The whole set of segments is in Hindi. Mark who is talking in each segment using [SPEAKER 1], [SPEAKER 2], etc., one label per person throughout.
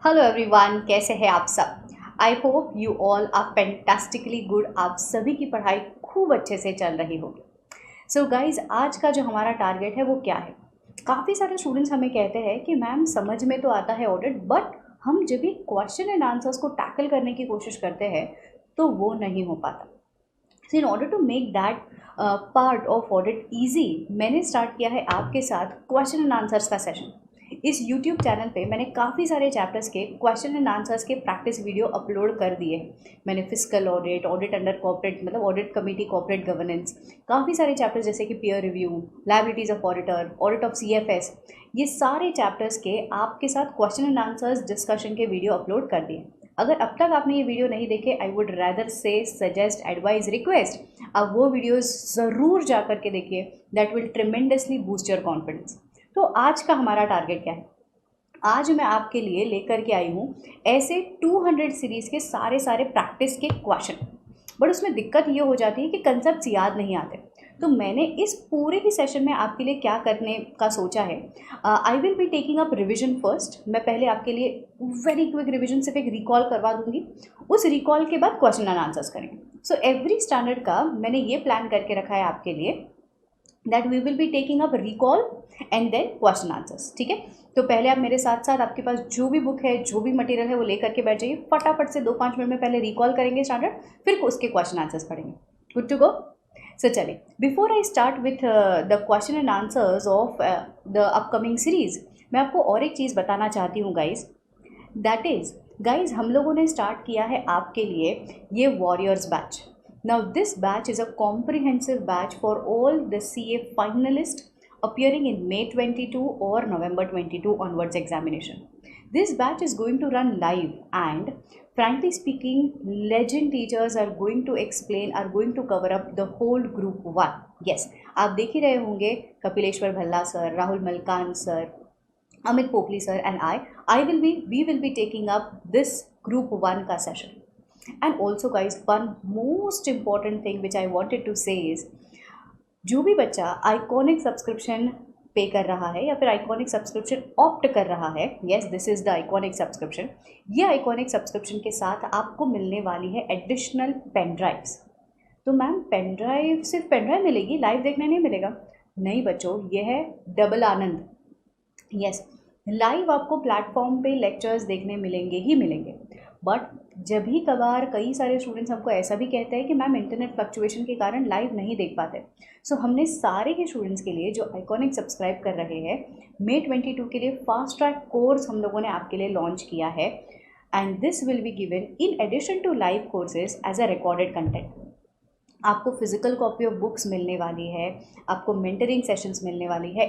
[SPEAKER 1] हेलो एवरीवन, कैसे हैं आप सब। I hope you all are fantastically good. आप सभी की पढ़ाई खूब अच्छे से चल रही होगी। सो गाइज, आज का जो हमारा टारगेट है वो क्या है। काफ़ी सारे स्टूडेंट्स हमें कहते हैं कि मैम समझ में तो आता है ऑडिट, बट हम जब भी क्वेश्चन एंड आंसर्स को टैकल करने की कोशिश करते हैं तो वो नहीं हो पाता। So in order to make that part of audit easy, मैंने स्टार्ट किया है आपके साथ क्वेश्चन एंड आंसर्स का सेशन। इस यूट्यूब चैनल पे मैंने काफ़ी सारे चैप्टर्स के क्वेश्चन एंड आंसर्स के प्रैक्टिस वीडियो अपलोड कर दिए हैं। मैंने physical audit, audit under corporate मतलब ऑडिट कमेटी, कॉर्पोरेट गवर्नेंस, काफ़ी सारे चैप्टर्स जैसे कि peer review, liabilities of auditor, audit of CFS, ये सारे चैप्टर्स के आपके साथ क्वेश्चन एंड आंसर्स डिस्कशन के वीडियो अपलोड कर दिए। अगर अब तक आपने ये वीडियो नहीं देखे, आई वुड रैदर से सजेस्ट, एडवाइज, रिक्वेस्ट, आप वो वीडियोस ज़रूर जा कर के देखिए। That will tremendously boost your confidence. तो आज का हमारा टारगेट क्या है। आज मैं आपके लिए लेकर के आई हूँ ऐसे 200 सीरीज़ के सारे प्रैक्टिस के क्वेश्चन। बट उसमें दिक्कत ये हो जाती है कि कंसेप्ट याद नहीं आते। तो मैंने इस पूरे ही सेशन में आपके लिए क्या करने का सोचा है। I will be taking up revision first. मैं पहले आपके लिए वेरी क्विक रिविजन सिर्फ एक रिकॉल करवा दूंगी। उस रिकॉल के बाद क्वेश्चन एंड आंसर्स करेंगे। सो एवरी स्टैंडर्ड का मैंने ये प्लान करके रखा है आपके लिए that we will be taking up recall and then question answers. ठीक है, तो पहले आप मेरे साथ साथ आपके पास जो भी बुक है, जो भी मटेरियल है, वो लेकर के बैठ जाइए। फटाफट से 2-5 मिनट में पहले रिकॉल करेंगे स्टैंडर्ड, फिर उसके क्वेश्चन आंसर्स पढ़ेंगे। Good to go. सो चलिए, before I start with the question and answers of the upcoming series, मैं आपको और एक चीज़ बताना चाहती हूँ गाइज। दैट इज़ गाइज, हम लोगों ने स्टार्ट किया है आपके लिए ये warriors batch. Now this batch is a comprehensive batch for all the CA finalists appearing in May 22 or November 22 onwards examination. This batch is going to run live and frankly speaking, legend teachers are going to explain, are going to cover up the whole group 1. Yes, आप देख ही रहे होंगे Kapileshwar Bhalla sir, Rahul Malkan sir, Amit Popli sir and we will be taking up this group 1 का session. And also guys, one most important thing which I wanted to say is, जो भी बच्चा आइकॉनिक सब्सक्रिप्शन पे कर रहा है या फिर आइकॉनिक सब्सक्रिप्शन ऑप्ट कर रहा है, yes this is the iconic subscription. ये आइकॉनिक सब्सक्रिप्शन के साथ आपको मिलने वाली है एडिशनल पेन ड्राइव्स। तो मैम पेन ड्राइव, सिर्फ पेन ड्राइव मिलेगी, लाइव देखने नहीं मिलेगा? नहीं बच्चों, ये है डबल आनंद। यस, लाइव आपको प्लेटफॉर्म पे लेक्चर्स देखने मिलेंगे ही मिलेंगे। बट जब भी कभार कई सारे स्टूडेंट्स हमको ऐसा भी कहते हैं कि मैम इंटरनेट फ्लक्चुएशन के कारण लाइव नहीं देख पाते। सो हमने सारे के स्टूडेंट्स के लिए जो आइकॉनिक सब्सक्राइब कर रहे हैं, May 22 के लिए फास्ट ट्रैक कोर्स हम लोगों ने आपके लिए लॉन्च किया है। And this will be given in addition to live courses as a recorded content. आपको फिजिकल कॉपी ऑफ बुक्स मिलने वाली है, आपको मेंटरिंग सेशंस मिलने वाली है,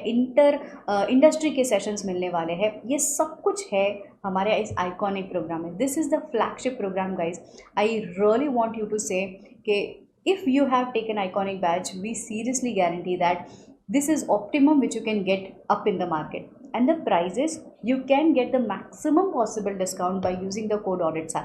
[SPEAKER 1] इंडस्ट्री के सेशंस मिलने वाले हैं। ये सब कुछ है हमारे इस आइकॉनिक प्रोग्राम में। This is the flagship programme guys. I really want you to say कि if you have taken iconic batch, we seriously guarantee that this is optimum which you can get up in the market. And the prices, you can get the maximum possible discount by using the code auditsar.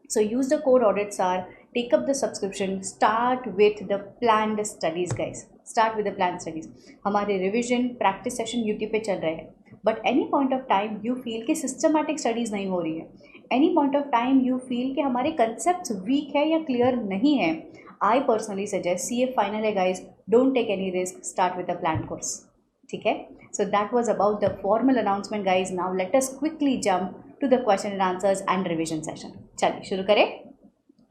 [SPEAKER 1] So use the code auditsar, take up the subscription, start with the planned studies guys. Start with the planned studies. हमारे रिविजन प्रैक्टिस सेशन यूट्यूब पे चल रहे हैं, but any point of time you feel कि सिस्टमैटिक स्टडीज़ नहीं हो रही है, any point of time you feel कि हमारे कंसेप्ट वीक है या क्लियर नहीं है, I personally suggest CA final है guys, don't take any risk, start with the plan course. ठीक है, so that was about the formal announcement guys. Now let us quickly jump to the question and answers and revision session. चलिए शुरू करें,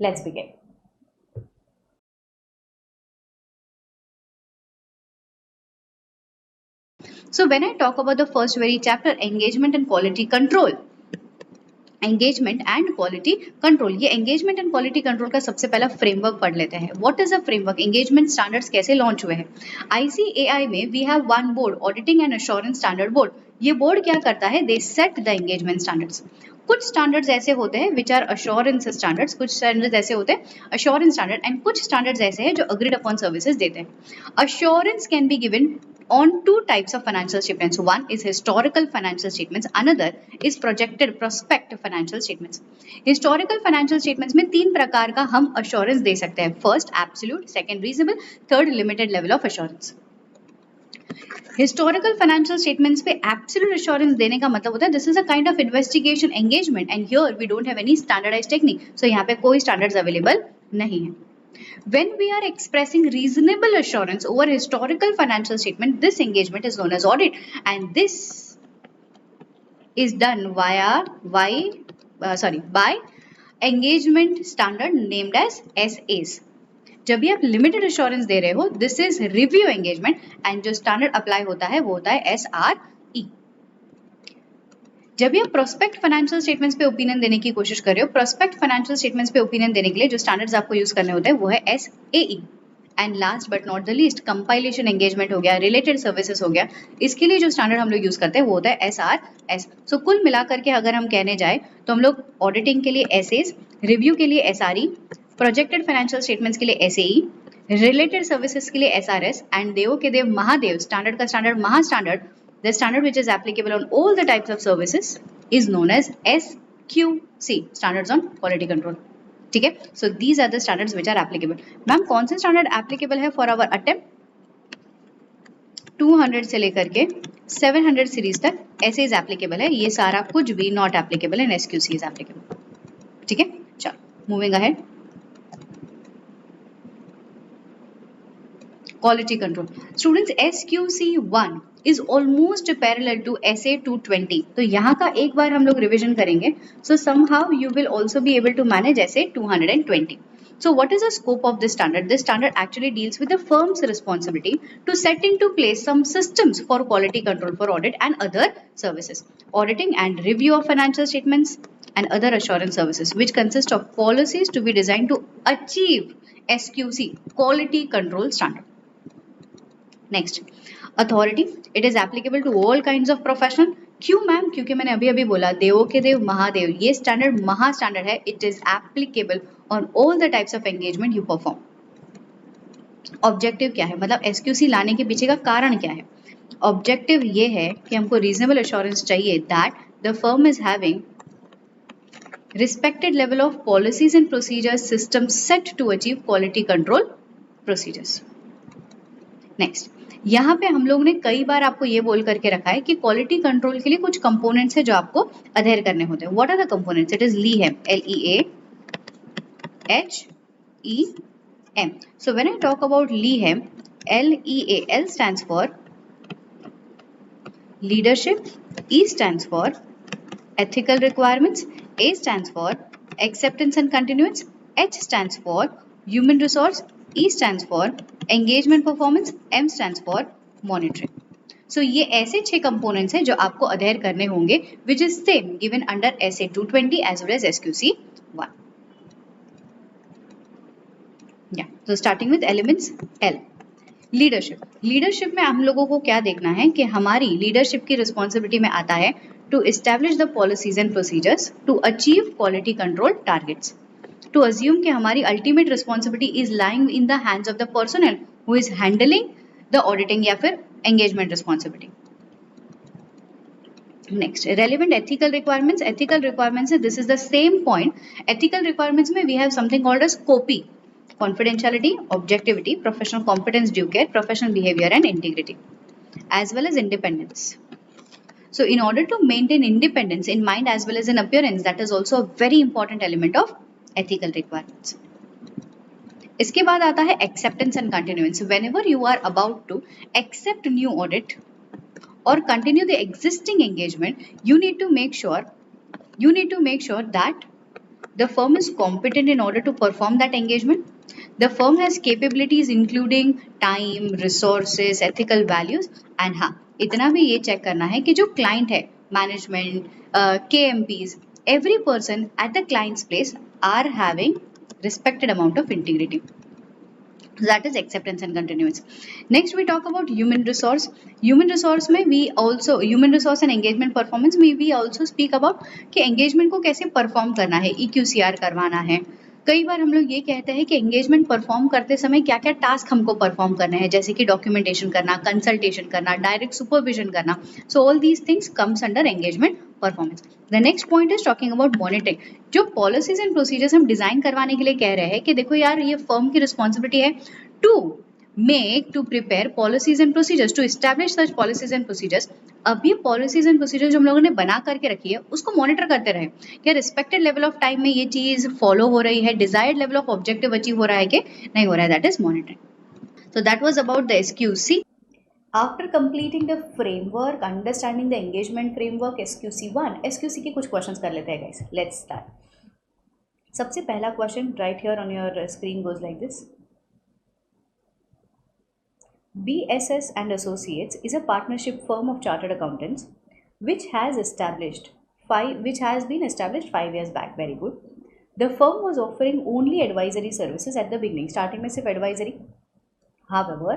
[SPEAKER 1] let's begin. So when I talk about the first very chapter, engagement and quality control, engagement and quality control, ये एंगेजमेंट एंड क्वालिटी कंट्रोल का सबसे पहला फ्रेमवर्क पढ़ लेते हैं। What is a framework? Engagement standards कैसे लॉन्च हुए हैं? ICAI में we have one board, auditing and assurance standard board. ये बोर्ड क्या करता है? They set the engagement standards. कुछ स्टैंडर्ड्स ऐसे होते हैं विच आर अश्योरेंस स्टैंडर्ड्स, कुछ स्टैंडर्ड्स ऐसे होते हैं अश्योरेंस स्टैंडर्ड, एंड कुछ स्टैंडर्ड्स ऐसे हैं जो अग्रीड अपॉन सर्विसेज देते हैं। Assurance can be given on two types of financial statements. One is historical financial statements, another is projected prospect financial statements. Historical financial statements में तीन प्रकार का हम assurance दे सकते हैं। First absolute, second reasonable, third limited level of assurance. Historical financial statements पे एब्सोल्यूट एश्योरेंस देने का मतलब होता है this is a kind of investigation engagement and here we don't have any standardised technique, so यहाँ पे कोई स्टैंडर्ड्स अवेलेबल नहीं है. When we are expressing reasonable assurance over historical financial statement, this engagement is known as audit, and this is done by engagement standard named as SAs. जब भी आप लिमिटेड एश्योरेंस दे रहे हो, this is review engagement, and जो स्टैंडर्ड अप्लाई होता है वो होता है SRE. जब भी आप प्रोस्पेक्ट फाइनेंशियल स्टेटमेंट्स पे ओपिनियन देने की कोशिश कर रहे हो, प्रोस्पेक्ट फाइनेंशियल स्टेटमेंट्स पे ओपिनियन देने के लिए जो स्टैंडर्ड्स आपको यूज करने होते हैं वो है SAE. And last but not the least, compilation engagement हो गया, रिलेटेड सर्विसेज हो गया, इसके लिए जो स्टैंडर्ड हम लोग यूज करते हैं वो होता है SRS. सो कुल मिलाकर के अगर हम कहने जाए तो हम लोग ऑडिटिंग के लिए SAs, रिव्यू के लिए SRE, प्रोजेक्टेड फाइनेंशियल स्टेटमेंट्स के लिए SAE, रिलेटेड सर्विसेज के लिए SRS, एंड देवों के देव महादेव स्टैंडर्ड का स्टैंडर्ड महा standard, the standard which is applicable on all the types of services is known as SQC, standards on quality control. ठीक है, so these are the standards which are applicable. Ma'am कौन से स्टैंडर्ड applicable है for our attempt? 200 से लेकर के 700 सीरीज तक ऐसे इज applicable है, ये सारा कुछ भी not applicable and SQC is applicable. ठीक है, चलो moving ahead. Quality control. Students, SQC1 is almost parallel to SA 220. तो यहाँ का एक बार हम लोग रिविजन करेंगे. So somehow you will also be able to manage SA 220. So what is the scope of this standard? This standard actually deals with the firm's responsibility to set into place some systems for quality control for audit and other services. Auditing and review of financial statements and other assurance services, which consist of policies to be designed to achieve SQC, quality control standard. Next, authority. It is applicable to all kinds of professional. क्यों मैम? क्योंकि मैंने अभी अभी बोला देवों के देव महादेव, ये स्टैंडर्ड महा स्टैंडर्ड है. It is applicable on all the types of engagement you perform. Objective क्या है, मतलब SQC लाने के पीछे का कारण क्या है? ऑब्जेक्टिव ये है कि हमको रीजनेबल एश्योरेंस चाहिए that the firm is having respected level of policies and procedures systems set to achieve quality control procedures. Next, यहाँ पे हम लोग ने कई बार आपको ये बोल करके रखा है कि क्वालिटी कंट्रोल के लिए कुछ कंपोनेंट्स है जो आपको अधेर करने होते हैं. What are the components? It is LEAM, LEAHEM. So when I talk about LEAM, L stands for leadership, E stands for ethical requirements, A stands for acceptance and continuance, H stands for human resource, E stands for engagement performance, M stands for monitoring. So ये ऐसे 6 components हैं जो आपको अधेर करने होंगे, which is same given under SA 220 as well as SQC 1. Yeah, so starting with elements L. Leadership. Leadership में हम लोगों को क्या देखना है कि हमारी लीडरशिप की रिस्पॉन्सिबिलिटी में आता है to establish the policies and procedures to achieve quality control targets. To assume कि हमारी ultimate responsibility is lying in the hands of the personal who is handling the auditing या फिर engagement responsibility. Next, relevant ethical requirements. Ethical requirements, this is the same point. Ethical requirements में we have something called as COPI, confidentiality, objectivity, professional competence, due care, professional behavior and integrity, as well as independence. So in order to maintain independence in mind as well as in appearance, that is also a very important element of ethical requirements. इसके बाद आता है acceptance and continuance. Whenever you are about to accept new audit or continue the existing engagement, you need to make sure that the firm is competent in order to perform that engagement. The firm has capabilities including time, resources, ethical values, and हाँ, इतना भी ये चेक करना है कि जो client है, management, KMPs, every person at the client's place are having respected amount of integrity. That is acceptance and continuance. Next we talk about human resource. Human resource में human resource and engagement performance में we also speak about कि engagement को कैसे perform करना है, EQCR करवाना है. कई बार हम लोग ये कहते हैं कि एंगेजमेंट परफॉर्म करते समय क्या क्या टास्क हमको परफॉर्म करने हैं, जैसे कि डॉक्यूमेंटेशन करना, कंसल्टेशन करना, डायरेक्ट सुपरविजन करना. So all these things comes under engagement performance. The next point is talking about monitoring. जो पॉलिसीज एंड प्रोसीजर्स हम डिजाइन करवाने के लिए कह रहे हैं कि देखो यार ये फर्म की रिस्पॉन्सिबिलिटी है to make to prepare policies and procedures, to establish such policies and procedures. अब ये policies and procedures जो हम लोगों ने बना करके रखी है उसको मॉनिटर करते रहे कि रिस्पेक्टेड लेवल ऑफ टाइम में ये चीज फॉलो हो रही है, desired level of objective achieve हो रहा है कि नहीं हो रहा है, that is monitoring. So that was about the SQC. After completing the framework, understanding the engagement framework, SQC1, SQC के कुछ क्वेश्चंस कर लेते हैं guys. Let's start. सबसे पहला question right here on your screen goes like this. BSS and Associates is a partnership firm of chartered accountants which has been established 5 years back. Very good. The firm was offering only advisory services at the beginning. Starting में सिर्फ advisory. However,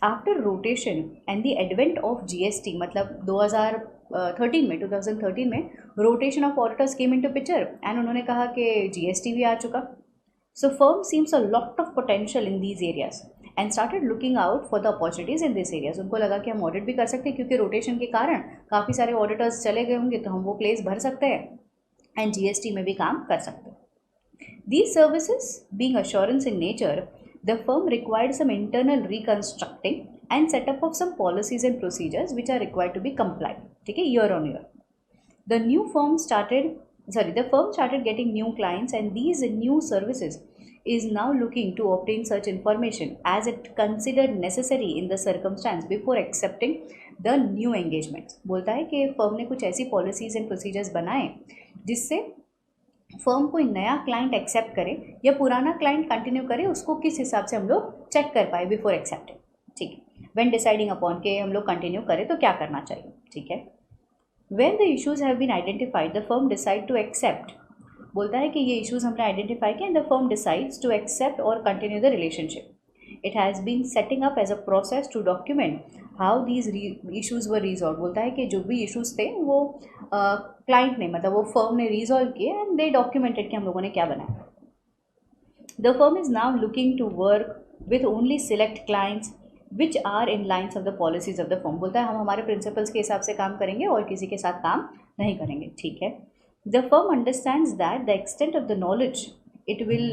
[SPEAKER 1] after rotation and the advent of GST, मतलब 2013 में rotation of auditors came into picture and उन्होंने कहा कि GST भी आ चुका. So firm seems a lot of potential in these areas and started looking out for the opportunities in these areas. उनको लगा कि हम ऑडिट भी कर सकते हैं क्योंकि रोटेशन के कारण काफ़ी सारे ऑडिटर्स चले गए होंगे तो हम वो प्लेस भर सकते हैं एंड GST में भी काम कर सकते हैं. These services being assurance in nature, the firm required some internal reconstructing and setup of some policies and procedures which are required to be complied. ठीक है, year on year. The firm started getting new clients and these new services is now looking to obtain such information as it considered necessary in the circumstance before accepting the new engagements. बोलता है कि फर्म ने कुछ ऐसी पॉलिसीज एंड प्रोसीजर्स बनाए जिससे फर्म कोई नया क्लाइंट एक्सेप्ट करे या पुराना क्लाइंट कंटिन्यू करे, उसको किस हिसाब से हम लोग चेक कर पाए बिफोर एक्सेप्टिंग. ठीक है, व्हेन डिसाइडिंग अपॉन के हम लोग कंटिन्यू करें तो क्या करना चाहिए. ठीक है, When the issues have been identified, the firm decide to accept. बोलता है कि ये issues हमने identify किए and the firm decides to accept or continue the relationship. It has been setting up as a process to document how these issues were resolved. बोलता है कि जो भी issues थे वो client ने मतलब वो firm ने resolve किए and they documented कि हम लोगों ने क्या बनाया. The firm is now looking to work with only select clients which are in lines of the policies of the firm. बोलता है हम हमारे principles के हिसाब से काम करेंगे और किसी के साथ काम नहीं करेंगे. ठीक है, the firm understands that the extent of the knowledge it will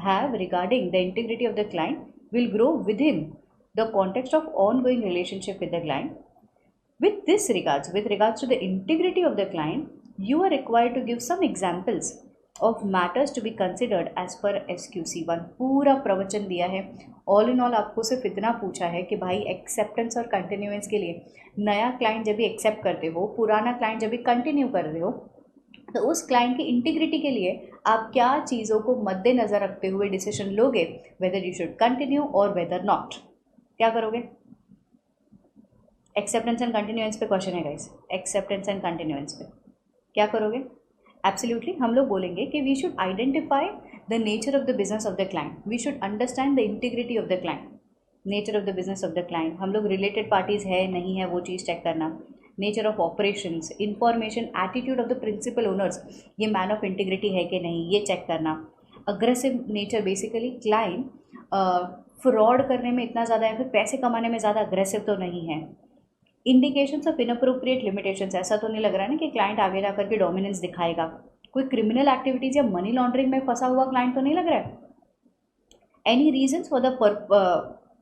[SPEAKER 1] have regarding the integrity of the client will grow within the context of ongoing relationship with the client. With regards to the integrity of the client, you are required to give some examples of matters to be considered as per SQC1. पूरा प्रवचन दिया है. ऑल इन ऑल आपको सिर्फ इतना पूछा है कि भाई एक्सेप्टेंस और कंटिन्यूएंस के लिए नया क्लाइंट जब भी एक्सेप्ट करते हो, पुराना क्लाइंट जब भी कंटिन्यू कर रहे हो, तो उस क्लाइंट की इंटीग्रिटी के लिए आप क्या चीज़ों को मद्देनज़र रखते हुए डिसीजन लोगे, whether you should continue or whether not. क्या करोगे? एक्सेप्टेंस एंड कंटिन्यूएंस पे क्वेश्चन है गाइस. एक्सेप्टेंस एंड कंटिन्यूएंस पे क्या करोगे? एब्सोल्युटली हम लोग बोलेंगे कि we should identify the nature of the business of the client. We should understand the integrity of the client, nature of the business of the client. हम लोग रिलेटेड पार्टीज़ है नहीं है वो चीज़ चेक करना. Nature of operations, information, attitude of the principal owners, ये मैन ऑफ इंटीग्रिटी है कि नहीं, ये चेक करना. Aggressive nature, basically client fraud करने में इतना ज़्यादा या फिर पैसे कमाने में ज़्यादा अग्रेसिव तो नहीं है. इंडिकेशंस ऑफ इनअप्रोप्रिएट लिमिटेशंस, ऐसा तो नहीं लग रहा है ना कि क्लाइंट आगे जा करके डोमिनेंस दिखाएगा. कोई क्रिमिनल एक्टिविटीज़ या मनी लॉन्ड्रिंग में फंसा हुआ क्लाइंट तो नहीं लग रहा है. Any reasons for the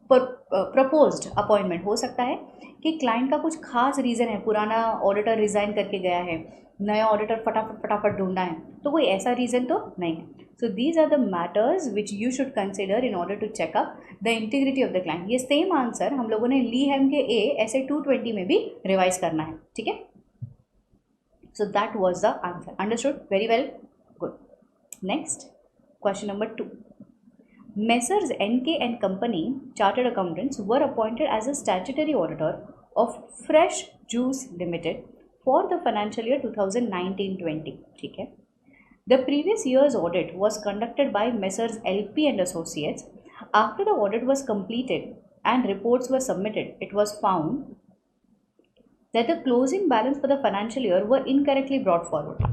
[SPEAKER 1] proposed appointment, हो सकता है कि क्लाइंट का कुछ खास रीज़न है, पुराना ऑडिटर रिज़ाइन करके गया है, नया ऑडिटर फटाफट ढूंढना है, तो कोई ऐसा रीज़न तो नहीं है. So these are the matters which you should consider in order to check up the integrity of the client. ये सेम आंसर हम लोगों ने ली हैम के ऐसे 220 में भी रिवाइज करना है. ठीक है, so that was the answer. Understood? Very well, good. Next question number 2. Messrs NK and Company Chartered Accountants were appointed as a statutory auditor of Fresh Juice Limited for the financial year 2019-20. ठीक है. The previous year's audit was conducted by Messrs LP and Associates. After the audit was completed and reports were submitted, it was found that the closing balance for the financial year were incorrectly brought forward.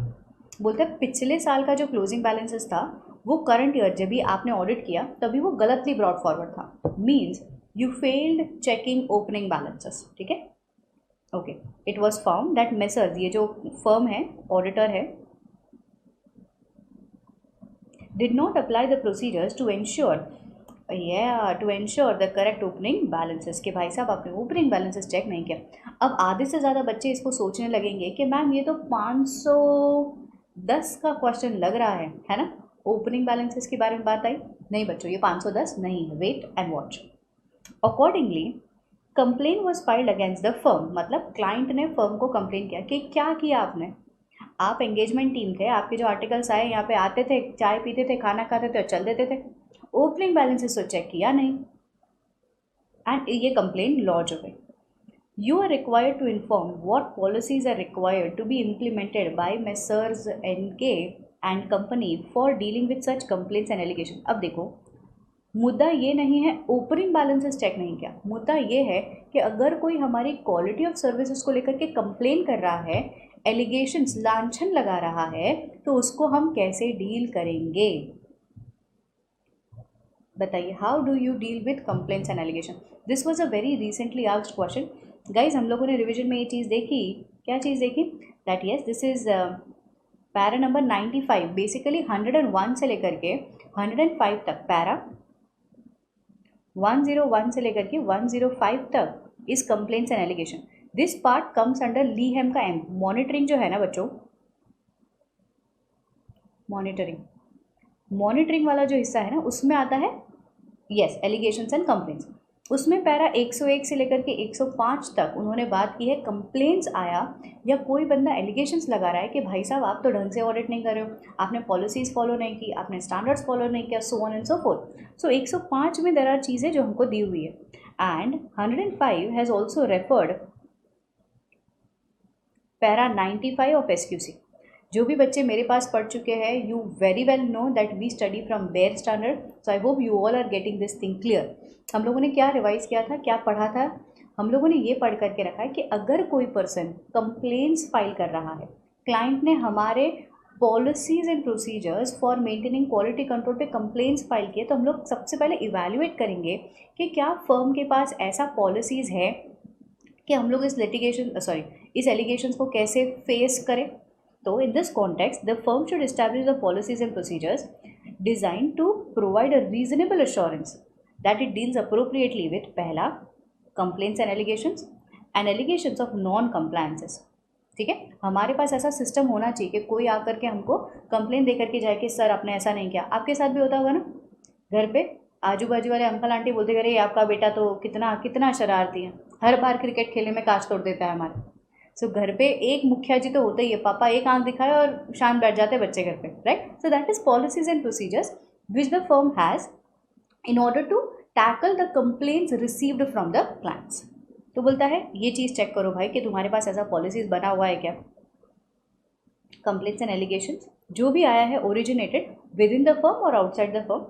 [SPEAKER 1] बोलते हैं पिछले साल का जो क्लोजिंग बैलेंसेस था वो करंट ईयर जब भी आपने ऑडिट किया तभी वो गलतली ब्रॉट फॉरवर्ड था. Means you failed checking opening balances. ठीक है, okay. It was found that messrs, ये जो फर्म है, ऑडिटर है, did not apply the procedures to ensure to ensure the correct opening balances, कि भाई साहब आपने ओपनिंग बैलेंसेस चेक नहीं किया। अब आधे से ज़्यादा बच्चे इसको सोचने लगेंगे कि मैम ये तो 510 का क्वेश्चन लग रहा है ना, ओपनिंग बैलेंसेस के बारे में बात आई। नहीं बच्चों, ये 510 नहीं है, wait and watch. Accordingly complain was filed against the firm, मतलब क्लाइंट ने फर्म को कंप्लेन किया कि क्या किया आपने, आप एंगेजमेंट टीम थे, आपके जो आर्टिकल्स आए यहाँ पे आते थे, चाय पीते थे, खाना खाते थे और चल देते थे, ओपनिंग बैलेंसेस तो चेक किया नहीं, एंड ये कंप्लेन लॉन्च हो गई। You are required to inform what policies are required to be implemented by Messrs. NK and company for dealing with such complaints and allegations। अब देखो, मुद्दा ये नहीं है ओपनिंग बैलेंसेस चेक नहीं किया, मुद्दा ये है कि अगर कोई हमारी क्वालिटी ऑफ सर्विसेज को लेकर के कंप्लेन कर रहा है, एलिगेशंस लांछन लगा रहा है, तो उसको हम कैसे डील करेंगे, बताइए। How do you deal with complaints and allegation. This was a very recently asked question. Guys हम लोगों ने रिविजन में ये चीज़ देखी, क्या चीज़ देखी, that yes this is para number 95, basically 101 से लेकर के 105 तक, पैरा 101 से लेकर के 105 तक इस complaints and allegation. This part comes under लीहेम का एम। मॉनिटरिंग जो है ना बच्चों, मॉनिटरिंग वाला जो हिस्सा है ना, उसमें आता है यस एलिगेशंस एंड कंप्लेंट्स। उसमें पैरा 101 से लेकर के 105 तक उन्होंने बात की है, कंप्लेंट्स आया या कोई बंदा एलिगेशंस लगा रहा है कि भाई साहब आप तो ढंग से ऑडिट नहीं कर रहे हो, आपने पॉलिसीज़ फॉलो नहीं की, आपने स्टैंडर्ड्स फॉलो नहीं किया, so on and so forth. So 105 में देयर आर चीज़ें जो हमको दी हुई है, and 105 has also referred para 95 of SQC। जो भी बच्चे मेरे पास पढ़ चुके हैं, you very well know that we study from bare standard, so I hope you all are getting this thing clear. हम लोगों ने क्या रिवाइज किया था, क्या पढ़ा था, हम लोगों ने ये पढ़ करके रखा है कि अगर कोई पर्सन कंप्लेंट्स फाइल कर रहा है, क्लाइंट ने हमारे policies and procedures for maintaining quality control पे कंप्लेंट्स फाइल किए, तो हम लोग सबसे पहले इवैल्यूएट करेंगे कि क्या फर्म के पास ऐसा पॉलिसीज़ है कि हम लोग इस एलिगेशंस को कैसे फेस करें। तो in this context, the firm should establish the policies and procedures designed to provide a reasonable assurance that it deals appropriately with पहला complaints and allegations of non-compliances। ठीक है, हमारे पास ऐसा सिस्टम होना चाहिए कि कोई आकर के हमको कंप्लेन दे करके जाए कि सर आपने ऐसा नहीं किया। आपके साथ भी होता होगा ना, घर पे आजू बाजू वाले अंकल आंटी बोलते अरे आपका बेटा तो कितना कितना शरारती है, हर बार क्रिकेट खेलने में कांच तोड़ देता है हमारा। सो घर पे एक मुखिया जी तो होता ही है, पापा एक आंख दिखाए और शान बैठ जाते हैं बच्चे घर पे, right. So that is policies and procedures which the firm has in order to tackle the complaints received from the clients. तो बोलता है ये चीज़ चेक करो भाई कि तुम्हारे पास ऐसा पॉलिसीज बना हुआ है क्या। कंप्लेंट्स एंड एलिगेशंस जो भी आया है originated with in the firm और आउटसाइड द फर्म,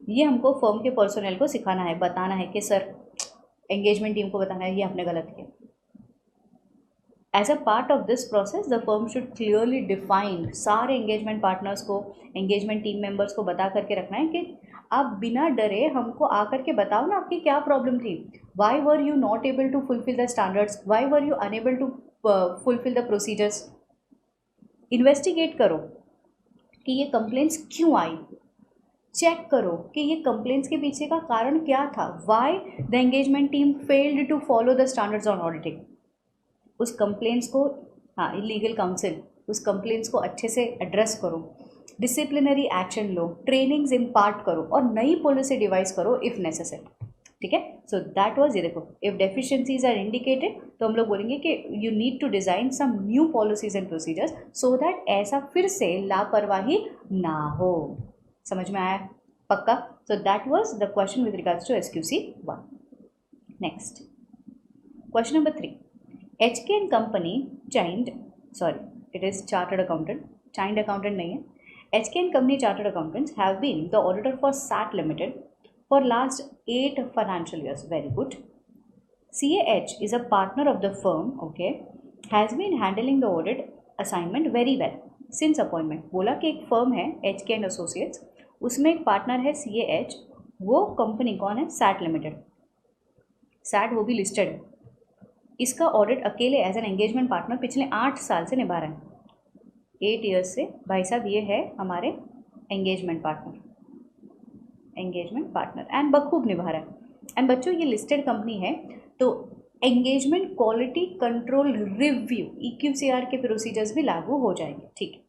[SPEAKER 1] ये हमको फर्म के पर्सनल को सिखाना है, बताना है कि सर एंगेजमेंट टीम को बताना है ये आपने गलत किया। As a part of this process the firm should clearly define, सारे एंगेजमेंट पार्टनर्स को, एंगेजमेंट टीम मेंबर्स को बता करके रखना है कि आप बिना डरे हमको आकर के बताओ ना आपकी क्या प्रॉब्लम थी, why were you not able to fulfil the standards, why were you unable to fulfil the procedures. Investigate करो कि ये कंप्लेंट्स क्यों आई, चेक करो कि ये कंप्लेंट्स के पीछे का कारण क्या था, why the engagement team failed to follow the standards on auditing. उस कंप्लेंट्स को, हाँ लीगल काउंसिल, उस कंप्लेंट्स को अच्छे से एड्रेस करो, डिसिप्लिनरी एक्शन लो, ट्रेनिंग्स इम्पार्ट करो और नई पॉलिसी डिवाइस करो इफ़ नेसेसरी। ठीक है, सो दैट वाज, ये देखो इफ़ डेफिशिएंसीज आर इंडिकेटेड तो हम लोग बोलेंगे कि you need to design some new policies and procedures so that ऐसा फिर से लापरवाही ना हो। समझ में आया पक्का। So that was the question with regards to SQC 1। Next question number 3, HK and Company Chimed, sorry, it is Chartered Accountant, Chimed Accountant नहीं है, HK and Company Chartered Accountants have been the auditor for SAT Limited for last 8 financial years. Very good. CAH is a partner of the firm, okay, has been handling the audit assignment very well since appointment। बोला कि एक फर्म है HK and Associates, उसमें एक पार्टनर है CAH, वो कंपनी कौन है, SAT Limited, SAT वो भी लिस्टेड है। इसका ऑडिट अकेले एज एन एंगेजमेंट पार्टनर पिछले 8 साल से निभा रहे हैं। 8 ईयर्स से भाई साहब ये है हमारे engagement partner. Engagement partner, and बखूब निभा रहा है। एंड बच्चों ये लिस्टेड कंपनी है तो engagement quality control review EQCR के प्रोसीजर्स भी लागू हो जाएंगे, ठीक है।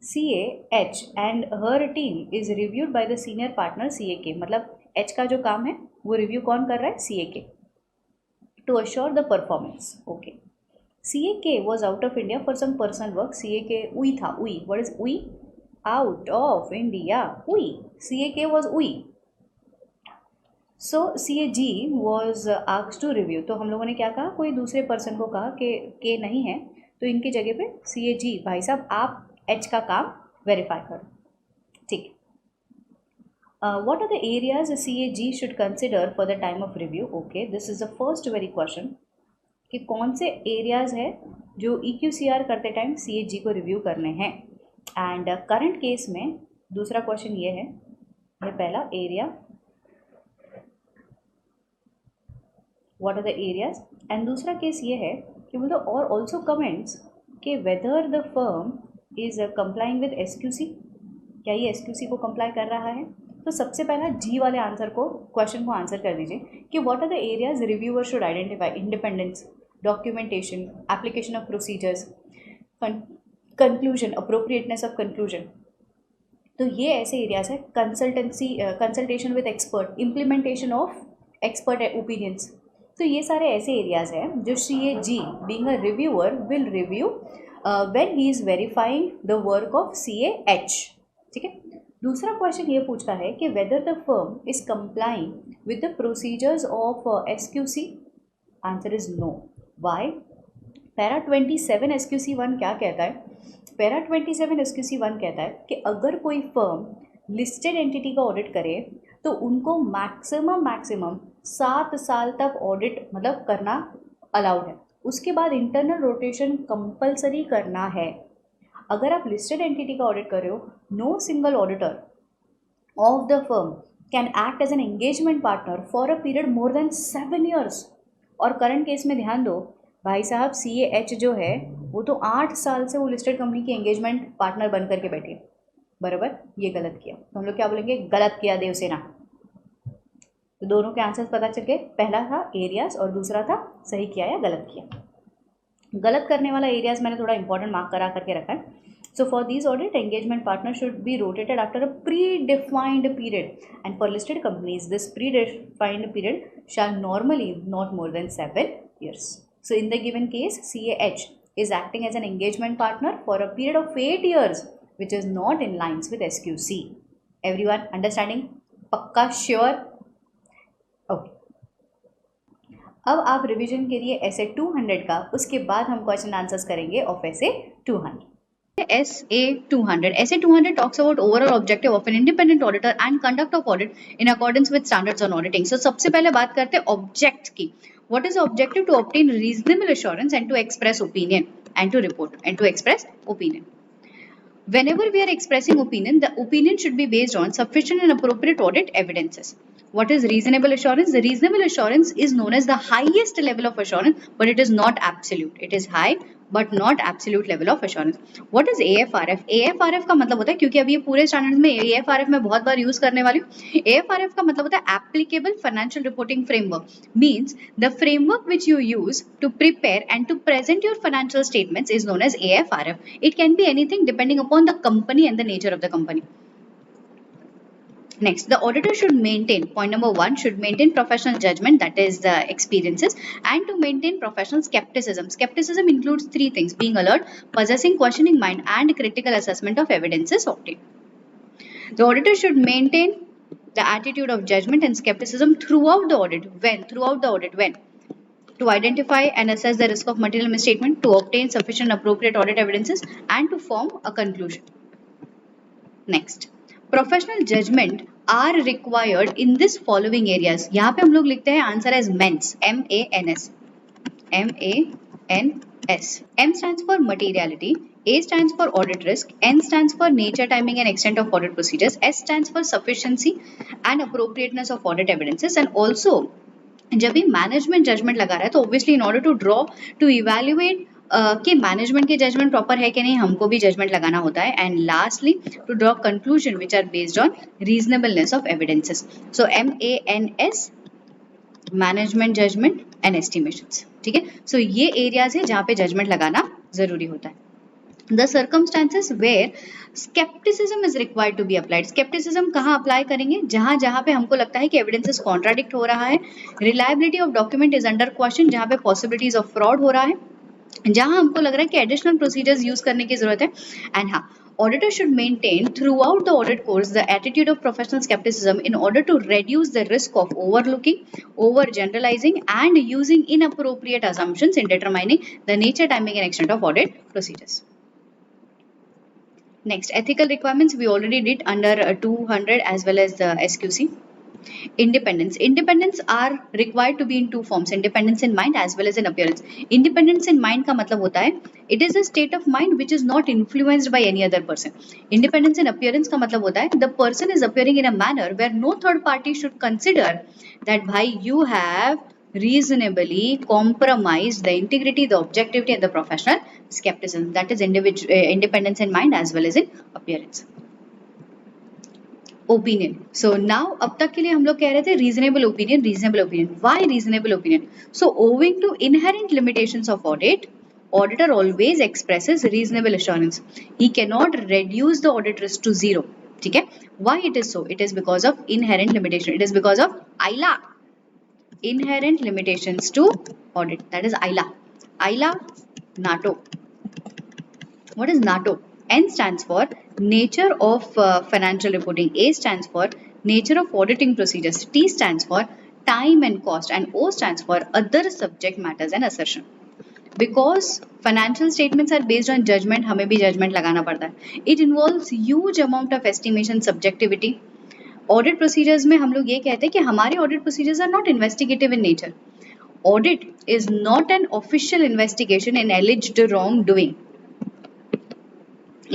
[SPEAKER 1] CAH and her team is reviewed by the senior partner CAK, मतलब H का जो काम है वो रिव्यू कौन कर रहा है? CAK, to assure the performance, okay. CAK was out of India for some personal work. CAK उई था, उई, what is उई? Out of India, उई, CAK was उई. So CAG was asked to review. तो हम लोगों ने क्या कहा, कोई दूसरे पर्सन को कहा कि के नहीं है तो इनकी जगह पे CAG, भाई साहब आप H का काम वेरीफाई करो, ठीक है। What are the areas CAG should consider for the time of review? Okay, this is the first very question कि कौन से एरियाज़ है जो EQCR करते टाइम CAG को रिव्यू करने हैं। एंड करंट केस में दूसरा क्वेश्चन ये है, ये पहला area, what are the areas, and दूसरा केस ये है कि बोलो और ऑल्सो कमेंट्स कि whether the firm is complying with SQC, क्या ये SQC को कंप्लाई कर रहा है। तो सबसे पहला जी वाले आंसर को, क्वेश्चन को आंसर कर दीजिए कि what are the areas reviewer should identify, independence, documentation, application of procedures, conclusion, appropriateness of conclusion. तो ये ऐसे एरियाज है, consultation with expert, implementation of expert opinions. तो ये सारे ऐसे एरियाज हैं जो CAG being a reviewer will review when he is verifying the work of CAH, ठीक है। दूसरा क्वेश्चन ये पूछता है कि whether the firm is complying with the procedures of SQC, answer is no. Why? Para 27 SQC1 क्या कहता है? पैरा 27 SQC1 कहता है कि अगर कोई फर्म लिस्टेड एंटिटी का ऑडिट करे तो उनको मैक्सिमम 7 साल तक ऑडिट मतलब करना अलाउड है, उसके बाद इंटरनल रोटेशन कंपलसरी करना है। अगर आप लिस्टेड एंटिटी का ऑडिट कर रहे हो, no single auditor of the firm can act as an engagement partner for a period more than 7 years। और करंट केस में ध्यान दो भाई साहब, CAH जो है वो तो 8 साल से वो लिस्टेड कंपनी की एंगेजमेंट पार्टनर बन करके बैठी है, बराबर। ये गलत किया तो हम लोग क्या बोलेंगे? गलत किया देवसेना। तो दोनों के आंसर्स पता चल गए, पहला था एरियाज और दूसरा था सही किया या गलत किया। गलत करने वाला एरियाज मैंने थोड़ा इंपॉर्टेंट मार्क करा करके रखा है। So for these audit, engagement partner should be rotated after a predefined period, and for listed companies, this predefined period shall normally not more than 7 years. So in the given case, CAH is acting as an engagement partner for a period of 8 years, which is not in lines with SQC. Everyone understanding? पक्का श्योर? ओके। अब आप रिवीजन के लिए essay 200 का, उसके बाद हम क्वेश्चन आंसर्स करेंगे of essay 200. SA 200. SA 200 talks about overall objective of an independent auditor and conduct of audit in accordance with standards on auditing. So सबसे पहले बात करते हैं object की. What is the objective? To obtain reasonable assurance and to express opinion and to report and to express opinion. Whenever we are expressing opinion, the opinion should be based on sufficient and appropriate audit evidences. What is reasonable assurance? The reasonable assurance is known as the highest level of assurance, but it is not absolute. It is high but not absolute level of assurance. What is AFRF? AFRF का मतलब होता है, क्योंकि अभी ये पूरे स्टैंडर्ड में AFRF में बहुत बार यूज करने वाली हूँ। AFRF का मतलब होता है Applicable Financial Reporting Framework. Means the framework which you use to prepare and to present your financial statements is known as AFRF. It can be anything depending upon the company and the nature of the company. Next, the auditor should maintain, point number 1, should maintain professional judgment, that is the experiences, and to maintain professional skepticism. Skepticism includes 3 things: being alert, possessing questioning mind, and critical assessment of evidences obtained. The auditor should maintain the attitude of judgment and skepticism throughout the audit. When? Throughout the audit. When? To identify and assess the risk of material misstatement, to obtain sufficient appropriate audit evidences, and to form a conclusion. Next, professional judgement are required in this following areas. यहाँ पे हम लोग लिखते हैं answer as MANS, MANS. M stands for materiality, A stands for audit risk, N stands for nature, timing and extent of audit procedures, S stands for sufficiency and appropriateness of audit evidences. And also जब भी मैनेजमेंट जजमेंट लगा रहा है तो obviously in order to draw to evaluate कि मैनेजमेंट की जजमेंट प्रॉपर है कि नहीं, हमको भी जजमेंट लगाना होता है. And lastly to draw conclusion which are based on reasonableness of evidences. So MANS, management, judgement and estimations. ठीक है, सो ये एरियाज है जहाँ पे जजमेंट लगाना जरूरी होता है. The circumstances where skepticism is required to be applied. skepticism कहाँ अप्लाई करेंगे? जहाँ जहाँ पे हमको लगता है कि evidences contradict हो रहा है, reliability of document is under question, जहाँ पे possibilities of fraud हो रहा है, जहाँ हमको लग रहा है कि additional procedures use करने की जरूरत है. And हाँ, auditor should maintain throughout the audit course the attitude of professional skepticism in order to reduce the risk of overlooking, overgeneralizing and using inappropriate assumptions in determining the nature, timing and extent of audit procedures. Next, ethical requirements we already did under 200 as well as the SQC. Independence. Independence are required to be in two forms, independence in mind as well as in appearance. Independence in mind का मतलब होता है it is a state of mind which is not influenced by any other person. Independence in appearance का मतलब होता है the person is appearing in a manner where no third party should consider that bhai you have reasonably compromised the integrity, the objectivity and the professional skepticism. That is independence in mind as well as in appearance. Opinion. So now अब तक के लिए हम लोग कह रहे थे reasonable opinion, reasonable opinion. Why reasonable opinion? So owing to inherent limitations of audit, auditor always expresses reasonable assurance. He cannot reduce the audit risk to zero. ठीक है? Why it is so? It is because of inherent limitation. It is because of ILA. Inherent limitations to audit. That is ILA. ILA, NATO. What is NATO? N stands for nature of financial reporting. A stands for nature of auditing procedures. T stands for time and cost. And O stands for other subject matters and assertion. Because financial statements are based on judgment, हमें भी judgment लगाना पड़ता है. It involves huge amount of estimation, subjectivity. Audit procedures में हम लोग ये कहते हैं कि हमारे audit procedures are not investigative in nature. Audit is not an official investigation in alleged wrongdoing.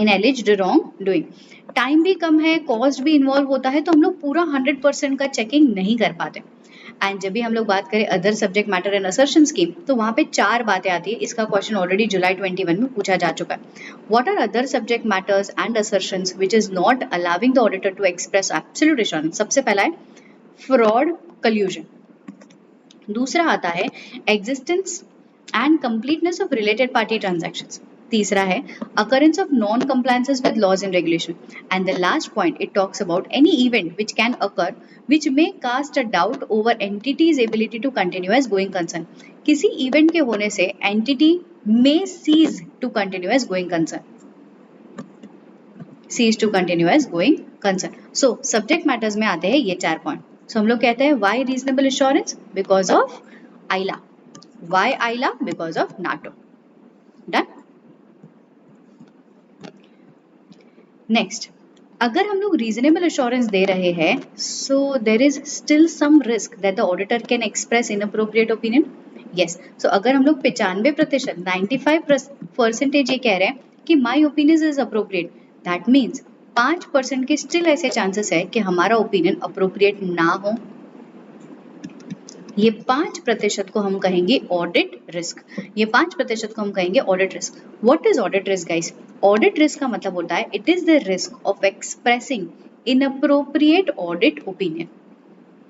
[SPEAKER 1] In एलिज्ड wrong doing. Time भी कम है, कॉस्ट भी इन्वॉल्व होता है, तो हम लोग पूरा 100% का चेकिंग नहीं कर पाते. एंड जब भी हम लोग बात करें other subject matter and assertions की, तो वहां पे 4 बातें आती है. इसका क्वेश्चन ऑलरेडी जुलाई 21 में पूछा जा चुका है. What are other subject matters and assertions which is not allowing the auditor to express absolute assurance? सबसे पहला है फ्रॉड, कल्यूजन. दूसरा आता है existence and completeness of related party transactions. तीसरा है occurrence of non-compliances with laws and regulation. And the last point, it talks about any event which can occur which may cast a doubt over entity's ability to continue as going concern. किसी event के होने से entity may cease to continue as going concern. Cease to continue as going concern. So subject matters में आते हैं ये 4 point. So हम लोग कहते हैं why reasonable assurance? Because of ILA. Why ILA? Because of NATO. Done? Next, अगर हम लोग रीजनेबल एश्योरेंस दे रहे हैं, so there is still some risk that the auditor can express inappropriate opinion. Yes, so अगर हम लोग 95%, 95% ये कह रहे हैं कि my opinion is appropriate, that means 5% के स्टिल ऐसे चांसेस है कि हमारा ओपिनियन अप्रोप्रिएट ना हो. ये 5% को हम कहेंगे ऑडिट रिस्क. ये 5% को हम कहेंगे audit risk. What is audit risk guys? Audit risk का मतलब होता है it is the risk of expressing inappropriate audit opinion.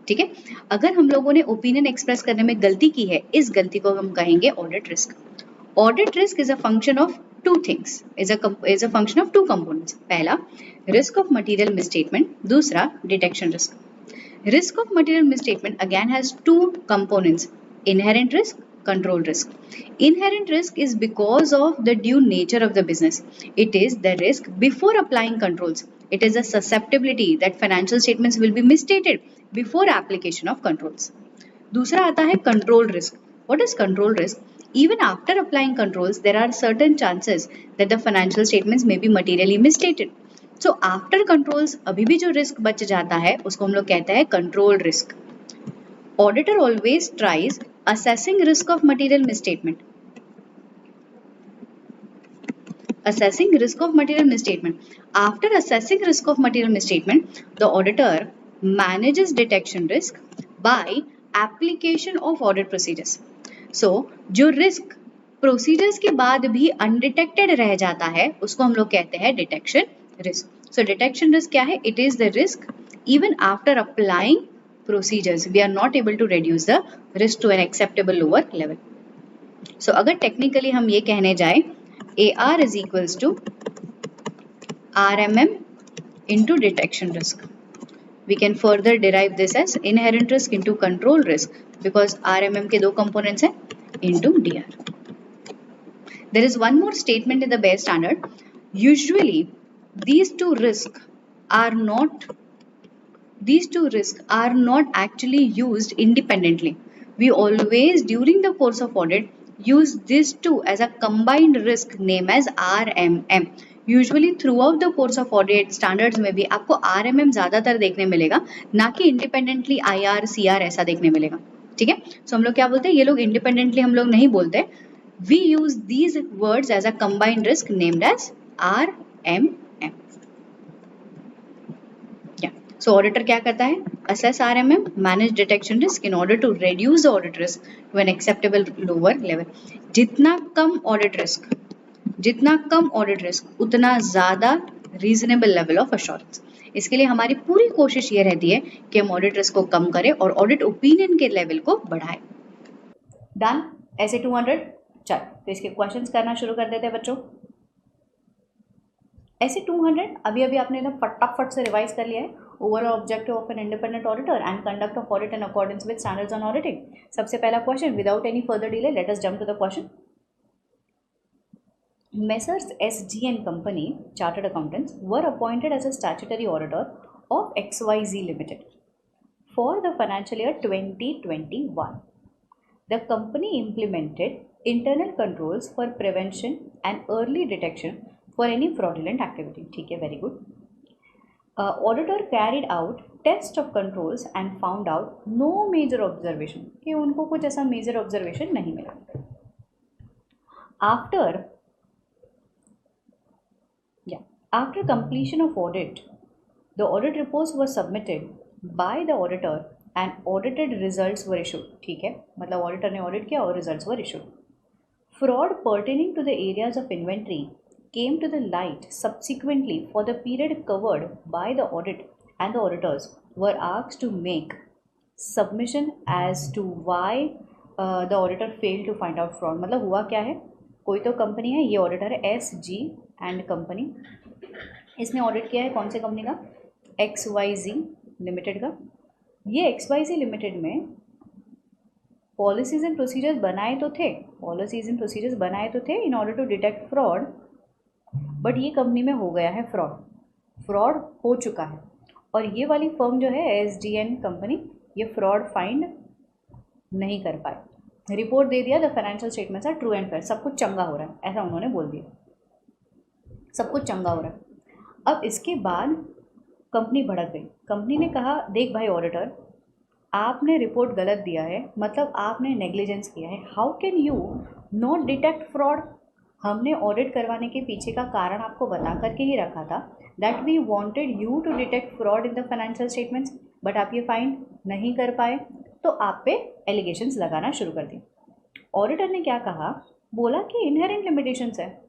[SPEAKER 1] ठीक है, अगर हम लोगों ने ओपिनियन एक्सप्रेस करने में गलती की है, इस गलती को हम कहेंगे audit risk. Audit risk is a function of two things, is a function of two components. पहला रिस्क ऑफ मटेरियल मिसस्टेटमेंट, दूसरा detection risk. Risk of material misstatement again has two components: inherent risk, control risk. Inherent risk is because of the due nature of the business. It is the risk before applying controls. It is a susceptibility that financial statements will be misstated before application of controls. दूसरा आता है control risk. What is control risk? Even after applying controls, there are certain chances that the financial statements may be materially misstated. So after controls अभी भी जो रिस्क बच जाता है उसको हम लोग कहते हैं control risk. Auditor always tries assessing risk of material misstatement. Assessing risk of material misstatement. After assessing risk of material misstatement, the auditor manages detection risk by application of audit procedures. So जो रिस्क प्रोसीजर्स के बाद भी अनडिटेक्टेड रह जाता है उसको हम लोग कहते हैं detection risk. So detection risk क्या है? It is the risk even after applying procedures we are not able to reduce the risk to an acceptable lower level. So अगर टेक्निकली हम ये कहने जाए AR is equals to RMM into detection risk. We can further derive this as inherent risk into control risk because RMM के दो components हैं into DR. There is one more statement in the Bayer standard. Usually these two risks are not actually used independently. We always during the course of audit use these two as a combined risk named as RMM. Usually through out the course of audit standards में भी आपको RMM ज्यादातर देखने मिलेगा, ना कि इंडिपेंडेंटली IR CR ऐसा देखने मिलेगा। ठीक है, सो हम लोग क्या बोलते हैं, ये लोग इंडिपेंडेंटली हम लोग नहीं बोलते, we use these words as a combined risk named as RMM। So auditor क्या करता है? Assess RMM, manage detection risk in order to reduce the audit risk to an acceptable lower level. जितना कम ऑडिट रिस्क उतना ज्यादा रीजनेबल लेवल ऑफ अश्योरेंस। इसके लिए हमारी पूरी कोशिश ये रहती है कि हम ऑडिट रिस्क को कम करें और ऑडिट ओपिनियन के लेवल को बढ़ाएं। डन? ऐसे 200। चल तो इसके क्वेश्चंस करना शुरू कर देते हैं बच्चों। ऐसे 200 अभी आपने ना फटाफट से रिवाइज कर लिया है। Overall objective of an independent auditor and conduct of audit in accordance with standards on auditing. सबसे पहला question, without any further delay let us jump to the question. Messrs. SG and Company Chartered Accountants were appointed as a statutory auditor of XYZ Limited for the financial year 2021. The company implemented internal controls for prevention and early detection for any fraudulent activity. ठीक है, very good. Auditor carried out test of controls and found out no major observation, कि उनको कुछ ऐसा major observation नहीं मिला। After completion of audit, the audit reports were submitted by the auditor and audited results were issued. ठीक है, मतलब auditor ने audit किया और results were issued. Fraud pertaining to the areas of inventory came to the light subsequently for the period covered by the audit, and the auditors were asked to make submission as to why the auditor failed to find out fraud. मतलब हुआ क्या है, कोई तो कंपनी है, ये ऑडिटर है SG एंड कंपनी, इसने ऑडिट किया है कौन से कंपनी का? XYZ लिमिटेड का। ये XYZ लिमिटेड में पॉलिसीज एंड प्रोसीजर्स बनाए तो थे in order to detect fraud, but ये कंपनी में हो गया है फ्रॉड हो चुका है, और ये वाली फर्म जो है SGN कंपनी, ये फ्रॉड फाइंड नहीं कर पाए। रिपोर्ट दे दिया, the financial statements are true and fair, सब कुछ चंगा हो रहा है, ऐसा उन्होंने बोल दिया, सब कुछ चंगा हो रहा है। अब इसके बाद कंपनी भड़क गई। कंपनी ने कहा, देख भाई ऑडिटर, आपने रिपोर्ट गलत दिया है, मतलब आपने नेग्लिजेंस किया है। How can you not detect fraud? हमने ऑडिट करवाने के पीछे का कारण आपको बता करके ही रखा था, that we wanted you to detect fraud in the financial statements, but आप ये फाइंड नहीं कर पाए, तो आप पे एलिगेशंस लगाना शुरू कर दी। ऑडिटर ने क्या कहा? बोला कि इनहेरेंट लिमिटेशंस है।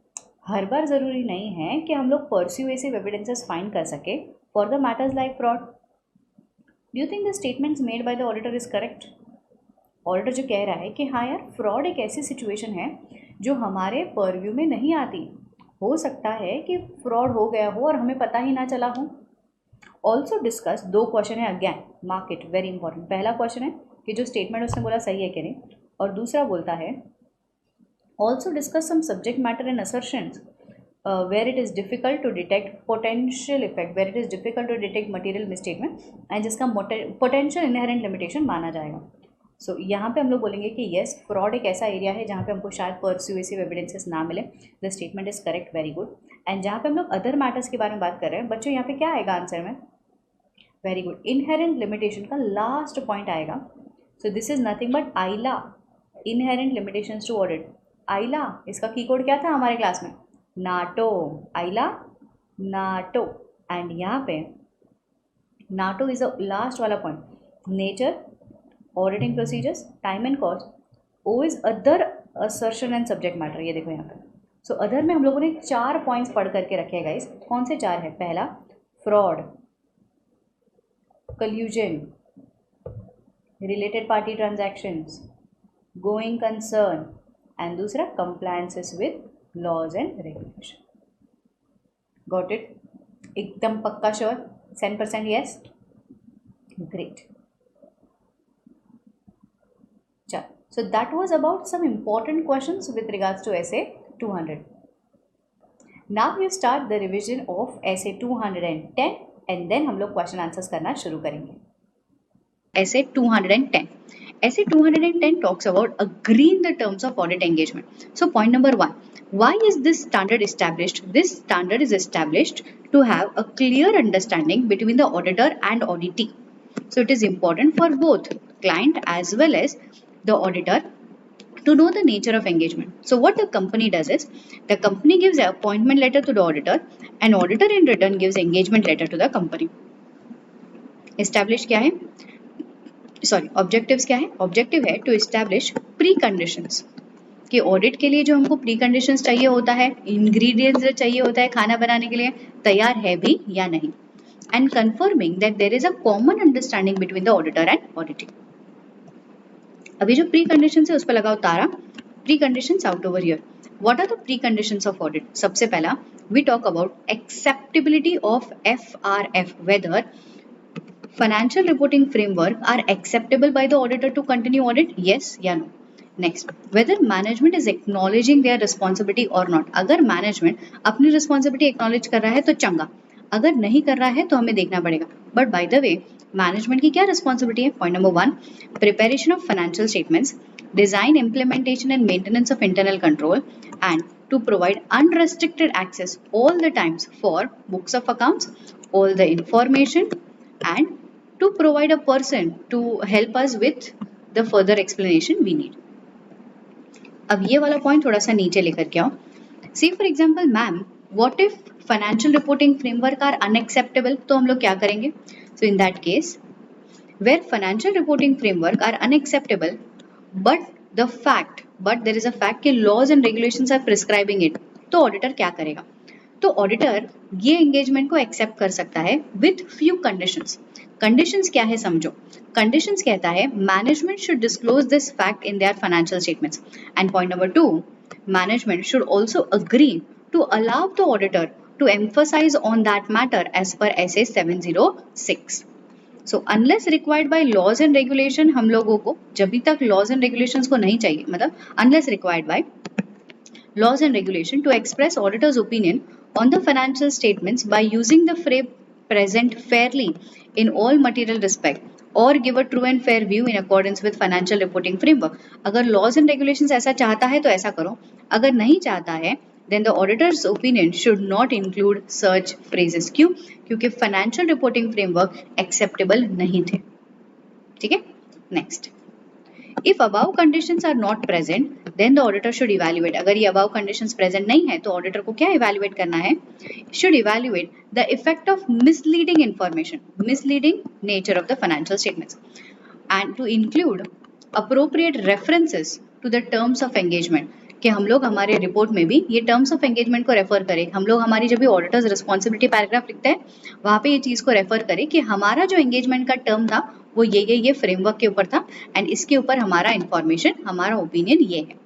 [SPEAKER 1] हर बार ज़रूरी नहीं है कि हम लोग परस्यूएसिव एविडेंसेस फाइंड कर सके for the matters like fraud. Do you think the statements made by the auditor is correct? Auditor जो कह रहा है कि हाँ यार, फ्रॉड एक ऐसी सिचुएशन है जो हमारे परव्यू में नहीं आती, हो सकता है कि फ्रॉड हो गया हो और हमें पता ही ना चला हो। ऑल्सो डिस्कस, दो क्वेश्चन है again, mark it, very important. पहला क्वेश्चन है कि जो स्टेटमेंट उसने बोला सही है कि नहीं, और दूसरा बोलता है also discuss some subject matter and assertions where it is difficult to detect potential effect, where it is difficult to detect material misstatement and जिसका potential inherent limitation माना जाएगा। सो यहाँ पे हम लोग बोलेंगे कि येस, फ्रॉड एक ऐसा एरिया है जहाँ पे हमको शायद परस्यूएसिव एविडेंसेस ना मिले, the statement is correct, very good. And जहाँ पे हम लोग अदर मैटर्स के बारे में बात कर रहे हैं बच्चों, यहाँ पे क्या आएगा आंसर में? वेरी गुड, इनहेरेंट लिमिटेशन का लास्ट पॉइंट आएगा। So this is nothing but आइला, इनहेरेंट लिमिटेशंस टू ऑडिट। आइला, इसका की कोड क्या था हमारे क्लास में? NATO, Ayla NATO. एंड यहाँ पे नाटो इज द लास्ट वाला point. Nature, auditing procedures, time and cost, O is other assertion and subject matter, ये देखो यहाँ पर। सो अदर में हम लोगों ने 4 पॉइंट्स पढ़ करके रखे हैं गाइस। कौन से 4 है? पहला fraud, collusion, related party transactions, going concern, and दूसरा compliances with laws and regulation. Got it? एकदम पक्का श्योर? 100% यस? ग्रेट। चल, so that was about some important questions with regards to essay 200. Now you start the revision of essay 210 and then हम लोग question answers करना शुरू करेंगे। Essay 210. Essay 210 talks about agreeing the terms of audit engagement. So point number 1, why is this standard established? This standard is established to have a clear understanding between the auditor and auditee. So it is important for both client as well as the auditor to know the nature of engagement. So what the company does is, the company gives an appointment letter to the auditor and auditor in return gives engagement letter to the company. Establish क्या है? Sorry, objectives क्या है? Objective है to establish preconditions कि ऑडिट के लिए जो हमको प्री कंडीशंस चाहिए होता है, इंग्रेडिएंट्स जो चाहिए होता है खाना बनाने के लिए, तैयार है भी या नहीं, and confirming that there is a common understanding between the auditor and auditee. अभी जो प्री कंडीशंस है उस पर लगाओ तारा। Pre conditions out over here. What are the pre conditions of audit? सबसे पहला we talk about acceptability of FRF, whether financial reporting framework are acceptable by the auditor to continue audit, yes या no. Next, whether management is acknowledging their responsibility or not. अगर management अपनी responsibility acknowledge कर रहा है तो चंगा, अगर नहीं कर रहा है तो हमें देखना पड़ेगा। But by the way, management की क्या responsibility है? Point number 1, preparation of financial statements, design, implementation and maintenance of internal control, and to provide unrestricted access all the times for books of accounts, all the information, and to provide a person to help us with the further explanation we need. अब ये वाला पॉइंट थोड़ा सा नीचे लेकर के आओ। See for example ma'am, what if financial reporting framework are unacceptable, तो हम लोग क्या करेंगे? So in that case, where financial reporting framework are unacceptable but there is a fact कि laws and regulations are prescribing it, तो ऑडिटर क्या करेगा? तो ऑडिटर ये एंगेजमेंट को एक्सेप्ट कर सकता है विथ फ्यू कंडीशंस। कंडीशंस क्या है समझो। कंडीशंस कहता है management should disclose this fact in their financial statements, and point number 2, management should also agree to allow the auditor to emphasise on that matter as per SA 706। So unless required by laws and regulation, हम लोगों को जब तक लॉज एंड रेगुलेशंस को नहीं चाहिए, मतलब unless required bye laws and regulation to express auditor's opinion on the financial statements by using the phrase present fairly in all material respect or give a true and fair view in accordance with financial reporting framework. अगर laws and regulations ऐसा चाहता है तो ऐसा करो, अगर नहीं चाहता है then the auditor's opinion should not include such phrases. क्यों? क्योंकि financial reporting framework acceptable नहीं थे। ठीक है? Next. If above conditions are not present, then the auditor should evaluate. अगर ये above conditions present नहीं है तो auditor को क्या evaluate करना है? Should evaluate the effect of misleading information, misleading nature of the financial statements, and to include appropriate references to the terms of engagement. कि हम लोग हमारे रिपोर्ट में भी ये टर्म्स ऑफ एंगेजमेंट को रेफर करें। हम लोग हमारी जब भी ऑडिटर्स रिस्पॉन्सिबिलिटी पैराग्राफ लिखते हैं वहाँ पे ये चीज़ को रेफर करें कि हमारा जो एंगेजमेंट का टर्म था वो ये फ्रेमवर्क के ऊपर था एंड इसके ऊपर हमारा इंफॉर्मेशन, हमारा ओपिनियन ये है।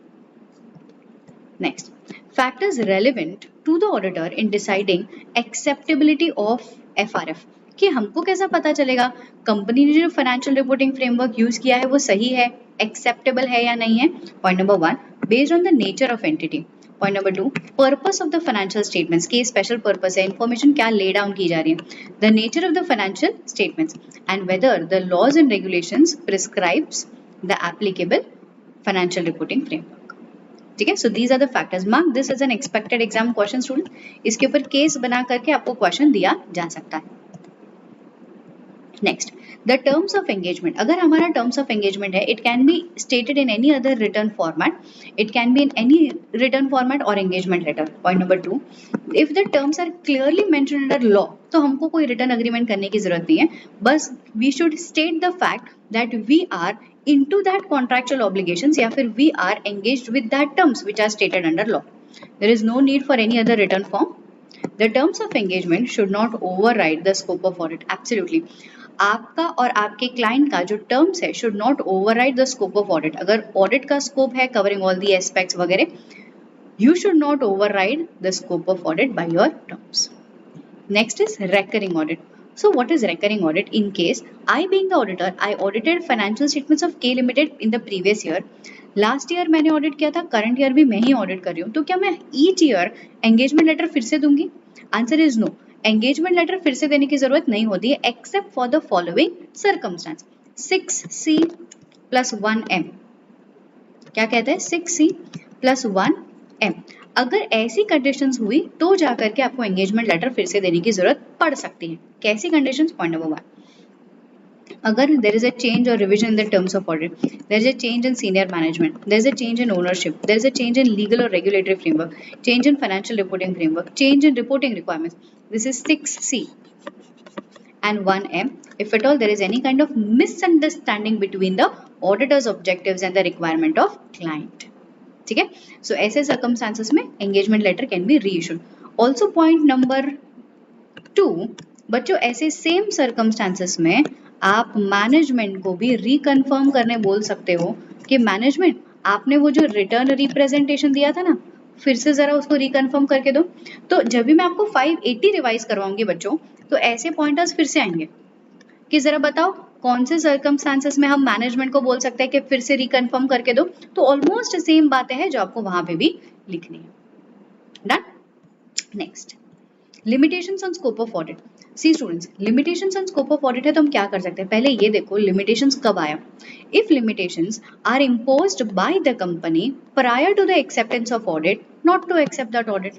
[SPEAKER 1] Next, factors relevant to the auditor in deciding acceptability of FRF, कि हमको कैसा पता चलेगा कंपनी ने जो फाइनेंशियल रिपोर्टिंग फ्रेमवर्क यूज किया है वो सही है, एक्सेप्टेबल है या नहीं है। Point number 1, based on the nature of entity. Point number 2, purpose of the financial statements, की स्पेशल पर्पस है, इंफॉर्मेशन क्या ले डाउन की जा रही है, the nature of the financial statements and whether the laws and regulations prescribes the applicable financial reporting framework. ठीक है, so these are the factors. Mark this as an expected exam question student. इसके ऊपर केस बना करके आपको क्वेश्चन दिया जा सकता है। Next, the terms of engagement. अगर हमारा टर्म्स ऑफ एंगेजमेंट है, it can be stated in any other return format. It can be in any return format और engagement letter. Point number 2, if the terms are clearly mentioned under law, तो हमको कोई रिटर्न अग्रीमेंट करने की जरूरत नहीं है. बस we should state the fact that we are into that contractual obligations या फिर we are engaged with that terms which are stated under law. There is no need for any other written form. The terms of engagement should not override the scope of audit. Absolutely. आपका और आपके क्लाइंट का जो टर्म्स है should not override the scope of audit. अगर ऑडिट का स्कोप है कवरिंग ऑल दी एस्पेक्ट्स वगैरह, you should not override the scope of audit by your terms. Next is recurring audit. So what is recurring audit? In case I being the auditor, I audited financial statements of K Limited in the previous year. Last year मैंने ऑडिट किया था, करंट ईयर भी मैं ही ऑडिट कर रही हूँ, तो क्या मैं ईच ईयर एंगेजमेंट लेटर फिर से दूंगी? Answer is no. Engagement letter फिर से देने की जरूरत नहीं होती है except for the following circumstance. 6C plus 1M. क्या कहते हैं? 6C plus 1M. अगर ऐसी कंडीशंस हुई तो जाकर के आपको एंगेजमेंट लेटर फिर से देने की जरूरत पड़ सकती है. कैसी कंडीशंस? पॉइंट नंबर 1, अगर there is a change or revision in the terms of audit, there is a change in senior management, there is a change in ownership, there is a change in legal or regulatory framework, change in financial reporting framework, change in reporting requirements. This is 6C. And 1M, if at all there is any kind of misunderstanding between the auditor's objectives and the requirement of client. ठीक है? So ऐसे circumstances में engagement letter can be reissued. Also point number 2, बच्चों ऐसे सेम सर्कमस्टांसेस में आप मैनेजमेंट को भी रिकन्फर्म करने बोल सकते हो कि मैनेजमेंट आपने वो जो रिटर्न रिप्रेजेंटेशन दिया था ना, फिर से जरा उसको रिकन्फर्म करके दो. तो जब भी मैं आपको 580 रिवाइज करवाऊंगी बच्चों, तो ऐसे पॉइंटर्स फिर से आएंगे कि जरा बताओ कौन से सर्कमस्टांसेस में हम मैनेजमेंट को बोल सकते हैं कि फिर से रिकन्फर्म करके दो. तो ऑलमोस्ट सेम बातें हैं जो आपको वहां पे भी लिखनी है. Done. Next, limitations on scope of audit. See students, limitations on scope of audit है तो हम क्या कर सकते हैं? पहले ये देखो लिमिटेशंस कब आया. If limitations are imposed by the company prior to the acceptance of audit, not to accept that audit.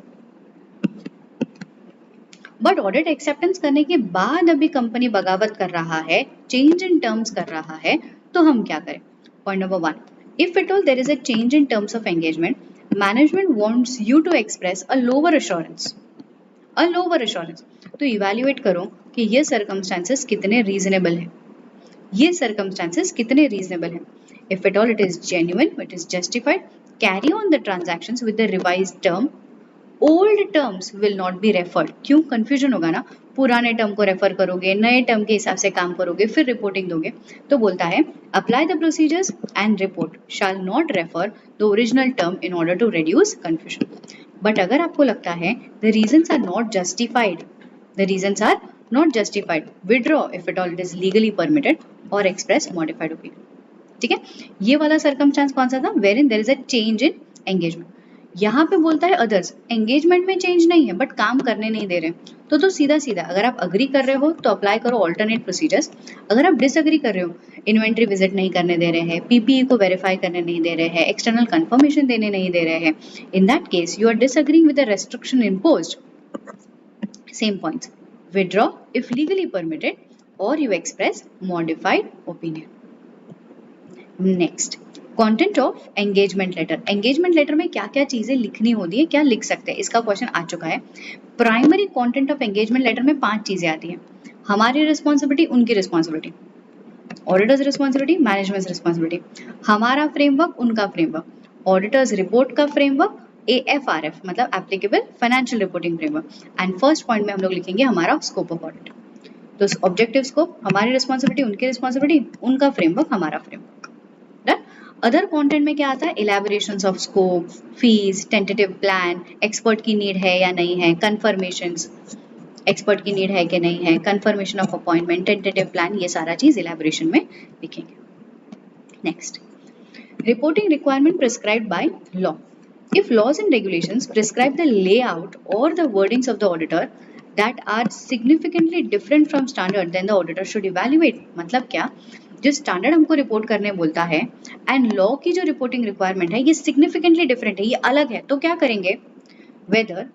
[SPEAKER 1] But audit acceptance करने के बाद अभी कंपनी बगावत कर रहा है, चेंज इन टर्म्स कर रहा है, तो हम क्या करें? Point number 1, if at all there is a change in terms of engagement, management wants you to express a lower assurance. तो इवैल्यूएट करो कि ये सर्कमस्टांसेस कितने रीजनेबल हैं. If at all it is genuine, it is justified, carry on the transactions with the revised term. Old terms will not be referred. क्यों? कंफ्यूजन होगा ना, पुराने टर्म को रेफर करोगे, नए टर्म के हिसाब से काम करोगे, फिर रिपोर्टिंग दोगे. तो बोलता है apply the procedures and report shall not refer the original term in order to reduce confusion. But अगर आपको लगता है the reasons are not justified, withdraw if at all it is legally permitted और एक्सप्रेस मॉडिफाइड ओपिनियन. ठीक है, ये वाला सर्कमस्टांस कौन सा था? Wherein there is a change in engagement. यहाँ पे बोलता है अदर्स, एंगेजमेंट में चेंज नहीं है बट काम करने नहीं दे रहे, तो सीधा सीधा अगर आप अग्री कर रहे हो तो अप्लाई करो ऑल्टरनेट प्रोसीजर्स. अगर आप डिसअग्री कर रहे हो, इन्वेंट्री विजिट नहीं करने दे रहे हैं, पीपीई को वेरीफाई करने नहीं दे रहे हैं, एक्सटर्नल कंफर्मेशन देने नहीं दे रहे हैं, in that case you are disagreeing with the restriction imposed. Same points, withdraw if legally permitted और you express modified opinion. Next, content of engagement letter. Engagement letter में क्या क्या चीजें लिखनी होती है, क्या लिख सकते हैं, इसका क्वेश्चन आ चुका है. Primary content of engagement letter में 5 चीजें आती हैं. हमारी रिस्पॉन्सिबिलिटी, उनकी responsibility, auditors responsibility, management responsibility, हमारा फ्रेमवर्क, उनका फ्रेमवर्क, ऑडिटर्स रिपोर्ट का फ्रेमवर्क, AFRF मतलब applicable financial reporting framework. And first point में हम लोग लिखेंगे हमारा स्कोप ऑफ ऑडिट. तो ऑब्जेक्टिव स्कोप, हमारी रिस्पॉन्सिबिलिटी, उनकी रिस्पॉन्सिबिलिटी, उनका फ्रेमवर्क, हमारा फ्रेमवर्क. अदर कंटेंट में क्या आता है? Elaborations of scope, fees, tentative plan, expert की नीड है या नहीं है, कंफर्मेशंस, एक्सपर्ट की नीड है कि नहीं है, confirmation of appointment, tentative plan, ये सारा चीज इलैबोरेशन में लिखेंगे. Next, reporting requirement prescribed by law. If laws and regulations prescribe the layout or the wordings of the auditor that are significantly different from standard, then the auditor should evaluate. मतलब क्या? जो स्टैंडर्ड हमको रिपोर्ट करने बोलता है एंड लॉ की जो रिपोर्टिंग रिक्वायरमेंट है ये सिग्निफिकेंटली डिफरेंट है, ये अलग है, तो क्या करेंगे? whether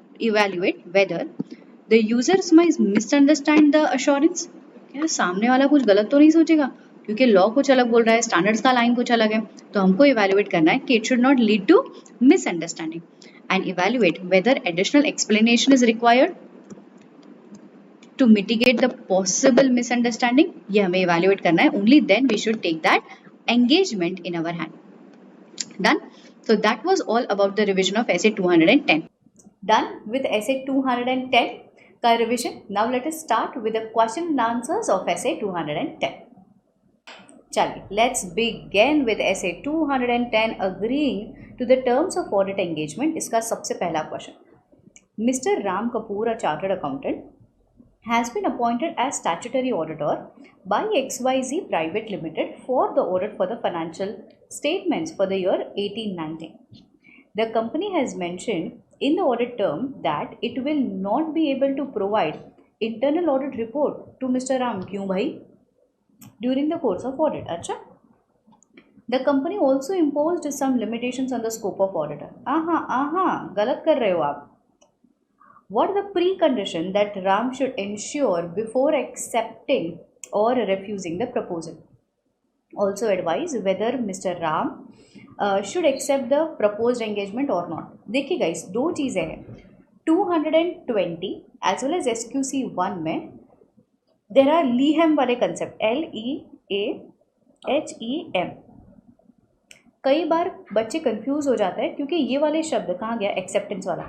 [SPEAKER 1] the users might misunderstand the assurance, यार सामने वाला कुछ गलत तो नहीं सोचेगा, क्योंकि लॉ कुछ अलग बोल रहा है, स्टैंडर्ड्स का लाइन कुछ अलग है, तो हमको इवैल्यूएट करना है कि it should not lead to misunderstanding and evaluate whether additional explanation is required to mitigate the possible misunderstanding. ये हमें इवैल्यूएट करना है, only then we should take that engagement in our hand. Done. So that was all about the revision of essay 210. Done with essay 210 का revision. Now let us start with the question and answers of essay 210. चलिए, let's begin with essay 210 agreeing to the terms of audit engagement. इसका सबसे पहला question, Mr. Ram Kapoor, a chartered accountant, has been appointed as statutory auditor by XYZ Private Limited for the audit for the financial statements for the year 18-19. The company has mentioned in the audit term that it will not be able to provide internal audit report to Mr. Ram kyun bhai during the course of audit. Acha. The company also imposed some limitations on the scope of auditor. गलत कर रहे हो आप. What are the precondition that Ram should ensure before accepting or refusing the proposal? Also advise whether Mr. Ram should accept the proposed engagement or not. देखिए guys, दो चीज़ें हैं, 220 as well as SQC 1 में there are LEHAM वाले concept, LEAHEM. कई बार बच्चे कंफ्यूज हो जाते हैं क्योंकि ये वाले शब्द कहाँ गया, एक्सेप्टेंस वाला,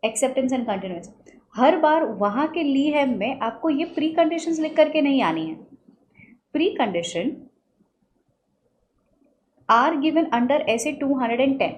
[SPEAKER 1] एक्सेप्टेंस एंड कंटिन्यूस. हर बार वहाँ के LEHAM में आपको ये प्री कंडीशंस लिख करके नहीं आनी है. Precondition are given under essay 210,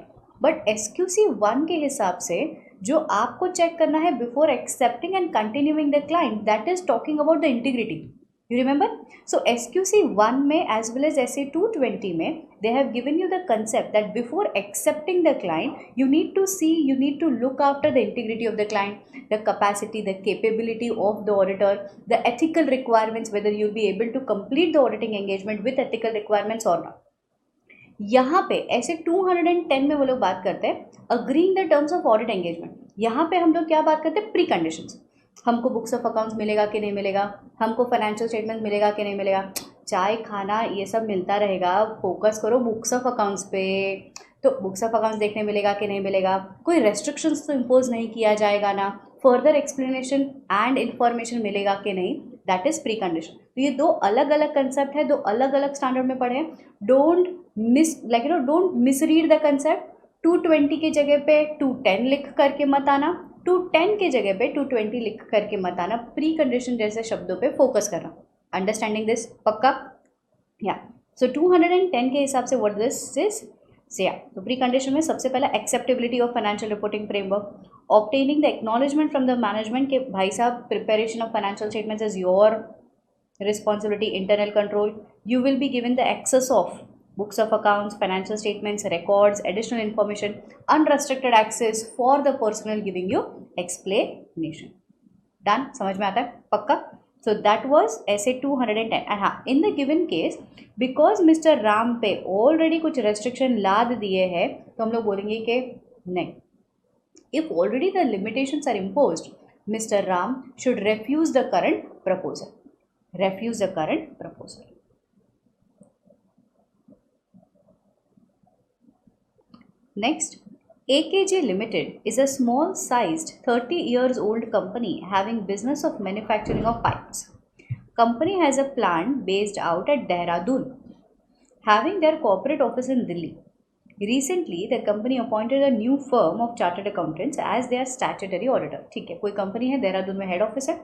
[SPEAKER 1] but SQC 1 के हिसाब से जो आपको चेक करना है before accepting and continuing the client, that is talking about the integrity. You remember? So SQC 1 में as well as essay 220 में they have given you the concept that before accepting the client you need to see, you need to look after the integrity of the client, the capacity, the capability of the auditor, the ethical requirements, whether you'll be able to complete the auditing engagement with ethical requirements or not. यहाँ पे ऐसे 210 में वो लोग बात करते हैं agreeing the terms of audit engagement. यहाँ पे हम लोग क्या बात करते हैं, प्री कंडीशंस. हमको बुक्स ऑफ अकाउंट्स मिलेगा कि नहीं मिलेगा, हमको फाइनेंशियल स्टेटमेंट मिलेगा कि नहीं मिलेगा, चाय खाना ये सब मिलता रहेगा, फोकस करो बुक्स ऑफ अकाउंट्स पे. तो बुक्स ऑफ अकाउंट्स देखने मिलेगा कि नहीं मिलेगा, कोई रेस्ट्रिक्शंस तो इम्पोज नहीं किया जाएगा ना, फर्दर एक्सप्लेनेशन एंड इन्फॉर्मेशन मिलेगा कि नहीं, दैट इज प्री कंडीशन. तो ये दो अलग अलग कंसेप्ट है, दो अलग अलग स्टैंडर्ड में पढ़े हैं. Don't don't misread the concept. 220 की जगह पे 210 लिख करके मत आना, 210 के जगह पे 220 लिख करके मत आना. प्री कंडीशन जैसे शब्दों पे फोकस करना. Understanding this? पक्का? या सो 210 के हिसाब से व्हाट दिस इज से. तो प्री कंडीशन में सबसे पहला acceptability of financial reporting framework, obtaining the acknowledgement from the management के भाई साहब preparation of financial statements is your responsibility, internal control. You will be given the access of books of accounts, financial statements, records, additional information, unrestricted access for the personnel giving you explanation. Done? समझ में आता है? पक्का? So that was essay 210. And हाँ, in the given case, because Mr. Ram पे already कुछ restriction लाद दिए हैं, तो हम लोग बोलेंगे कि नहीं. If already the limitations are imposed, Mr. Ram should refuse the current proposal. Refuse the current proposal. Next, AKJ Limited is a small-sized 30 years old company having business of manufacturing of pipes. Company has a plant based out at Dehradun, having their corporate office in Delhi. Recently, the company appointed a new firm of chartered accountants as their statutory auditor. ठीक है, कोई कंपनी है देहरादून में, हेड ऑफिस है,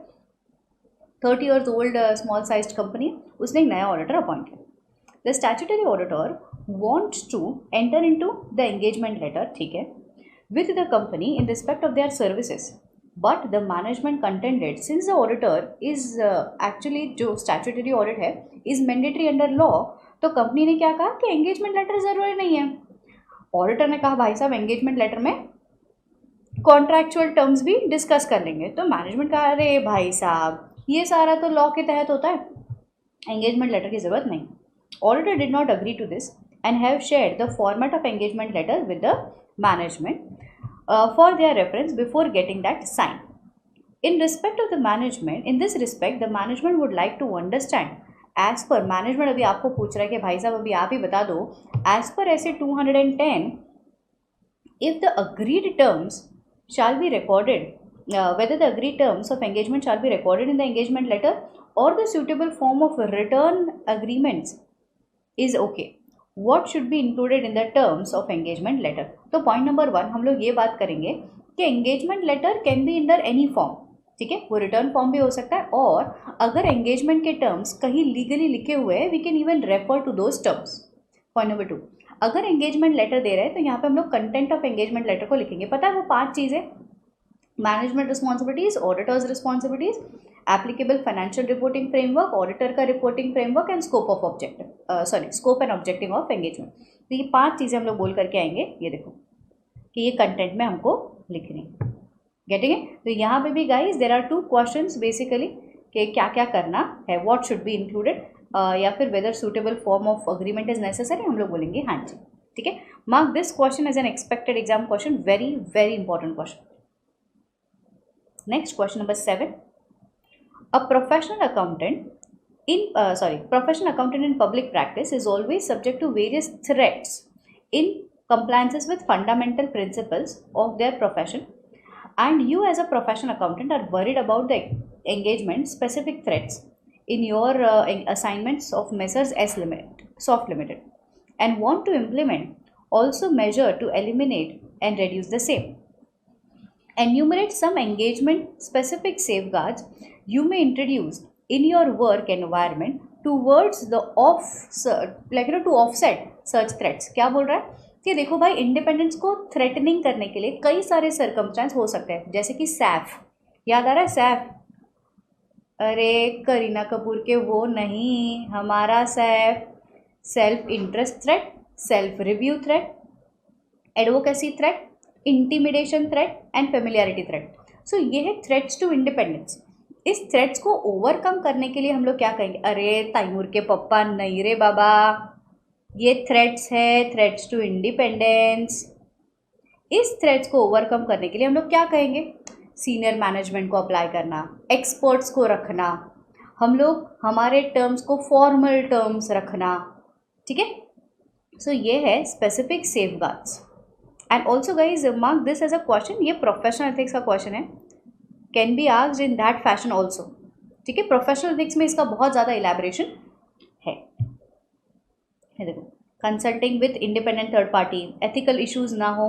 [SPEAKER 1] 30 years old small sized company, उसने एक नया ऑडिटर अपॉइंट किया. The statutory auditor wants to enter into the engagement letter, ठीक है, with the company in respect of their services, but the management contended since the auditor is actually जो statutory audit है is mandatory under law, तो कंपनी ने क्या कहा कि engagement letter ज़रूरी नहीं है. ऑडिटर ने कहा भाई साहब engagement letter में कॉन्ट्रैक्चुअल टर्म्स भी डिस्कस कर लेंगे. तो मैनेजमेंट कहा अरे भाई साहब ये सारा तो लॉ के तहत होता है, एंगेजमेंट लेटर की ज़रूरत नहीं. Auditor did not agree to this and have shared the format of engagement letter with the management for their reference before getting that signed. In respect of the management, in this respect, the management would like to understand as per management. अभी आपको पूछ रहा है कि भाई साहब अभी आप ही बता दो, as per ऐसे 210, if the agreed terms shall be recorded, whether the agreed terms of engagement shall be recorded in the engagement letter or the suitable form of return agreements is okay. What should be included in the terms of engagement letter? तो point number 1 हम लोग ये बात करेंगे कि engagement letter can be under any form. ठीक है, वो रिटर्न फॉर्म भी हो सकता है, और अगर एंगेजमेंट के टर्म्स कहीं लीगली लिखे हुए हैं, we can even refer to those terms. Point number 2, अगर एंगेजमेंट लेटर दे रहे हैं तो यहाँ पे हम लोग कंटेंट ऑफ एंगेजमेंट लेटर को लिखेंगे. पता है वो 5 चीज़ें: management responsibilities, auditors responsibilities, applicable financial reporting framework, auditor का reporting framework, and scope and objective of engagement. तो ये 5 चीज़ें हम लोग बोल करके आएंगे. ये देखो कि ये कंटेंट में हमको लिखनी. गेटिंग है? तो यहाँ पे भी guys there are 2 questions basically कि क्या क्या करना है, व्हाट शुड बी इंक्लूडेड, या फिर whether suitable form of agreement is necessary. हम लोग बोलेंगे हाँ जी. ठीक है, mark this question as an expected exam question, very very important question. Next question number 7. A professional accountant in public practice is always subject to various threats in compliances with fundamental principles of their profession, and you as a professional accountant are worried about the engagement specific threats in your assignments of Messrs S Limited, Soft Limited, and want to implement also measure to eliminate and reduce the same. Enumerate some engagement specific safeguards you may introduce in your work environment towards the to offset such threats. क्या बोल रहा है कि देखो भाई, इंडिपेंडेंस को थ्रेटनिंग करने के लिए कई सारे सर्कमस्टांस हो सकते हैं, जैसे कि सैफ. याद आ रहा है सैफ? अरे करीना कपूर के वो नहीं, हमारा सैफ. Self interest threat, self review threat, advocacy threat, intimidation threat and familiarity threat. So ये है थ्रेट्स टू इंडिपेंडेंस. इस थ्रेट्स को ओवरकम करने के लिए हम लोग क्या कहेंगे? अरे तैमूर के पप्पा नहीं रे बाबा, ये थ्रेट्स है, थ्रेट्स टू इंडिपेंडेंस. इस थ्रेट्स को ओवरकम करने के लिए हम लोग क्या कहेंगे? सीनियर मैनेजमेंट को अप्लाई करना, एक्सपर्ट्स को रखना, हम लोग हमारे टर्म्स को फॉर्मल टर्म्स रखना. ठीक है, सो ये है specific safeguards. And also guys mark this as a question, ये प्रोफेशनल एथिक्स का क्वेश्चन है, can be asked in that fashion also. ठीक है, प्रोफेशनल एथिक्स में इसका बहुत ज़्यादा इलेबोरेशन है. देखो, consulting with independent third party, ethical issues ना हो,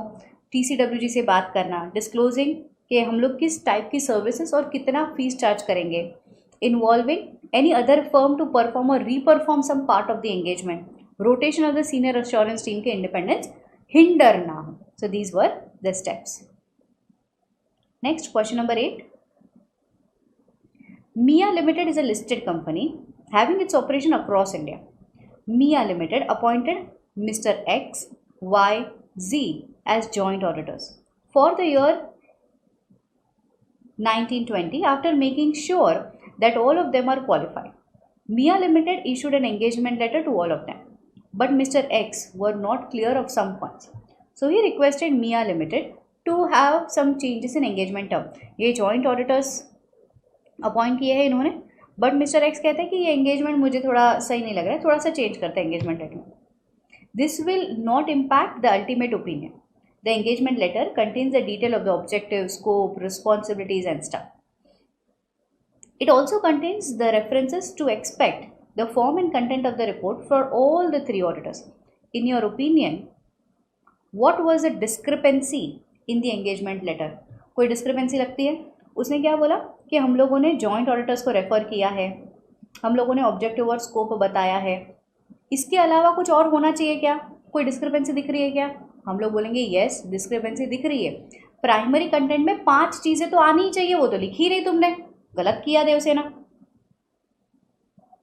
[SPEAKER 1] TCWG से बात करना, डिस्क्लोजिंग कि हम लोग किस टाइप की सर्विसेज और कितना फीस चार्ज करेंगे, involving any other firm to perform और reperform some part of the engagement, rotation of the senior assurance team के इंडिपेंडेंस हिंडर ना हो. So these were the steps. Next question number 8. Mia Limited is a listed company having its operation across India. Mia Limited appointed Mr. X, Y, Z as joint auditors for the year 1920 after making sure that all of them are qualified. Mia Limited issued an engagement letter to all of them, but Mr. X were not clear of some points. So he requested Mia Limited to have some changes in engagement term. ये joint auditors अपॉइंट किए हैं इन्होंने, बट मिस्टर एक्स कहते हैं कि ये एंगेजमेंट मुझे थोड़ा सही नहीं लग रहा है, थोड़ा सा चेंज करते हैं engagement letter. This will not impact the ultimate opinion. The engagement letter contains the detail of the objective, scope, responsibilities and stuff. It also contains the references to expect the form and content of the report for all the 3 auditors. In your opinion what was the discrepancy in the engagement letter? कोई डिस्क्रिपेंसी लगती है? उसने क्या बोला कि हम लोगों ने जॉइंट ऑडिटर्स को रेफ़र किया है, हम लोगों ने ऑब्जेक्टिव और स्कोप बताया है, इसके अलावा कुछ और होना चाहिए क्या? कोई डिस्क्रिपेंसी दिख रही है क्या? हम लोग बोलेंगे येस, डिस्क्रिपेंसी दिख रही है. प्राइमरी कंटेंट में 5 चीज़ें तो आनी ही चाहिए, वो तो लिख ही रही तुमने, गलत किया देवसेना.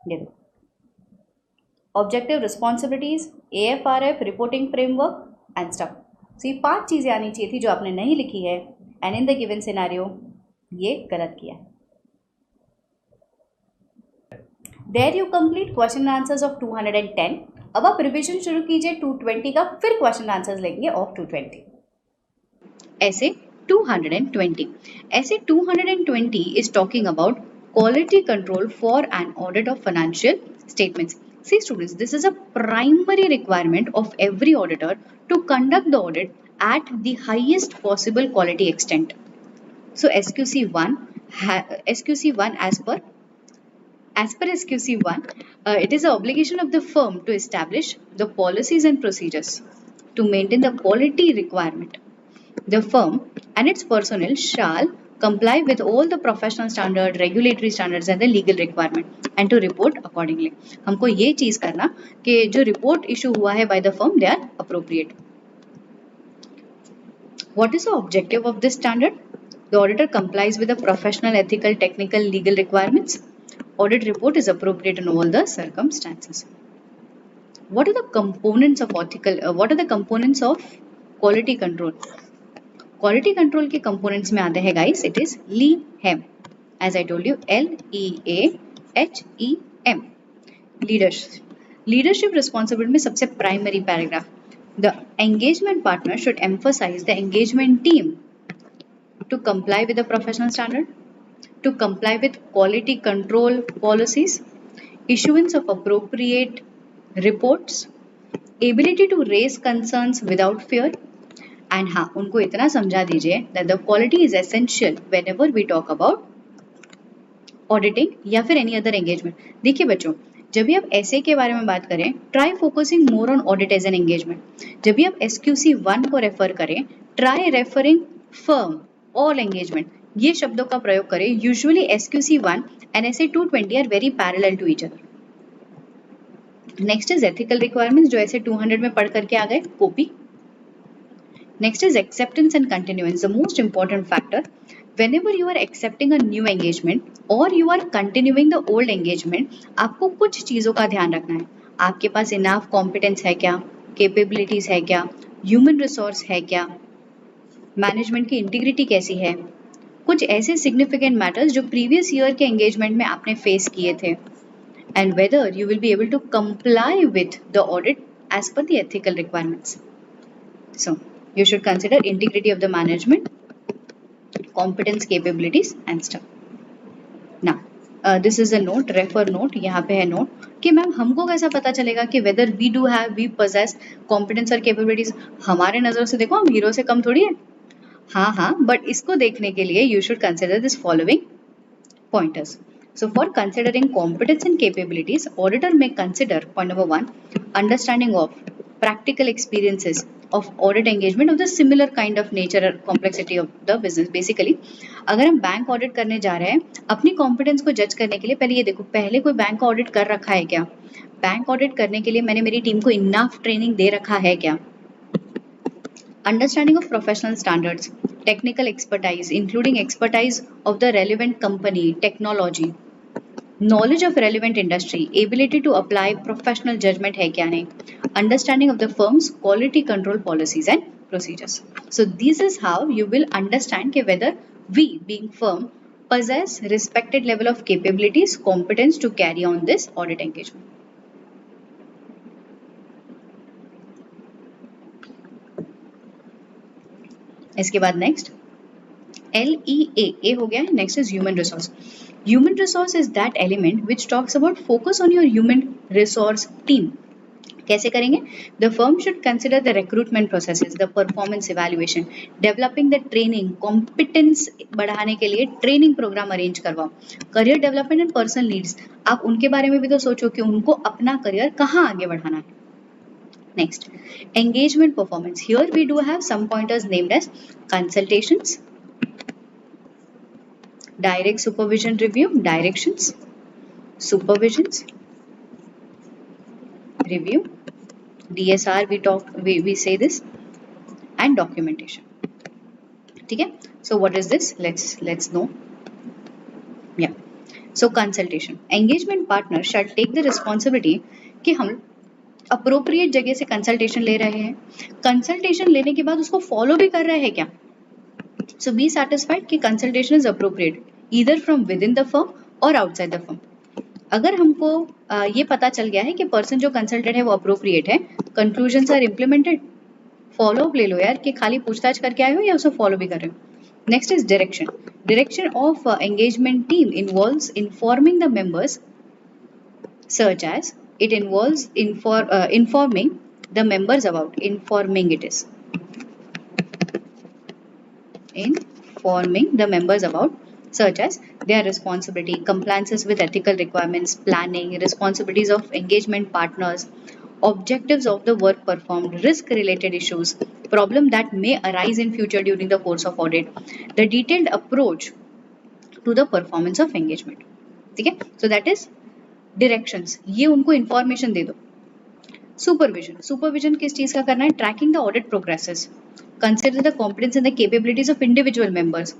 [SPEAKER 1] देखो, objective, responsibilities, AFRF, reporting framework and stuff. So ये 5 चीज़ें आनी चाहिए थी जो आपने नहीं लिखी है, and in the given scenario ये गलत किया. There you complete question answers of 210. अब आप रिविजन शुरू कीजिए 220 का, फिर क्वेश्चन आंसर्स लेंगे ऑफ 220. ऐसे 220. ऐसे 220 is talking about quality control for an audit of financial statements. See students, this is a primary requirement of every auditor to conduct the audit at the highest possible quality extent. So SQC1 as per SQC1, it is the obligation of the firm to establish the policies and procedures to maintain the quality requirement. The firm and its personnel shall comply with all the professional standard, regulatory standards and the legal requirement and to report accordingly. हमको ये चीज करना कि जो report issue हुआ है by the firm, they are appropriate. What is the objective of this standard? The auditor complies with the professional, ethical, technical, legal requirements. Audit report is appropriate in all the circumstances. What are the components of quality control? Quality control के components में आते हैं guys, it is LEHEM. As I told you, LEAHEM. Leadership responsibility में सबसे primary paragraph. The engagement partner should emphasize the engagement team to comply with the professional standard, to comply with quality control policies, issuance of appropriate reports, ability to raise concerns without fear, and हाँ उनको इतना समझा दीजिए that the quality is essential whenever we talk about auditing या फिर any other engagement. देखिए बच्चों, जब भी आप SA के बारे में बात करें, try focusing more on audit as an engagement. जब भी आप SQC1 को रेफर करें, try referring firm all engagement. ये शब्दों का प्रयोग करें. Usually SQC1 and SA220 are very parallel to each other. Next is ethical requirements जो ऐसे 200 में पढ़ करके आ गए, copy. Next is acceptance and continuance, the most important factor. Whenever you are accepting a new engagement or you are continuing the old engagement, आपको कुछ चीज़ों का ध्यान रखना है. आपके पास enough competence है क्या, capabilities है क्या, human resource है क्या, management की integrity कैसी है, कुछ ऐसे significant matters जो previous year के engagement में आपने face किए थे, and whether you will be able to comply with the audit as per the ethical requirements. So you should consider integrity of the management, competence, capabilities and stuff. Now this is a note, refer note. यहाँ पे है note कि मैम हमको कैसा पता चलेगा कि whether we possess competence और capabilities. हमारे नज़र से देखो हम हीरो से कम थोड़ी है. हाँ but इसको देखने के लिए you should consider this following pointers. So for considering competence and capabilities, auditor may consider point number 1, understanding of practical experiences of audit engagement of the similar kind of nature or complexity of the business. Basically, अगर हम बैंक ऑडिट करने जा रहे हैं, अपनी कॉम्पिटेंस को जज करने के लिए पहले ये देखो, पहले कोई बैंक ऑडिट कर रखा है क्या, बैंक ऑडिट करने के लिए मैंने मेरी टीम को इनफ ट्रेनिंग दे रखा है क्या. Understanding of professional standards, technical expertise including expertise of the relevant company, technology, knowledge of relevant industry, ability to apply professional judgment है क्या नहीं, understanding of the firm's quality control policies and procedures. So this is how you will understand कि whether we being firm possess respected level of capabilities, competence to carry on this audit engagement. इसके बाद नेक्स्ट LEA हो गया है. Next is human resource. Human resource is that element which talks about focus on your human resource team. कैसे करेंगे? The firm should consider the recruitment processes, the performance evaluation, developing the training, competence बढ़ाने के लिए ट्रेनिंग प्रोग्राम अरेंज करवाओ, career development and personal needs. आप उनके बारे में भी तो सोचो कि उनको अपना करियर कहाँ आगे बढ़ाना है. Next, engagement performance. Here we do have some pointers named as consultations, direct supervision review, directions, supervisions, review, DSR we say this, and documentation. ठीक है? So what is this? Let's know. Yeah. So consultation. Engagement partner shall take the responsibility कि हम अप्रोप्रिएट जगह से कंसल्टेशन ले रहे हैं, कंसल्टेशन लेने के बाद उसको फॉलो भी कर रहे हैं क्या. सो बी सैटिस्फाइड कि consultation is appropriate either from with in the firm और आउटसाइड द फर्म. अगर हमको ये पता चल गया है कि पर्सन जो कंसल्टेड है वो अप्रोप्रिएट है, conclusions are implemented, follow up ले लो यार कि खाली पूछताछ करके आए हो या उसे फॉलो भी कर रहे हो. Next is direction. Direction of engagement team involves informing the members, such as it involves informing the members about informing it is informing the members about, such as their responsibility, compliances with ethical requirements, planning, responsibilities of engagement partners, objectives of the work performed, risk related issues, problem that may arise in future during the course of audit, the detailed approach to the performance of engagement. ठीक है, so that is directions. ये उनको information दे दो. सुपरविजन किस चीज का करना है? Tracking the audit progresses, consider the competence and the capabilities of individual members,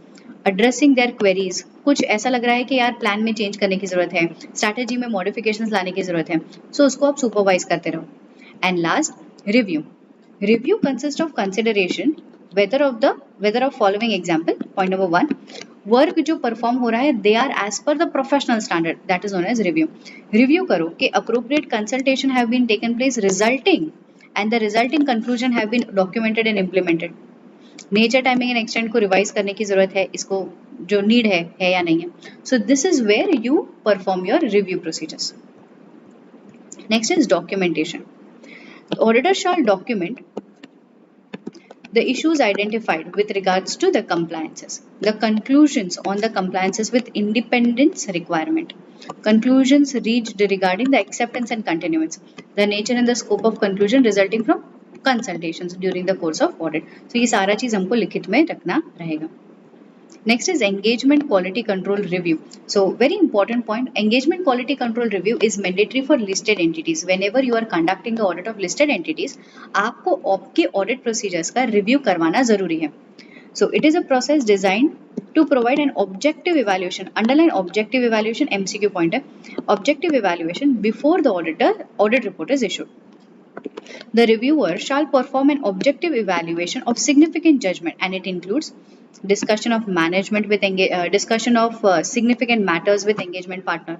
[SPEAKER 1] addressing their queries. कुछ ऐसा लग रहा है कि यार प्लान में चेंज करने की जरूरत है, स्ट्रैटेजी में मॉडिफिकेशंस लाने की जरूरत है, सो उसको आप सुपरवाइज करते रहो. And last review consist of consideration whether of following example. Point number 1, work जो परफॉर्म हो रहा है they are as per the professional standard, that is known as review करो कि appropriate consultation have been taken place resulting and the resulting conclusion have been documented and implemented. Nature timing and extent को रिवाइज करने की जरूरत है, इसको जो नीड है या नहीं है. So this is where you perform your review procedures. Next is documentation. Auditor shall document the issues identified with regards to the compliances, the conclusions on the compliances with independence requirement, conclusions reached regarding the acceptance and continuance, the nature and the scope of conclusion resulting from consultations during the course of audit. So ये सारा चीज हमको लिखित में रखना रहेगा. Next is engagement quality control review. So very important point, engagement quality control review is mandatory for listed entities. Whenever you are conducting the audit of listed entities, आपको आपके audit procedures का review करवाना जरूरी है. So it is a process designed to provide an objective evaluation. Underline objective evaluation, MCQ point है. Objective evaluation before the audit report is issued. The reviewer shall perform an objective evaluation of significant judgment, and it includes discussion of management with discussion of significant matters with engagement partner,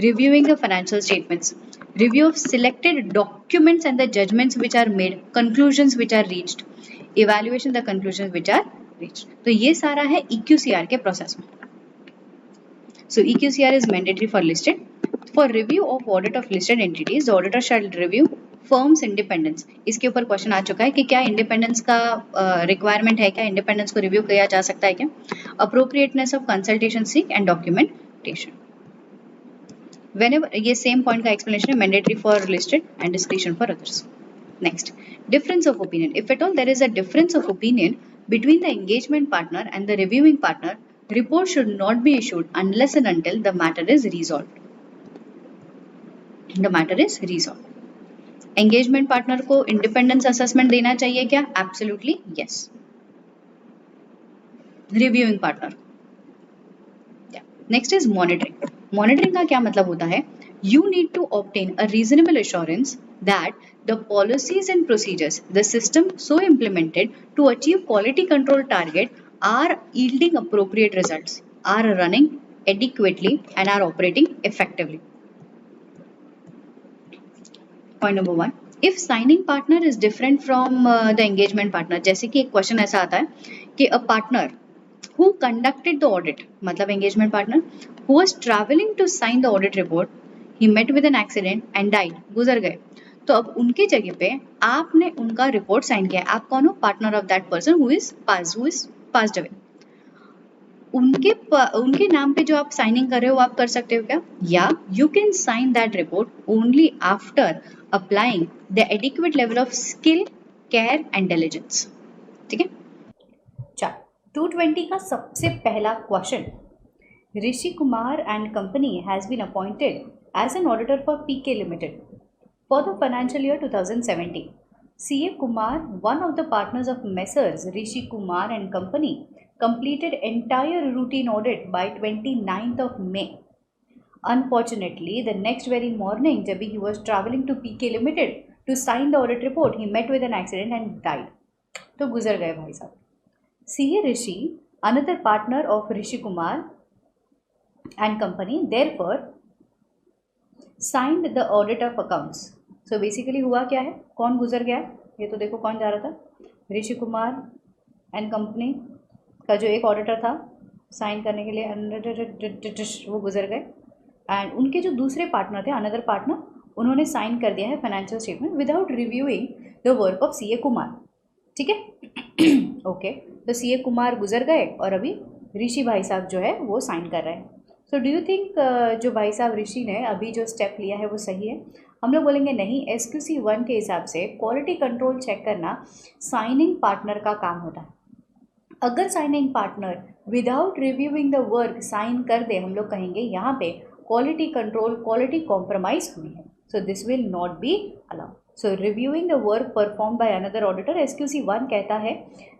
[SPEAKER 1] reviewing the financial statements, review of selected documents and the judgments which are made, conclusions which are reached, evaluation the conclusions which are reached. तो ये सारा है EQCR के प्रोसेस में. So EQCR is mandatory for listed. For review of audit of listed entities, the auditor shall review firms independence. इसके ऊपर क्वेश्चन आ चुका है कि क्या इंडिपेंडेंस का रिक्वायरमेंट है, क्या इंडिपेंडेंस को रिव्यू किया जा सकता है क्या. Appropriateness of consultation seek and documentation. Whenever ये सेम पॉइंट का एक्सप्लेनेशन है, mandatory for listed and discretion for others. Next, difference of opinion. If at all there is a difference of opinion between the engagement partner and the reviewing partner, report should not be issued unless and until the matter is resolved. The matter is resolved. Engagement partner को इंडिपेंडेंस असेसमेंट देना चाहिए क्या? Absolutely yes. Reviewing partner. Next is monitoring. Monitoring का क्या मतलब होता है? You need to obtain a reasonable assurance that the policies and procedures, the system so implemented to achieve quality control target are yielding appropriate results, are running adequately and are operating effectively. Point number 1, if signing partner is different from the engagement partner. जैसे कि एक क्वेश्चन ऐसा आता है कि a partner who conducted the audit, मतलब engagement partner, who was traveling to sign the audit report, he met with an accident and died, गुजर गए. तो अब उनके जगह पे आपने उनका रिपोर्ट साइन किया. आप कौन हो? Partner of that person who is passed away. उनके नाम पे जो आप साइनिंग कर रहे हो आप कर सकते हो क्या? या you can sign that report only after applying the adequate level of skill, care and diligence. ठीक है. चल 220 का सबसे पहला question. Rishi Kumar and company has been appointed as an auditor for PK limited for the financial year 2017. CA Kumar, one of the partners of Messrs. Rishi Kumar and Company, completed entire routine audit by 29th of May. Unfortunately, the next very morning, जब he was traveling to PK Limited to sign the audit report, he met with an accident and died. तो गुजर गए भाई साहब. CA Rishi, another partner of Rishi Kumar and Company, therefore signed the audit of accounts. So basically हुआ क्या है? कौन गुजर गया? ये तो देखो कौन जा रहा था? ऋषि कुमार एंड कंपनी का जो एक ऑडिटर था साइन करने के लिए वो गुजर गए, एंड उनके जो दूसरे पार्टनर थे, अनदर पार्टनर, उन्होंने साइन कर दिया है financial statement without reviewing the work of CA Kumar. ठीक है, ओके, तो सीए कुमार गुजर गए और अभी ऋषि भाई साहब जो है वो साइन कर रहे हैं। सो डू यू थिंक जो भाई साहब ऋषि ने अभी जो स्टेप लिया है वो सही है? हम लोग बोलेंगे नहीं। SQC 1 के हिसाब से क्वालिटी कंट्रोल चेक करना साइनिंग पार्टनर का काम होता है। अगर signing partner without reviewing the work sign कर दे, हम लोग कहेंगे यहाँ पे क्वालिटी कंट्रोल, क्वालिटी कॉम्प्रोमाइज हुई है, so this will not be allowed. So reviewing the work perform by another auditor, SQC 1 कहता है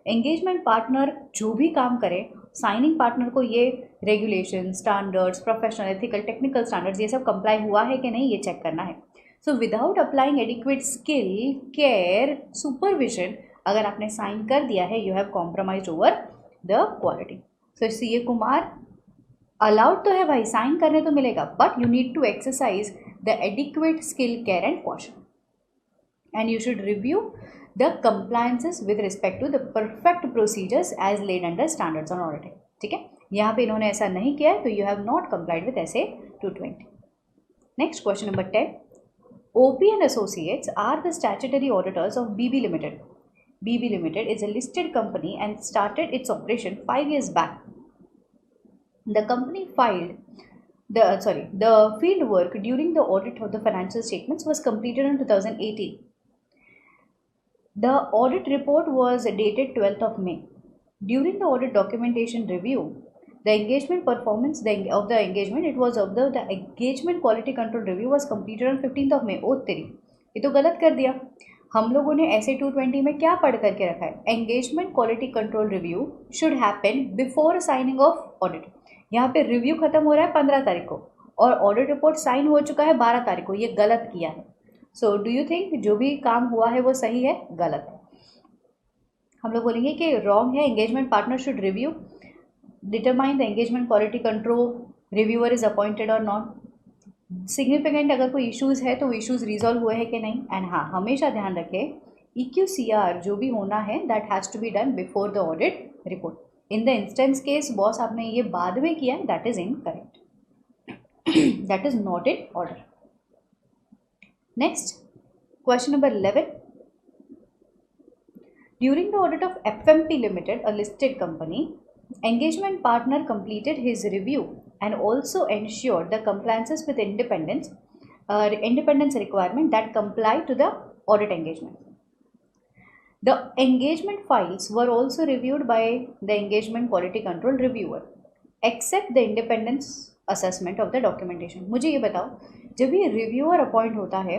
[SPEAKER 1] एंगेजमेंट पार्टनर जो भी काम करे, साइनिंग पार्टनर को ये regulation, standards, professional, ethical, technical standards, ये सब कंप्लाई हुआ है कि नहीं, ये चेक करना है। So without applying adequate skill, care, supervision, अगर आपने साइन कर दिया है, you have compromise over the quality. So CA Kumar allowed तो है भाई, साइन करने तो मिलेगा, but you need to exercise the adequate skill, care and caution, and you should review the compliances with respect to the perfect procedures as laid under standards on auditing. ठीक है, यहाँ पे इन्होंने ऐसा नहीं किया है, तो you have not complied with SA 220. Next, question number 10. OP and Associates are the statutory auditors of BB Limited. BB Limited is a listed company and started its operation 5 years back. The company filed the field work during the audit of the financial statements was completed in 2018. The audit report was dated 12th of May. During the audit documentation review, the engagement performance of the engagement, it was observed the engagement quality control review was completed on 15th of May. ओ तेरी, ये तो गलत कर दिया। हम लोगों ने SA 220 में क्या पढ़ करके रखा है? Engagement quality control review should happen before signing off audit. यहाँ पे रिव्यू खत्म हो रहा है 15 तारीख को और ऑडिट रिपोर्ट साइन हो चुका है 12 तारीख को, ये गलत किया है। सो डू यू थिंक जो भी काम हुआ है वो सही है, गलत है? हम लोग बोलेंगे कि रॉन्ग है। Engagement partner should review, determine the engagement quality control, reviewer is appointed और नॉट, सिग्निफिकेंट अगर कोई इश्यूज़ है तो इश्यूज़ रिजॉल्व हुए हैं कि नहीं, एंड हाँ हमेशा ध्यान रखें EQCR जो भी होना है that has to be done before the audit report. In the instance case boss आपने ये बाद में किया, that is incorrect, that is not in order. Next, question number 11. During the audit of FMP Limited, a listed company, engagement partner completed his review and also ensured the compliances with independence requirement that comply to the audit engagement. The engagement files were also reviewed by the engagement quality control reviewer, except the independence assessment of the documentation. मुझे ये बताओ, जब ये रिव्यूअर अपॉइंट होता है,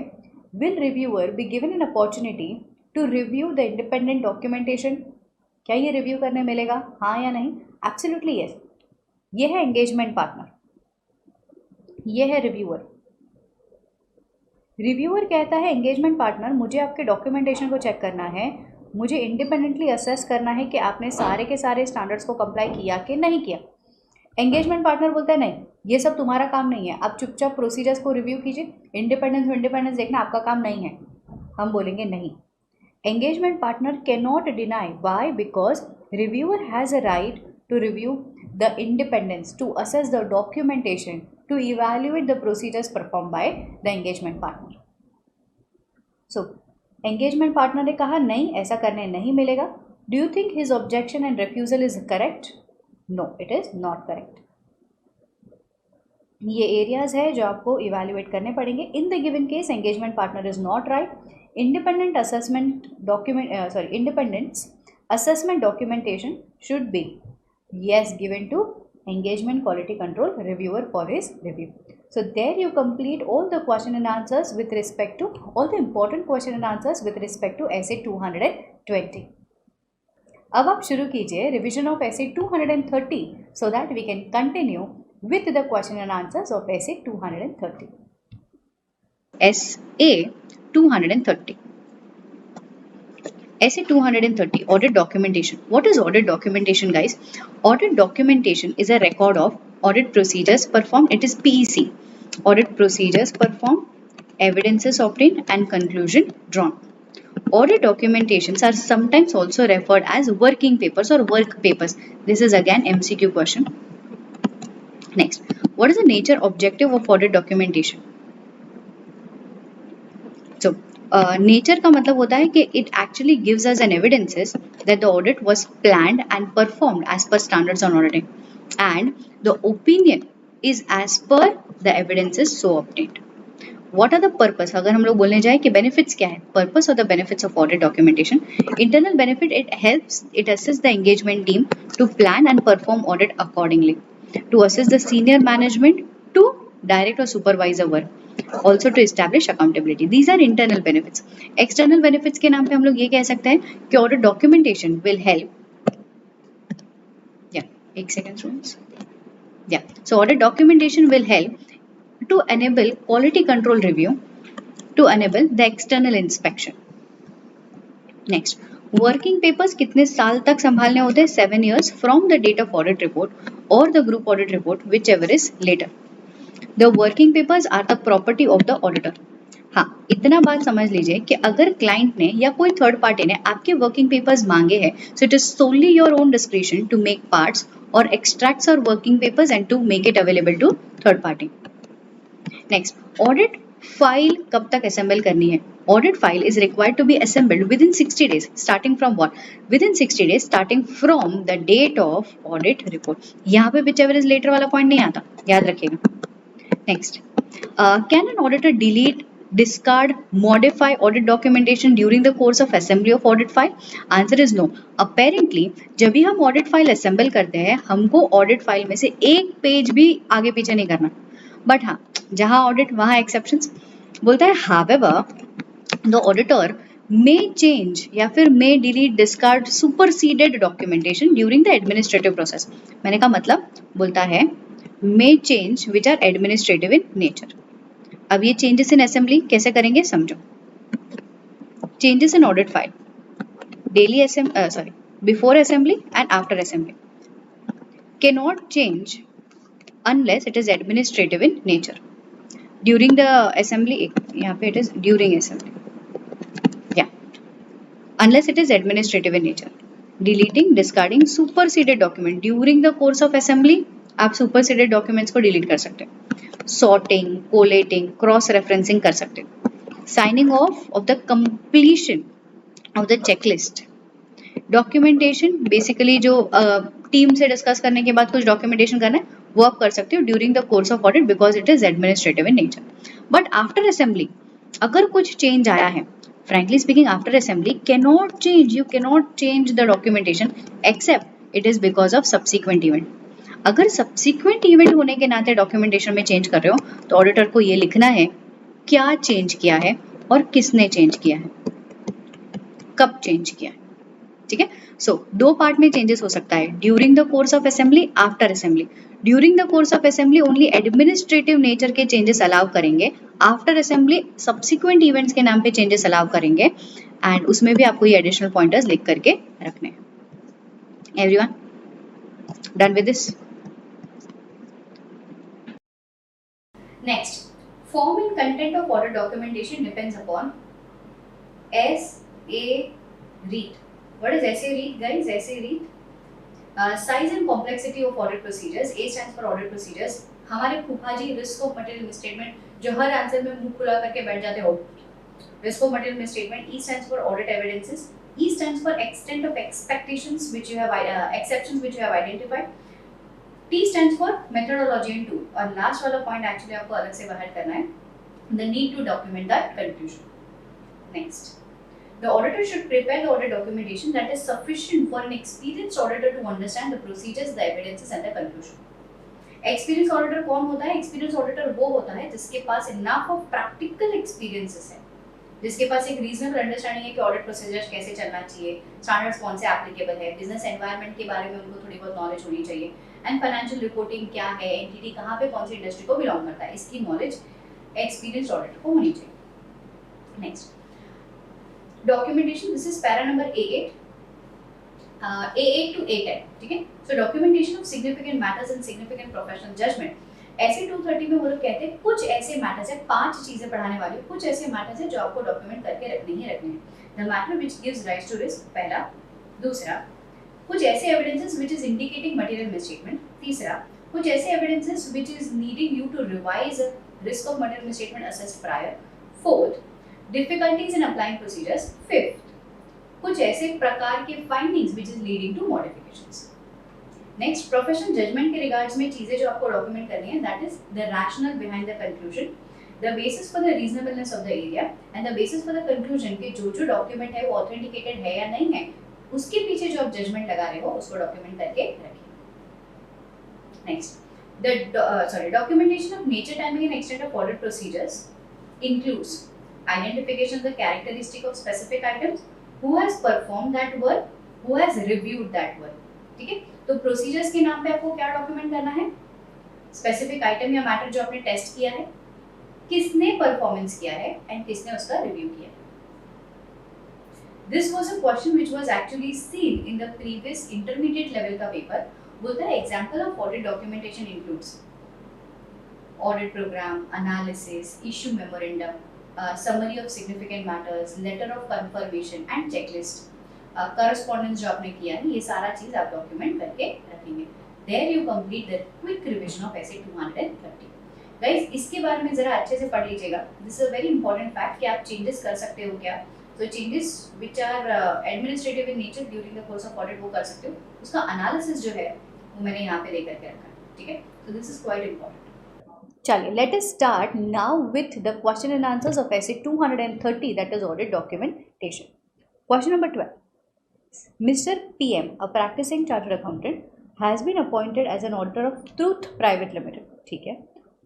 [SPEAKER 1] will reviewer be given an opportunity to review the independent documentation? क्या ये रिव्यू करने मिलेगा, हाँ या नहीं? Absolutely yes. ये है एंगेजमेंट पार्टनर, ये है रिव्यूअर। रिव्यूअर कहता है एंगेजमेंट पार्टनर मुझे आपके डॉक्यूमेंटेशन को चेक करना है, मुझे इंडिपेंडेंटली असेस करना है कि आपने सारे के सारे स्टैंडर्ड्स को कंप्लाई किया कि नहीं किया। एंगेजमेंट पार्टनर बोलता है नहीं, ये सब तुम्हारा काम नहीं है, आप चुपचाप प्रोसीजर्स को रिव्यू कीजिए, इंडिपेंडेंस देखना आपका काम नहीं है। हम बोलेंगे नहीं, engagement partner can not deny, why? Because reviewer has a right to review the independence, to assess the documentation, to evaluate the procedures perform by the engagement partner. So engagement partner ने कहा नहीं, ऐसा करने नहीं मिलेगा। Do you think his objection and refusal is correct? No, it is not correct. ये एरियाज है जो आपको इवैल्यूएट करने पड़ेंगे। In the given case engagement partner is not right. Independence assessment documentation should be yes given to engagement quality control reviewer for his review. So there you complete all the question and answers with respect to all the important question and answers with respect to essay 220. अब आप शुरू कीजिए revision of essay 230 so that we can continue with the question and answers of essay 230.
[SPEAKER 2] SA 230. Essay 230, audit documentation. What is audit documentation, guys? Audit documentation is a record of audit procedures performed. It is PEC. Audit procedures performed, evidences obtained and conclusion drawn. Audit documentations are sometimes also referred as working papers or work papers. This is again MCQ question. Next, what is the nature objective of audit documentation? So, nature का मतलब होता है कि it actually gives us an evidences that the audit was planned and performed as per standards on auditing, and the opinion is as per the evidences so obtained. What are the purpose? अगर हम लोग बोलने जाए कि benefits क्या है? Purpose or the benefits of audit documentation. Internal benefit, it assists the engagement team to plan and perform audit accordingly, to assist the senior management to direct or supervise the work, also to establish accountability. These are internal benefits. External benefits के नाम पे हम लोग ये कह सकते हैं कि audit documentation will help. Yeah, एक second students. Yeah, so audit documentation will help to enable quality control review, to enable the external inspection. Next, working papers कितने साल तक संभालने होते हैं? 7 years from the date of audit report or the group audit report, whichever is later. The working papers are the property of the auditor. हाँ, इतना बात समझ लीजिए कि अगर क्लाइंट ने या कोई थर्ड पार्टी ने आपके वर्किंग पेपर्स मांगे हैं, so it is solely your own description to make parts और एक्सट्रैक्ट्स और working papers and to make it available to third party. Next, audit file कब तक असेंबल करनी है? Audit file is required to be assembled within 60 days. Starting from what? Within 60 days, starting from the date of audit report. यहाँ पे whichever is later वाला point नहीं आता, याद रखिएगा. Next, can an auditor delete, discard, modify audit documentation during the course of assembly of audit file? Answer is no. Apparently, जब भी हम audit file assemble करते हैं, हमको audit file में से एक पेज भी आगे पीछे नहीं करना. But हाँ, जहाँ audit वहाँ exceptions. बोलता है however, the auditor may change या फिर may delete, discard, superseded documentation during the administrative process. मैंने कहा मतलब बोलता है may change which are administrative in nature. अब ये changes in assembly कैसे करेंगे समझो. Changes in audit file, before assembly and after assembly cannot change unless it is administrative in nature. During the assembly, यहाँ पे it is during assembly. Unless it is administrative in nature. Deleting, discarding, superseded document during the course of assembly, आप superseded documents को delete कर सकते हैं. Sorting, collating, cross referencing कर सकते हैं. Signing off of the completion of the checklist. Documentation basically जो टीम से डिस्कस करने के बाद कुछ documentation करना है वो आप कर सकते हो during the course of audit because it is administrative in nature. But after assembly अगर कुछ change आया है, frankly speaking, after assembly you cannot change the documentation except it is because of subsequent event. अगर subsequent event होने के नाते documentation में change कर रहे हो तो auditor को ये लिखना है क्या change किया है और किसने change किया है, कब change किया है. ठीक है. सो दो पार्ट में चेंजेस हो सकता है, during the course of assembly, after assembly. During the course of assembly only administrative nature के चेंजेस अलाउ करेंगे, आफ्टर असेंबली सब्सिक्वेंट इवेंट्स के नाम पे चेंजेस अलाउ करेंगे, एंड उसमें भी आपको ये एडिशनल पॉइंटर्स लिख करके रखने हैं. Everyone done with this?
[SPEAKER 1] Next, form and content of audit documentation depends upon SA read. What is SA read, guys? SA read. Size and complexity of audit procedures. A stands for audit procedures. हमारे फूफा जी रिस्क ऑफ मटेरियल मिसस्टेटमेंट जो हर आंसर में मुंह खुला करके बैठ जाते हो, risk of material misstatement. E stands for audit evidences. E stands for extent of expectations which you have exceptions which you have identified. T stands for methodology and tool. और लास्ट वाला पॉइंट एक्चुअली आपको अलग से बाहर करना है, the need to document that conclusion. Next, the auditor should prepare the audit documentation that is sufficient for an experienced auditor to understand the procedures, the evidences and the conclusion. Experienced auditor कौन होता है? Experienced auditor वो होता है जिसके पास enough of practical experiences है, जिसके पास एक reasonable understanding है कि audit procedures कैसे चलना चाहिए, standards कौन से applicable है, business environment के बारे में उनको थोड़ी बहुत knowledge होनी चाहिए, and financial reporting क्या है, entity कहाँ पे कौन सी industry को belong करता है, इसकी knowledge experienced auditor को होनी चाहिए. Next, documentation. This is para number A8, A8 to A10. ठीक है. So documentation of significant matters and significant professional judgment ऐसे 230 में वो लोग कहते हैं कुछ ऐसे मैटर्स है, 5 चीजें पढ़ाने वाली, कुछ ऐसे मैटर्स है जो आपको डॉक्यूमेंट करके रखने ही रखने हैं। The matter which gives rise to risk, पहला। दूसरा, कुछ ऐसे evidences which is indicating material misstatement. तीसरा, कुछ ऐसे evidences which is needing you to revise risk of material misstatement assessed prior. Fourth, difficulties in applying procedures. Fifth, कुछ ऐसे प्रकार के findings which is leading to modifications. Next, professional judgement के रिगार्ड्स में चीजें जो आपको डॉक्यूमेंट करनी है, that is the rationale behind the conclusion, the basis for the reasonableness of the area and the basis for the conclusion कि जो डॉक्यूमेंट है वो ऑथेंटिकेटेड है या नहीं है, उसके पीछे जो आप जजमेंट लगा रहे हो उसको डॉक्यूमेंट करके रखिए। Next, the documentation of nature, timing and extent of audit procedures includes identification of the characteristic of specific items, who has performed that work, who has reviewed that work। ठीक है, तो प्रोसीजर्स के नाम पे आपको क्या डॉक्यूमेंट करना है? स्पेसिफिक आइटम या मैटर जो आपने टेस्ट किया है, किसने परफॉर्मेंस किया है एंड किसने उसका रिव्यू किया है। This was a question which was actually seen in the previous intermediate level का पेपर। बोलता है example of audit documentation includes audit programme, analysis, issue memorandum, summary of significant matters, letter of confirmation and checklist, correspondence जो आपने किया है, ये सारा चीज आप डॉक्यूमेंट करके रखेंगे। There you complete the quick revision of SA 230। Guys, इसके बारे में जरा अच्छे से पढ़ लीजिएगा। This is a very important fact कि आप चेंजेस कर सकते हो क्या। तो changes which are administrative in nature during the course of audit वो कर सकते हो। उसका एनालिसिस जो है वो मैंने यहाँ पे दे करके रखा है, ठीक है। तो दिस इज क्वाइट इंपॉर्टेंट। चलिए, let us start now with the question and answers of SA 230, that is audit documentation. Question number 12, Mr. PM, a practicing chartered accountant, has been appointed as an auditor of Truth Private Limited. ठीक है.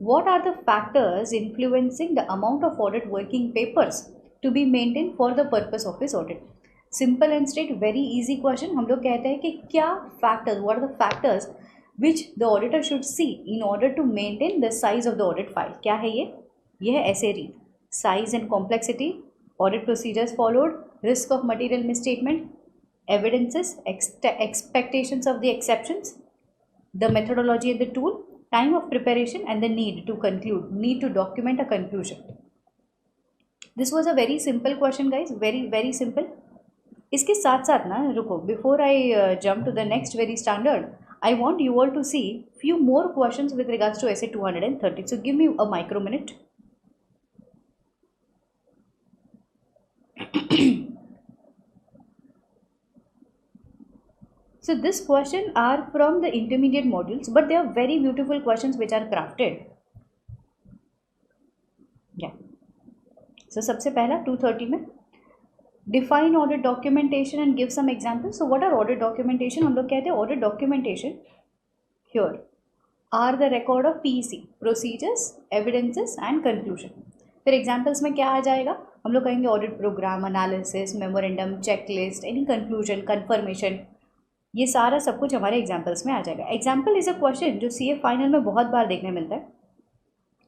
[SPEAKER 1] What are the factors influencing the amount of audit working papers to be maintained for the purpose of his audit? Simple and straight, very easy question. हम लोग कहते हैं कि क्या factors, what are the factors which the auditor should see in order to maintain the size of the audit file? क्या है ये? यह है ऐसे read: size and complexity, audit procedures followed, risk of material misstatement, evidences, expectations of the exceptions, the methodology and the tool, time of preparation and the need to document a conclusion. This was a very simple question guys, very simple. इसके साथ साथ ना रुको, before I jump to the next very standard, I want you all to see few more questions with regards to essay 230. So give me a micro minute. So this question are from the intermediate modules, but they are very beautiful questions which are crafted. Yeah. So सबसे पहला 230 में define audit documentation and give some examples. So what are audit documentation? हम लोग कहते हैं audit documentation here are the record of PEC, procedures, evidences and conclusion. फिर examples में क्या आ जाएगा? हम लोग कहेंगे audit program, analysis, memorandum, checklist, any conclusion, confirmation, ये सारा सब कुछ हमारे एग्जाम्पल्स में आ जाएगा। एग्जाम्पल इज अ क्वेश्चन जो सीए फाइनल में बहुत बार देखने मिलता है।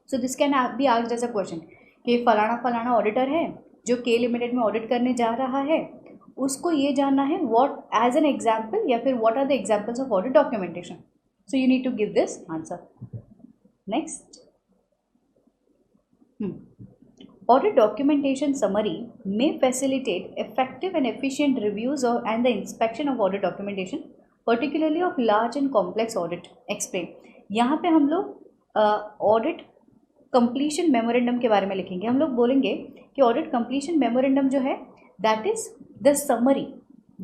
[SPEAKER 1] So this can be asked as a question कि फलाना ऑडिटर है जो के लिमिटेड में ऑडिट करने जा रहा है, उसको ये जानना है व्हाट एज एन एग्जाम्पल या फिर what are the examples of audit documentation. So you need to give this answer. Next, audit documentation summary may facilitate effective and efficient reviews and the inspection of audit documentation, particularly of large and complex audit. Explain. यहाँ पे हम लोग audit completion memorandum के बारे में लिखेंगे। हम लोग बोलेंगे कि audit completion memorandum जो है that is the summary,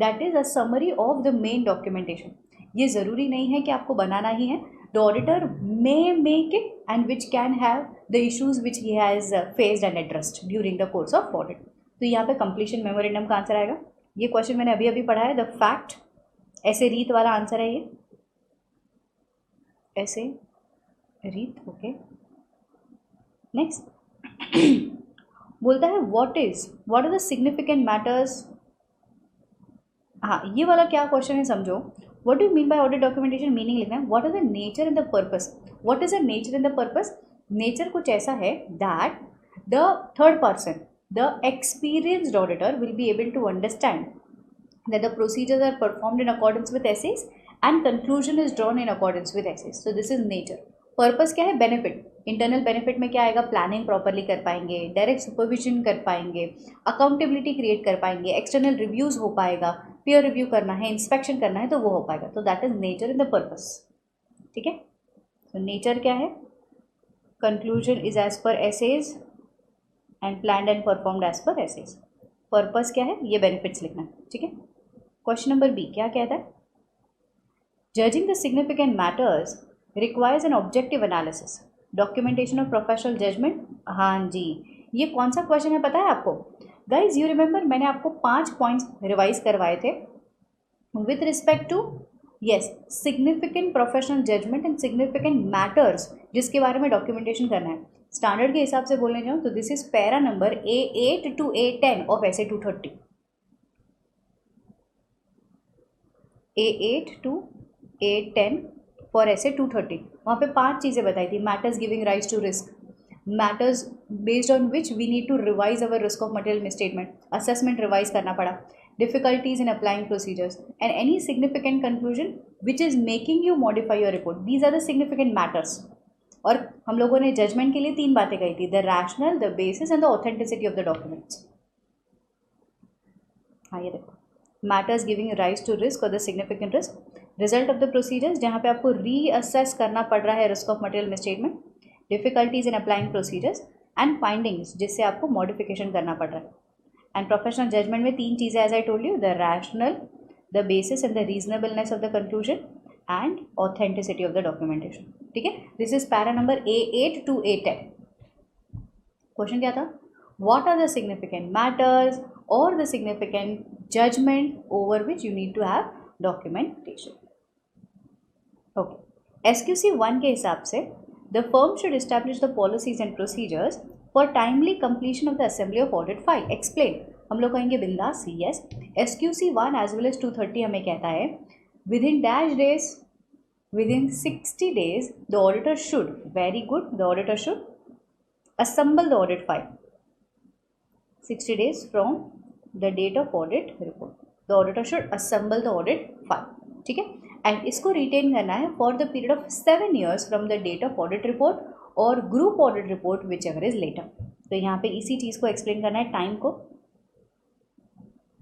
[SPEAKER 1] that is a summary of the main documentation. ये ज़रूरी नहीं है कि आपको बनाना ही है। The auditor may make it and which can have the issues which he has faced and addressed during the course of audit. तो यहाँ पे completion memorandum का आंसर आएगा। ये क्वेश्चन मैंने अभी पढ़ा है, the fact ऐसे रीत वाला आंसर है ये, ऐसे रीत। ओके, नेक्स्ट बोलता है what are the significant matters। हाँ, ये वाला क्या क्वेश्चन है समझो। What do you mean by audit documentation? Meaning लिखना है। What are the nature and the purpose? What is the nature and the purpose? Nature कुछ ऐसा है that the third person, the experienced auditor will be able to understand that the procedures are performed in accordance with essays and conclusion is drawn in accordance with essays. So this is nature. Purpose क्या है? बेनिफिट। इंटरनल बेनिफिट में क्या आएगा? प्लानिंग प्रॉपरली कर पाएंगे, डायरेक्ट सुपरविजन कर पाएंगे, अकाउंटेबिलिटी क्रिएट कर पाएंगे, एक्सटर्नल रिव्यूज़ हो पाएगा, पीयर रिव्यू करना है, इंस्पेक्शन करना है तो वो हो पाएगा। तो that is nature in the purpose. ठीक है, तो नेचर क्या है? Conclusion is as per SAs and planned and performed as per SAs. Purpose क्या है? ये बेनिफिट्स लिखना है। ठीक है, क्वेश्चन नंबर बी क्या कहता है? Judging the significant matters requires an objective analysis, documentation of professional judgement. हाँ जी, ये कौन सा क्वेश्चन है पता है आपको? गाइज यू रिमेंबर मैंने आपको 5 पॉइंट्स रिवाइज करवाए थे with respect to yes significant professional judgement and significant matters जिसके बारे में डॉक्यूमेंटेशन करना है। स्टैंडर्ड के हिसाब से बोलने जाऊँ तो this is para number A8 to A10 of essay 230। A8 to A10 for essay 230। वहाँ पे 5 चीज़ें बताई थी। Matters giving rise to risk, matters based on which we need to revise our risk of material misstatement, assessment revise करना पड़ा, difficulties in applying procedures and any significant conclusion which is making you modify your report. These are the significant matters. और हम लोगों ने जजमेंट के लिए 3 बातें कही थी, the rationale, the basis and the authenticity of the documents. हाँ ये देखो, matters giving rise to risk और the significant risk, result of the procedures जहाँ पे आपको रीअसेस करना पड़ रहा है risk of material misstatement, difficulties in applying procedures and findings जिससे आपको मॉडिफिकेशन करना पड़ रहा है। एंड प्रोफेशनल जजमेंट में 3 चीज़ें as I told you, the rationale, the basis and the reasonableness of the conclusion and authenticity of the documentation. ठीक है, this is para number A8 to A10। Question क्या था? What are the significant matters और the significant judgement over which you need to have documentation. Okay, SQC 1 के हिसाब से the firm should establish the policies and procedures for timely completion of the assembly of audit file. Explain. हम लोग कहेंगे बिंदास yes. SQC 1 as well as 230 हमें कहता है within dash days, within 60 days the auditor should, very good, the auditor should assemble the audit file 60 days from the date of audit report. The auditor should assemble the audit file. ठीक है, एंड इसको रिटेन करना है for the period of 7 years from the date of audit report और group audit report whichever is later. तो यहाँ पे इसी चीज़ को एक्सप्लेन करना है, टाइम को।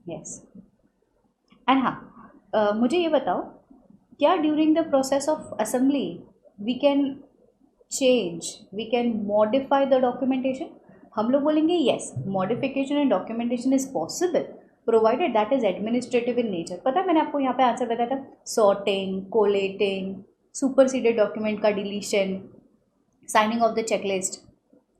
[SPEAKER 1] यस एंड हाँ, मुझे ये बताओ क्या during the process of assembly we can change, we can modify the documentation? हम लोग बोलेंगे yes, modification and documentation is possible provided that is administrative in nature. पता है मैंने आपको यहाँ पे आंसर बताया था, सॉर्टिंग, कोलेटिंग, सुपरसीडेड डॉक्यूमेंट का deletion, signing off the checklist,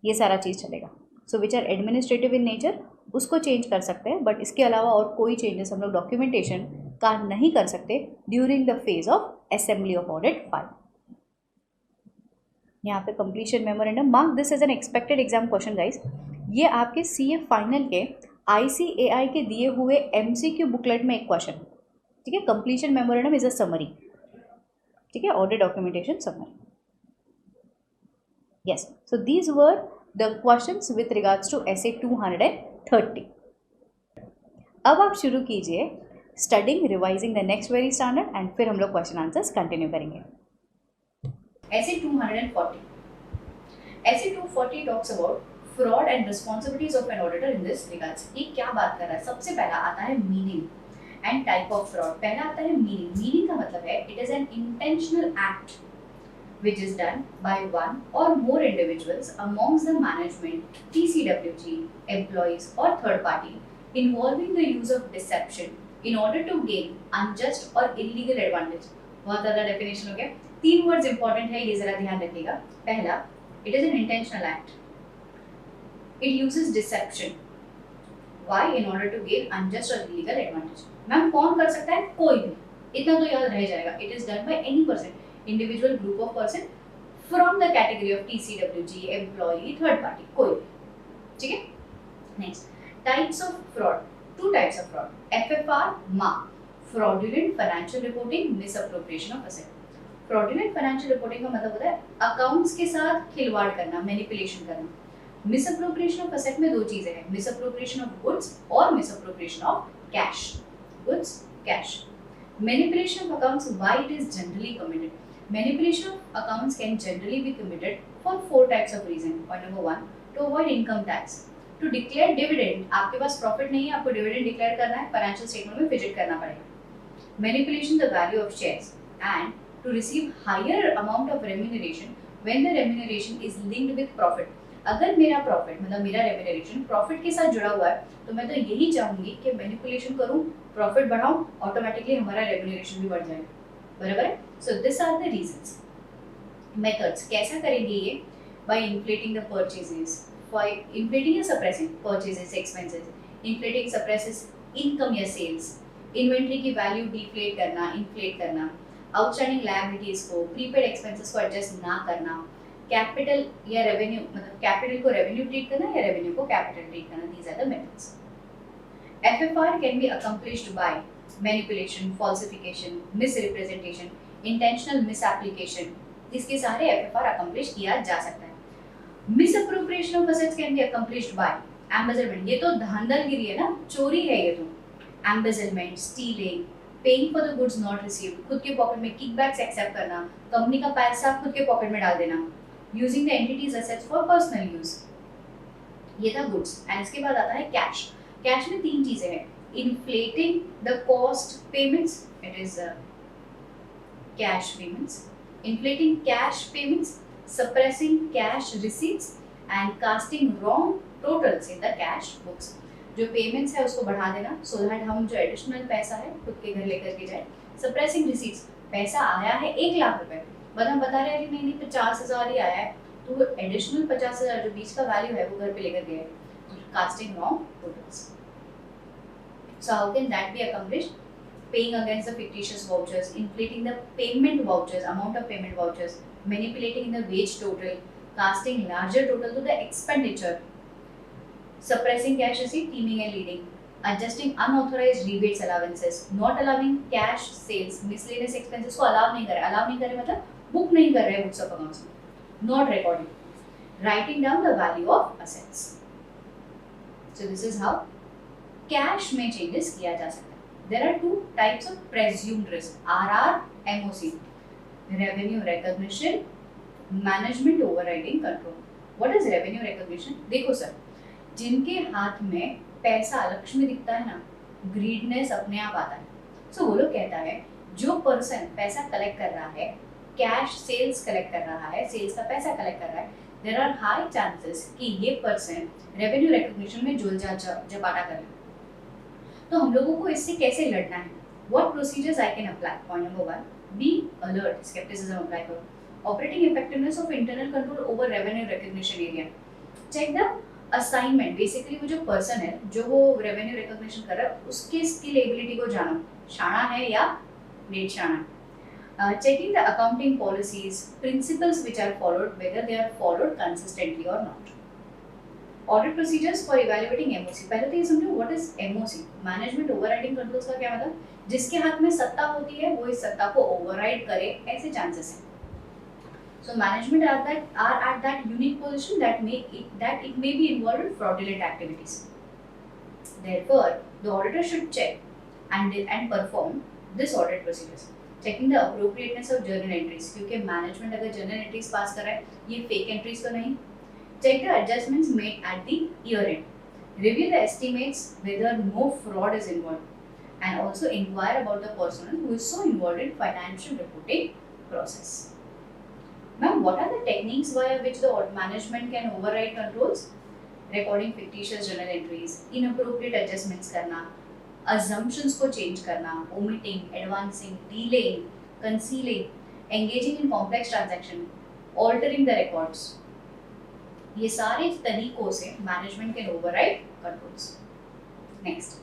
[SPEAKER 1] ये सारा चीज़ चलेगा। So which are administrative in nature उसको चेंज कर सकते हैं, बट इसके अलावा और कोई चेंजेस हम लोग डॉक्यूमेंटेशन का नहीं कर सकते during the phase of assembly of audit file. यहाँ पे completion memorandum, mark this as an expected exam question guys. ये आपके CA फाइनल के ICAI के दिए हुए MCQ बुकलेट में एक क्वेश्चन, ठीक है। Completion memorandum is a summary, ठीक है, audit documentation summary. Yes, so these were the questions with regards to essay 230। अब आप शुरू कीजिए studying, revising the next very standard and फिर हम लोग क्वेश्चन आंसर्स कंटिन्यू करेंगे। essay 240, essay 240 talks about fraud and responsibilities of an auditor in this regards। ये क्या बात कर रहा है? सबसे पहला आता है meaning and type of fraud. पहला आता है मीनिंग। मीनिंग का मतलब है it is an intentional act which is done by one or more individuals amongst the management, TCWG, employees or third party involving the use of deception in order to gain unjust or illegal advantage। बहुत ज़्यादा डेफिनेशन हो गया। 3 वर्ड्स इंपॉर्टेंट है, ये जरा ध्यान रखिएगा। पहला, it is an intentional act, it uses deception, why? In order to gain unjust और इलीगल एडवांटेज। मैम कौन कर सकता है? कोई भी, इतना तो याद रह जाएगा। It is done by any person, individual, group of person from the category of TCWG, employee, third party, कोई, ठीक है। Next, types of fraud, 2 types of fraud, FFR, MA, fraudulent financial reporting, misappropriation of asset. Fraudulent financial reporting का मतलब होता है अकाउंट्स के साथ खिलवाड़ करना, मैनिपुलेशन करना। मिसअप्रोप्रिएशन ऑफ एसेट में 2 चीजें हैं, मिसअप्रोप्रिएशन ऑफ गुड्स और misappropriation of cash, goods, cash. Manipulation of accounts, why it is generally committed? Manipulation of accounts can generally be committed for 4 types of reason. Point number 1, to avoid income tax. To declare dividend, आपके पास प्रॉफिट नहीं है, आपको डिविडेंड डिक्लेयर करना है, फाइनेंशियल स्टेटमेंट में फिजिट करना पड़ेगा. Manipulation the value of shares and to receive higher amount of remuneration when the remuneration is linked with profit. अगर मेरा प्रॉफिट मतलब मेरा रेम्यूनरेशन प्रॉफिट के साथ जुड़ा हुआ है तो मैं तो यही चाहूंगी कि मैनिपुलेशन करूं, प्रॉफिट बढ़ाऊं, ऑटोमेटिकली हमारा रेम्यूनरेशन भी बढ़ जाएगा. बराबर है. So this are the reasons. Methods कैसा करेंगे ये? By inflating the purchases, by inflating या suppressing purchases expenses, inflating suppresses income या सेल्स, इन्वेंट्री की वैल्यू डिफ्लेट करना, इन्फ्लेट करना, आउटस्टैंडिंग लायबिलिटीज को, प्रीपेड एक्सपेंसेस को एडजस्ट ना करना, कैपिटल या रेवेन्यू मतलब कैपिटल को रेवेन्यू ट्रीट करना या रेवेन्यू को कैपिटल ट्रीट करना. These are the methods. FFR can be accomplished by manipulation, falsification, misrepresentation, intentional misapplication. इसके सारे FFR accomplish किया जा सकता है. Misappropriation of assets can be accomplished by embezzlement. ये तो धांधलगिरी है ना, चोरी है ये तो. Embezzlement, stealing, paying for the goods not received, खुद के पॉकेट में kickbacks एक्सेप्ट करना, कंपनी का पैसा खुद के पॉकेट में डाल देना, using the entity's assets for personal use. ये था goods. एंड इसके बाद आता है कैश. कैश में 3 चीजें हैं. Inflating the cost payments, it is cash payments, inflating cash payments, suppressing cash receipts and casting wrong totals in the cash books. जो पेमेंट्स है उसको बढ़ा देना सो दैट हम जो एडिशनल पैसा है खुद के घर लेकर के जाए. सप्रेसिंग रिसीट्स, पैसा आया है 1 लाख रुपए बट हम बता रहे हैं कि नहीं 50,000 ही आया है, तो एडिशनल 50,000 जो बीच का वैल्यू है वो घर पे लेकर गए. Casting wrong totals. So how can that be accomplished? Paying against the fictitious vouchers, inflating the payment vouchers, amount of payment vouchers, manipulating the wage total, casting larger total to the expenditure, suppressing cash receipt, teaming and leading, adjusting unauthorized rebates allowances, not allowing cash sales, miscellaneous expenses को allow नहीं करे मतलब book नहीं कर रहे books of accounts में, not recording, writing down the value of assets. So this is how cash में चेंजेस किया जा सकता है. There are 2 types of presumed risk, RR, MOC, revenue recognition, management overriding control. What is revenue recognition? देखो सर, जिनके हाथ में पैसा लक्ष्मी दिखता है ना, ग्रीडनेस अपने आप आता है. सो वो लोग कहता है जो पर्सन पैसा कलेक्ट कर रहा है, कैश सेल्स कलेक्ट कर रहा है, सेल्स का पैसा कलेक्ट कर रहा है, देयर आर हाई चांसेस कि ये पर्सन रेवेन्यू रिकॉग्निशन में जुल जपाटा करे. तो हम लोगों को इससे कैसे लड़ना है? What procedures I can apply? Point number 1, be alert, skepticism apply करो. Operating effectiveness of internal control over revenue recognition area. Check the assignment. Basically वो जो person है, जो वो revenue recognition कर रहा है, उसके skill ability को जानो, शाना है या लेट शाना. Checking the accounting policies, principles which are followed, whether they are followed consistently or not. Audit procedures for evaluating MOC. पहले तो ये समझो what is MOC, management overriding controls का क्या मतलब? जिसके हाथ में सत्ता होती है वो इस सत्ता को ओवरराइड करे, ऐसे चांसेस हैं. So management are at that unique position that it may be involved in fraudulent activities. Therefore, the auditor should check and perform this audit procedures. Checking the appropriateness of journal entries, क्योंकि management अगर journal entries पास कर रहा है, ये fake entries तो नहीं. Check the adjustments made at the year end. Review the estimates whether no fraud is involved, and also inquire about the personnel who is so involved in financial reporting process. Ma'am, what are the techniques via which the management can override controls? Recording fictitious journal entries, inappropriate adjustments करना, assumptions को change करना, omitting, advancing, delaying, concealing, engaging in complex transaction, altering the records. ये सारे तरीकों से management can override controls. Next,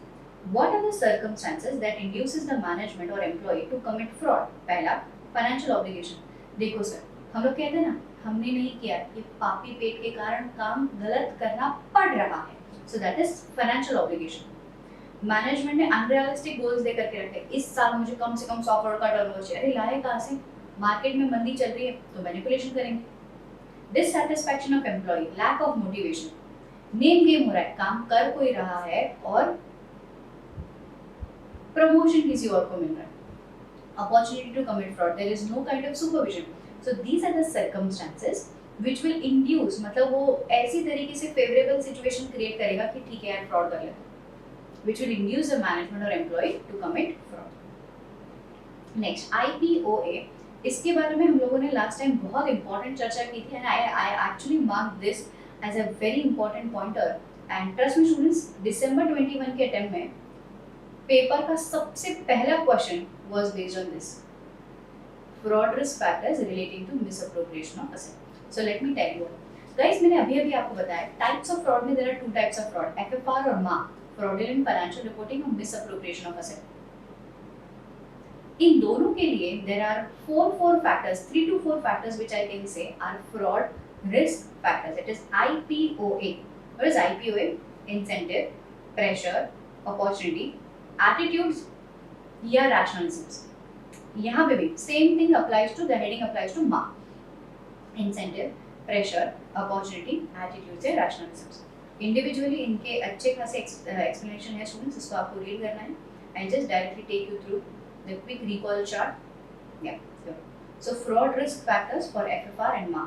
[SPEAKER 1] what are the circumstances that induces the management और एम्प्लॉय टू कमिट फ्रॉड? पहला, फाइनेंशियल ऑब्लिगेशन. देखो सर, हम लोग कहते हैं ना हमने नहीं किया, ये पापी पेट के कारण काम गलत करना पड़ रहा है, so that is financial obligation. Management ने अनरियलिस्टिक गोल्स दे करके रखे, इस साल मुझे कम से कम 100 करोड़ का टर्नओवर चाहिए. अरे लाए कहाँ से? मार्केट में मंदी चल रही है तो मैनिपुलेशन करेंगे. Dissatisfaction of employ, lack of motivation, name game हो रहा है, काम कर कोई रहा है और प्रमोशन किसी और को मिल रहा है. opportunity to commit fraud, there is no kind of supervision. So these are the circumstances which will induce, मतलब वो ऐसी तरीके से favorable situation create करेगा कि ठीक है यार fraud कर लेते हैं, which will induce the management or employee to commit fraud. Next, IPOA. इसके बारे में हम लोगों ने लास्ट टाइम बहुत इंपॉर्टेंट चर्चा की थी, and I actually mark this as a very important pointer. And trust me students, December 21 के अटेम्प्ट में पेपर का सबसे पहला question was based on this, fraud risk factors relating to misappropriation of asset. So let me tell you guys, मैंने अभी आपको बताया टाइप्स ऑफ फ्रॉड में there are two types of fraud, FFR और मा, फ्रॉडुलेंट फाइनेंशियल रिपोर्टिंग और मिसअप्रोप्रिएशन ऑफ असेट. इन दोनों के लिए there are four factors, 3 to 4 factors which I can say are fraud risk factors. It is IPOA. What is IPOA? Incentive, pressure, opportunity, attitudes या rationalisms. यहाँ पे भी same thing applies to, the heading applies to MA. Incentive, pressure, opportunity, attitudes या rationalisms. Individually इनके अच्छे खासे explanation है students, इसको आपको read करना है. I just directly take you through the quick recall chart. Yeah, sure. So fraud risk factors for FFR and MA.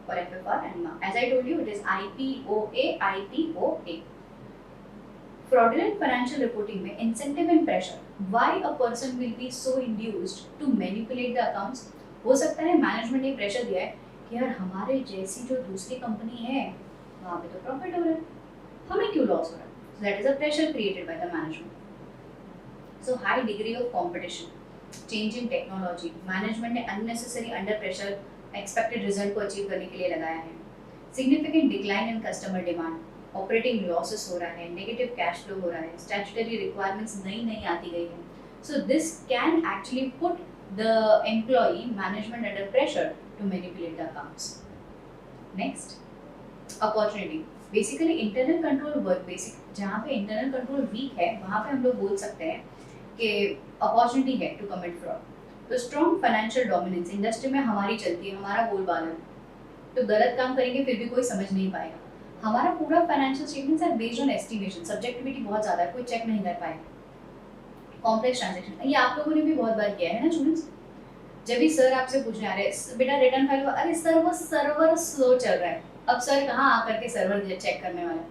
[SPEAKER 1] For FFR and MA. As I told you, it is IPOA, IPOA. Fraudulent financial reporting में incentive and pressure. Why a person will be so induced to manipulate the accounts? हो सकता है मैनेजमेंट ने प्रेशर दिया है कि यार हमारे जैसी जो दूसरी कंपनी है वहाँ पे तो प्रॉफिट हो रहा है, हमें क्यों लॉस हो रहा है? So that is a pressure created by the management. So high degree of competition, change in technology, management ने unnecessary under pressure expected result को achieve करने के लिए लगाया है. Significant decline in customer demand, operating losses हो रहा है, negative cash flow हो रहा है, statutory requirements नई आती गई है. So this can actually put the employee management under pressure to manipulate the accounts. Next, opportunity. Basically internal control work, basic जहाँ पे internal control weak है वहाँ पे हम लोग बोल सकते हैं कि अपॉर्चुनिटी है टू कमिट फ्रॉड. तो स्ट्रॉन्ग फाइनेंशियल डोमिनेंस, इंडस्ट्री में हमारी चलती है, हमारा बोलबाला है, तो गलत काम करेंगे फिर भी कोई समझ नहीं पाएगा. हमारा पूरा financial statements are based on estimation, subjectivity बहुत ज़्यादा है, कोई चेक नहीं कर पाएगा. कॉम्प्लेक्स ट्रांजेक्शन, ये आप लोगों ने भी बहुत बार किया है ना स्टूडेंट्स. जब भी सर आपसे पूछने आ रहे हैं बेटा रिटर्न फाइल, अरे सर वो सर्वर स्लो चल रहा है. अब सर कहाँ आकर के सर्वर चेक करने वाला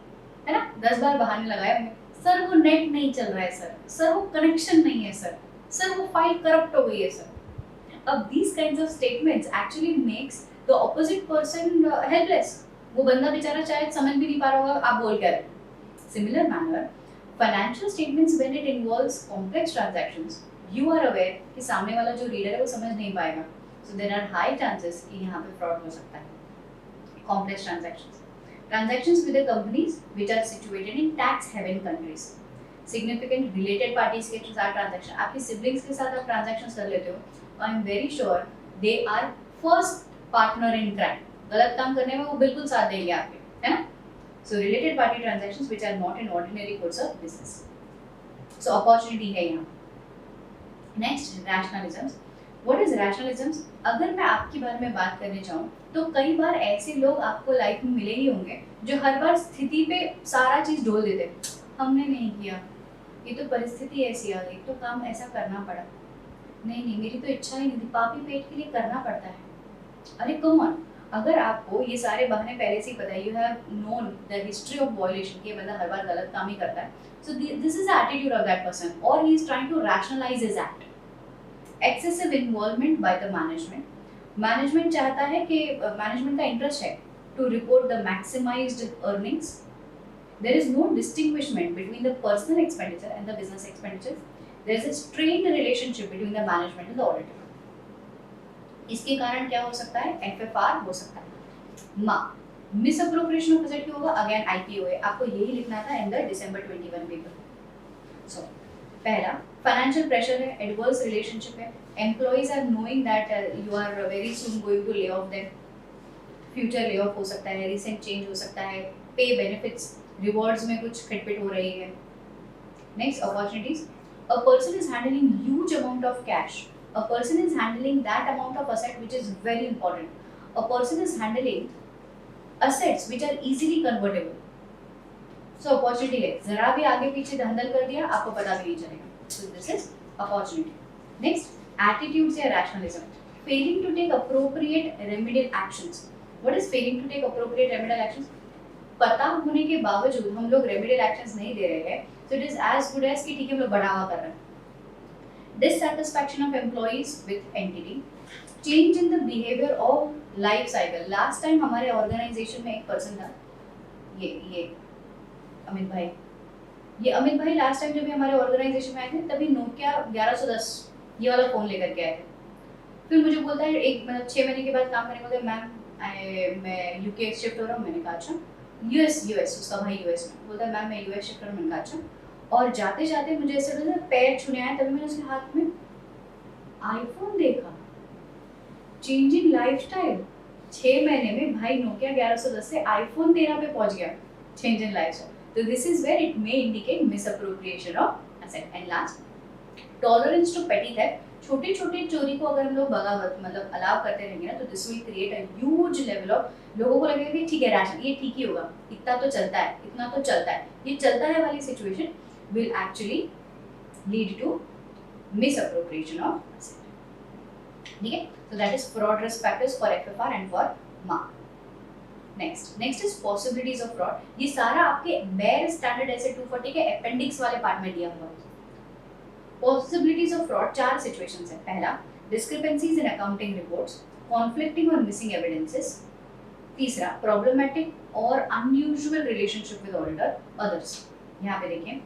[SPEAKER 1] है ना, 10 बार बहाने लगाए होंगे, सर वो नेट नहीं चल रहा है, सर वो कनेक्शन नहीं है, सर वो फाइल करप्ट हो गई है सर. अब these kinds of statements actually makes the opposite person helpless. वो बंदा बेचारा शायद समझ भी नहीं पा रहा होगा आप बोल क्या रहे. Similar manner, financial statements when it involves complex transactions, you are aware कि सामने वाला जो रीडर है वो समझ नहीं पाएगा. So there are high chances कि यहाँ पे fraud हो सकता है. Complex transactions with the companies which are situated in tax haven countries. Significant related parties के साथ transaction, आपके siblings के साथ आप transactions कर लेते हो, तो I'm very sure they are first partner in crime. गलत काम करने में वो बिल्कुल साथ देंगे आपके, है ना? So related party transactions which are not in ordinary course of business. So opportunity है यहाँ. Next, rationalisms. What is rationalisms? अगर मैं आपके बारे में बात करने जाऊँ तो कई बार ऐसे लोग आपको लाइफ में मिले ही होंगे जो हर बार स्थिति पे सारा चीज़ ढोल देते. हमने नहीं किया, ये तो परिस्थिति ऐसी आ गई, तो काम ऐसा करना पड़ा, नहीं मेरी तो इच्छा ही नहीं थी, पापी पेट के लिए करना पड़ता है. अरे कम ऑन, अगर आपको ये सारे बहाने पहले से ही पता है, you have known the history of violation कि ये बंदा हर बार गलत काम ही करता है, so this is the attitude of that person और he is trying to rationalise his act. Excessive involvement by the management. Management चाहता है कि मैनेजमेंट का इंटरेस्ट है to report the maximised earnings. There is no distinguishment between the personal expenditure and the business expenditure. There is a strained relationship between the management and the auditor. इसके कारण क्या हो सकता है? FFR हो सकता है. मा मिसअप्रोप्रिएशन ऑफ एसेट क्यों होगा? Again IPOA. आपको यही लिखना था इन द December 21 पेपर. सो पहला फाइनेंशियल प्रेशर है, एडवर्स रिलेशनशिप है, employees are knowing that you are very soon going to lay off them, future lay off हो सकता है, रिसेंट चेंज हो सकता है, पे बेनिफिट्स रिवॉर्ड्स में कुछ खटपट हो रही है. Next, opportunities. A person is handling huge amount of cash. A person is handling that amount of asset which is very important. A person is handling assets which are easily convertible. So opportunity है, जरा भी आगे पीछे धंधल कर दिया आपको पता भी नहीं चलेगा. So this is opportunity. Next, attitudes या rationalism, failing to take appropriate remedial actions. What is failing to take appropriate remedial actions? पता होने के बावजूद हम लोग रेमेडियल एक्शंस नहीं दे रहे हैं, so it is as good as कि ठीक है हम लोग बढ़ावा कर रहे हैं। Dissatisfaction of employees with entity, change in the behavior of life cycle। Last time हमारे ऑर्गेनाइजेशन में एक पर्सन था, ये अमित भाई, ये अमित भाई लास्ट टाइम जब भी हमारे ऑर्गेनाइजेशन में आए थे तभी नोकिया 1110 ये वाला फोन लेकर के आए थे। फिर मुझे बोलता है एक मतलब 6 महीने के बाद काम करने को, बोलता है मैम मैं यूके शिफ्ट हो रहा हूँ। मैंने कहा अच्छा, यूएस उसका भाई यूएस में, बोलता है मैम मैं यूएस शिफ्ट हो रहा हूँ। मैंने कहा अच्छा। और जाते जाते मुझे ऐसे लगा पैर छूने आया, तभी मैंने उसके हाथ में आईफोन देखा। चेंज इन लाइफस्टाइल, 6 महीने में भाई नोकिया 1110 से आईफोन 13 पे पहुंच गया। चेंज इन लाइफस्टाइल, तो this is where it may indicate misappropriation of asset. And last, tolerance to petty theft, छोटे छोटे चोरी को अगर हम लोग बगावत मतलब अलाउ करते रहेंगे ना, तो this will create a huge level of, लोगों को लगेगा कि ठीक है रैशन, ये ठीक ही होगा, इतना तो चलता है, इतना तो चलता है, ये चलता है वाली situation will actually lead to misappropriation of asset। ठीक है, so that is fraud risk factors for FFR and for MARC। next is possibilities of fraud। ये सारा आपके bare standard ऐसे 240 के अपेंडिक्स वाले पार्ट में दिया हुआ है। possibilities of fraud 4 situations है। पहला, discrepancies in accounting reports, conflicting or missing evidences। तीसरा, problematic or unusual relationship with auditor, others। यहाँ पे देखिए,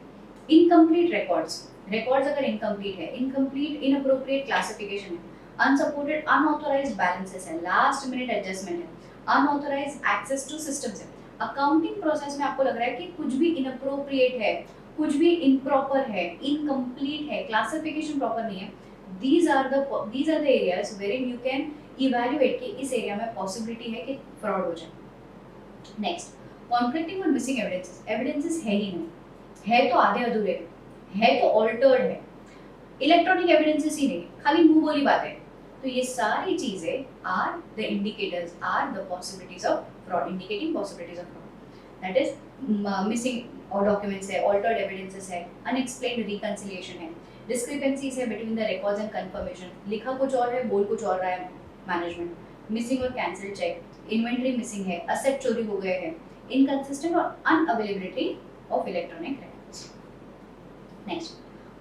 [SPEAKER 1] इनकम्प्लीट रिकॉर्ड्स अगर इनकम्प्लीट है, इनकम्प्लीट इनअप्रोप्रिएट क्लासिफिकेशन है, अनसपोर्टेड अनऑथराइज्ड बैलेंसेस है, लास्ट मिनट एडजस्टमेंट है, अनऑथराइज्ड एक्सेस टू सिस्टम्स है। अकाउंटिंग प्रोसेस में आपको लग रहा है कि कुछ भी इनअप्रोप्रिएट है, कुछ भी इम्प्रॉपर है, इनकम्प्लीट है, क्लासिफिकेशन प्रॉपर नहीं है, these are the areas wherein you can evaluate कि इस एरिया में पॉसिबिलिटी है कि फ्रॉड हो जाए। नेक्स्ट, कॉन्फ्लिक्टिंग और मिसिंग एविडेंसेस है ही नहीं, है तो आधे अधूरे, है तो ऑल्टर्ड है, इलेक्ट्रॉनिक एविडेंसेस ही नहीं, खाली मुंह बोली बातें। तो ये सारी चीजें are the indicators, are the possibilities of fraud, indicating possibilities of fraud. That is missing और डॉक्यूमेंट्स है, ऑल्टर्ड एविडेंसेस है, अनएक्सप्लेन्ड रिकंसिलिएशन है, डिस्क्रिपेंसीज है between the records and confirmation, लिखा कुछ और है, बोल कुछ और रहा है मैनेजमेंट, मिसिंग और कैंसिल चेक, इन्वेंटरी मिसिंग है, असेट चोरी हो गए हैं, इनकंसिस्टेंट और unavailability of electronic records। Next,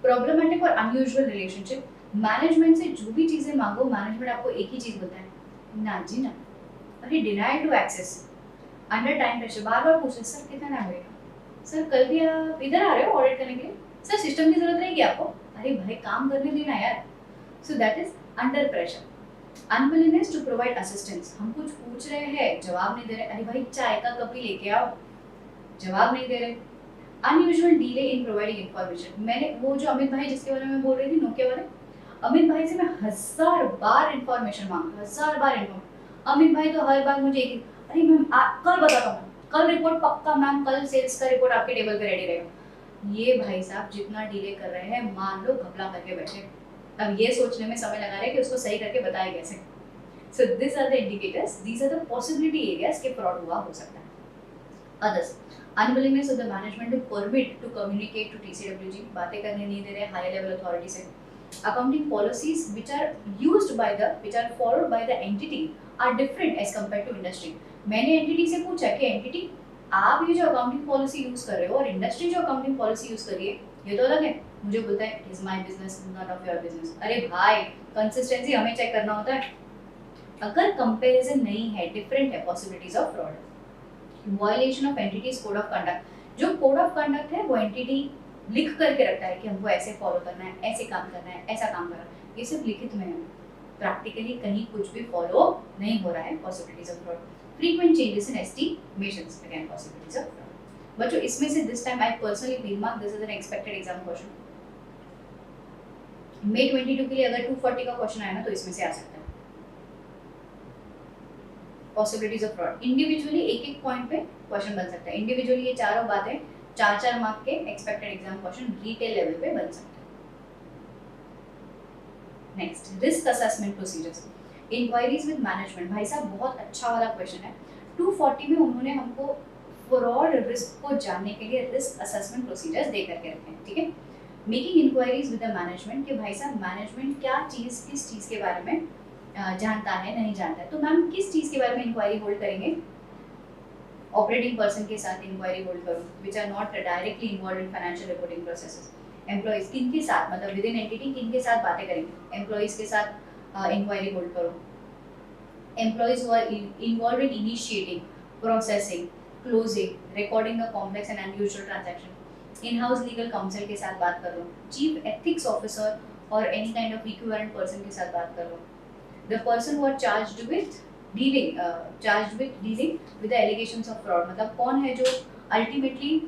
[SPEAKER 1] problematic और अनयूजुअल रिलेशनशिप, मैनेजमेंट से जो भी चीजें मांगो मैनेजमेंट आपको एक ही चीज बोलता है, ना जी ना, अरे denied to access, under time pressure, बार बार पूछते सर कितना टाइम लगेगा, सर कल भी आप इधर आ रहे हो ऑडिट करने के लिए, सर सिस्टम की जरूरत रहेगी आपको, अरे भाई काम करने देना यार। So that is under pressure. Unwillingness to provide assistance, हम कुछ पूछ रहे हैं जवाब नहीं दे रहे, अरे भाई चाय का कप ही लेके आओ, जवाब नहीं दे रहे। Unusual delay in providing information, मैंने वो जो अमित भाई जिसके बारे में बोल रही थी नोकिया वाले, अमित भाई से मैं 1000 बार इन्फॉर्मेशन मांगी, 1000 बार इन्फॉर्मेशन, अमित भाई तो हर बार मुझे एक, अरे मैम कल बताता हूँ, कल रिपोर्ट पक्का मैम, कल सेल्स का रिपोर्ट आपके टेबल पे रेडी रहेगा। ये भाई साहब जितना डिले कर रहे हैं मान लो घपला करके बैठे, अब ये सोचने में समय लगा रहे हैं कि उसको सही करके बताए कैसे। So this are the indicators, these are the possibility areas के फ्रॉड हुआ हो सकता है। Others, unwillingness of the management to permit to communicate to TCWG, बातें करने नहीं दे रहे हाई लेवल अथॉरिटी से। Accounting policies which are used by the, which are followed by the entity are different as compared to industry। मैंने एंटिटी से पूछा कि एंटिटी आप ये जो अकाउंटिंग पॉलिसी यूज कर रहे हो और इंडस्ट्री जो अकाउंटिंग पॉलिसी यूज कर रही है ये तो अलग है। मुझे बोलता है it is my business not of your business. अरे भाई कंसिस्टेंसी हमें चेक करना होता है। अगर कंपैरिजन नहीं है, डिफरेंट है, possibilities of fraud. Violation of entities code of conduct, जो कोड ऑफ कंडक्ट है वो एंटिटी लिख करके रखता है कि हमको ऐसे फॉलो करना है, ऐसे काम करना है, ऐसा काम करना है, ये सिर्फ लिखित में है, प्रैक्टिकली कहीं कुछ भी फॉलो नहीं हो रहा है। Possibilities of fraud, frequent changes in estimations, again possibilities of fraud. बच्चों इसमें से this time I personally feel mark this is an expected exam question. मई 22 के लिए अगर 240 का क्वेश्चन आया ना तो इसमें से आ सकता है। पॉसिबिलिटीज ऑफ फ्रॉड, इंडिविजुअली एक एक पॉइंट पे क्वेश्चन बन सकता है। इंडिविजुअली ये चारों बातें 4-4 मार्क के expected exam question detail level पे बन सकते हैं। Next, risk assessment procedures, inquiries with management. भाई साहब बहुत अच्छा वाला क्वेश्चन है। 240 में उन्होंने हमको फ्रॉड रिस्क को जानने के लिए रिस्क असेसमेंट प्रोसीजर्स दे करके रखे हैं, ठीक है। Making inquiries with the management कि भाई साहब मैनेजमेंट क्या चीज़ किस चीज़ के बारे में जानता है नहीं जानता है। तो मैम किस चीज़ के बारे में इंक्वायरी होल्ड करेंगे? ऑपरेटिंग पर्सन के साथ इंक्वायरी होल्ड करो which are not directly involve in financial reporting processes. Employees किन के साथ, मतलब विद इन एंटिटी किन के साथ बातें करेंगे? एम्प्लॉइज के साथ इंक्वायरी होल्ड करो। Employees who are involved in initiating, processing, closing, recording the complex and unusual transaction. In house legal counsel के साथ बात कर लो। चीफ एथिक्स ऑफिसर और any kind of equivalent person के साथ बात कर लो। The person who are charged with dealing with the allegations of fraud, मतलब कौन है जो अल्टीमेटली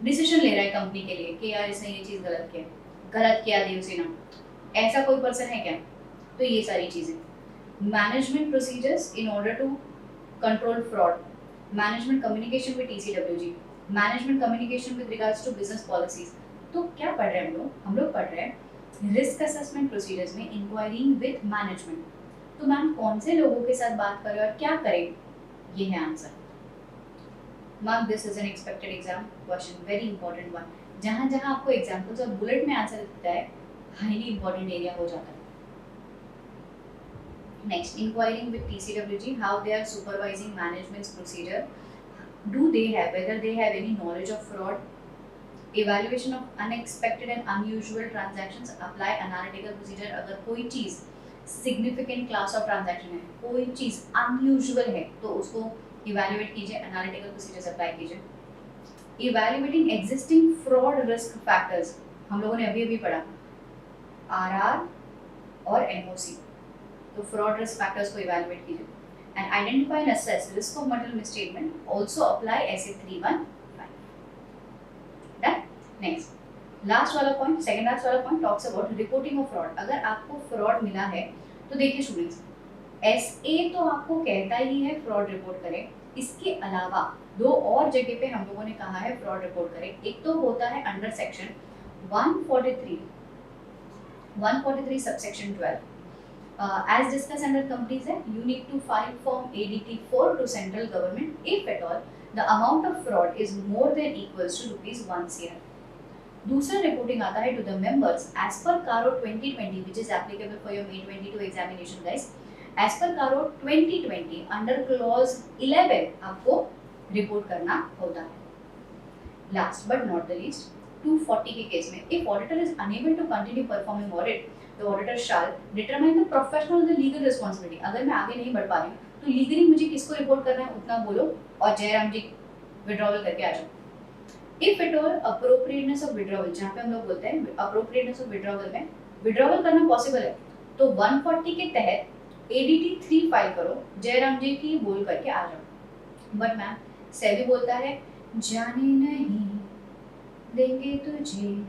[SPEAKER 1] डिसीजन ले रहा है कंपनी के लिए कि यार इसने ये चीज़ गलत किया दे उसे ना, ऐसा कोई पर्सन है क्या? तो ये सारी चीज़ें। Management procedures in order to control fraud, management communication with TCWG, management communication with regards to business policies. तो क्या पढ़ रहे हैं हम लोग पढ़ रहे हैं रिस्क असेसमेंट प्रोसीजर्स में इंक्वायरिंग विद मैनेजमेंट। तो मैम कौन से लोगों के साथ बात करें और क्या करें, ये है answer. Ma'am this is an expected exam question, very important one. जहाँ जहाँ आपको एग्जाम्पल्स और बुलेट में आंसर दिखता है, हाईली इंपॉर्टेंट एरिया हो जाता है। Next, inquiring with TCWG, how they are supervising managements procedure, do they have, whether they have any knowledge of fraud, evaluation of unexpected and unusual transactions, apply analytical procedure। अगर कोई चीज़ significant class of transaction है, कोई चीज़ unusual है, तो उसको evaluate कीजिए, analytical procedures apply कीजिए। evaluating existing fraud risk factors, हम लोगों ने अभी पढ़ा RR और MOC, तो fraud risk factors को evaluate कीजिए। and identify and assess risk of material misstatement, also apply SA 315। Done? Next, last वाला point, second last वाला point talks about reporting of fraud। अगर आपको fraud मिला है तो देखिए स्टूडेंट्स, SA तो आपको कहता ही है fraud रिपोर्ट करें, इसके अलावा दो और जगह पे हम लोगों ने कहा है fraud रिपोर्ट करें। एक तो होता है under section 143 subsection 12। As discussed under Companies Act, you need to file Form ADT4 to central government if at all the amount of fraud is more than equals to ₹1 crore। दूसरा रिपोर्टिंग आता है to the members as per CARO 2020 which is applicable for your May 22 examination guys। As per CARO 2020 under clause 11 आपको रिपोर्ट करना होता है। Last but not the least, 240 के केस में if auditor is unable to continue performing audit, the auditor shall determine the professional the legal responsibility। अगर मैं आगे नहीं बढ़ पा रही हूँ तो लीगली मुझे किसको रिपोर्ट करना है उतना बोलो और जयराम जी विड्रॉवल करके आ जाओ। If it all appropriateness of withdrawal, जहाँ पे हम लोग बोलते हैं अप्रोप्रिएटनेस ऑफ विड्रॉवल में विड्रॉवल करना पॉसिबल है तो 140 के तहत ADT 3 फाइल करो, जयराम जी की बोल करके आ जाओ। बट मैम सेबी बोलता है जाने नहीं देंगे तुझे,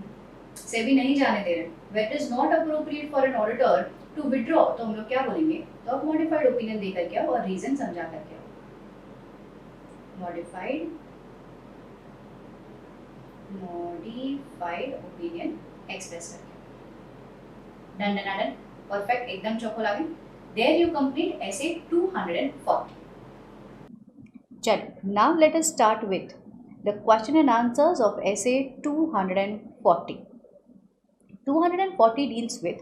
[SPEAKER 1] सेबी नहीं जाने दे रहे, what is not appropriate for an auditor to withdraw, तो हम लोग क्या बोलेंगे, तो आप मॉडिफाइड ओपिनियन दे करके आओ और रीजन समझा करके आओ। मॉडिफाइड ओपिनियन एक्सप्रेस करके। डन डन डन, परफेक्ट, एकदम चौको लागे। देयर यू कंप्लीट ऐसे 240।
[SPEAKER 2] चलो, now let us start with the question and answers of essay 240। 240 deals with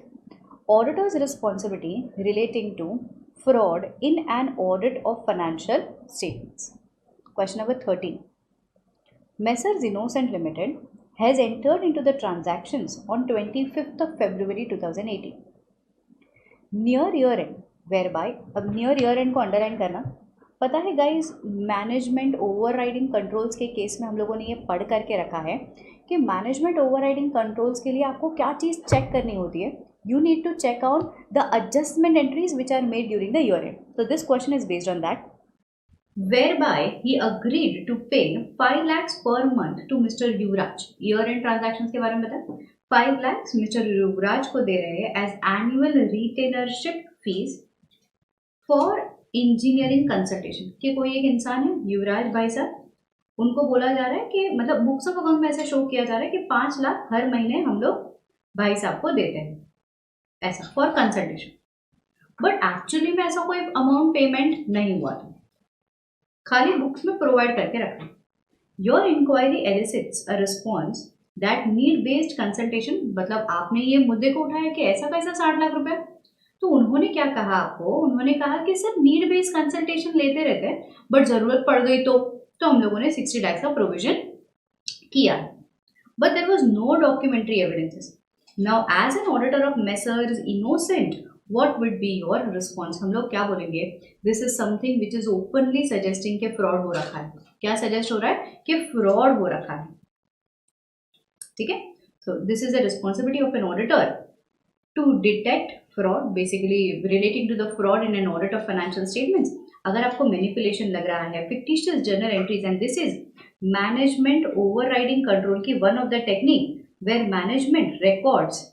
[SPEAKER 2] auditor's responsibility relating to fraud in an audit of financial statements। Question number 13. Messrs Innocent Limited has entered into the transactions on 25th of February 2018 near year end, whereby, अब near year end को underline करना, पता है गाइज मैनेजमेंट ओवरराइडिंग कंट्रोल्स के केस में हम लोगों ने ये पढ़ करके रखा है कि मैनेजमेंट ओवरराइडिंग कंट्रोल्स के लिए आपको क्या चीज़ चेक करनी होती है, you need to check out the adjustment entries which are made during the year end. So this question is based on that, whereby he agreed to pay 5 lakhs per month to Mr. Yuvraj। Year and transactions के बारे में बता, 5 lakhs मिस्टर युवराज को दे रहे हैं as annual retainership fees for engineering consultation. कि कोई एक इंसान है युवराज भाई साहब, उनको बोला जा रहा है कि मतलब बुक्स ऑफ अकाउंट में ऐसे शो किया जा रहा है कि 5 लाख हर महीने हम लोग भाई साहब को देते हैं ऐसा फॉर कंसल्टेशन, बट एक्चुअली में ऐसा कोई अमाउंट पेमेंट नहीं हुआ था, खाली बुक्स में प्रोवाइड करके रखा। Your inquiry elicits a response
[SPEAKER 1] that need based consultation, मतलब आपने ये मुद्दे को उठाया कि ऐसा कैसा 60 लाख रुपए, तो उन्होंने क्या कहा आपको, उन्होंने कहा कि सर नीड बेस्ड कंसल्टेशन लेते रहते हैं बट जरूरत पड़ गई तो हम लोगों ने 60 लाख का प्रोविजन किया, but there was no documentary evidences. Now as an auditor of messrs innocent, what would be your response? हम लोग क्या बोलेंगे? This is something which is openly suggesting कि फ्रॉड हो रखा है। क्या सजेस्ट हो रहा है? कि फ्रॉड हो रखा है। ठीक है, so this is the responsibility of an auditor to detect fraud, basically relating to the fraud in an audit of financial statements. अगर आपको मैनिपुलेशन लग रहा है, fictitious journal entries, and this is management overriding control की one of the technique where management records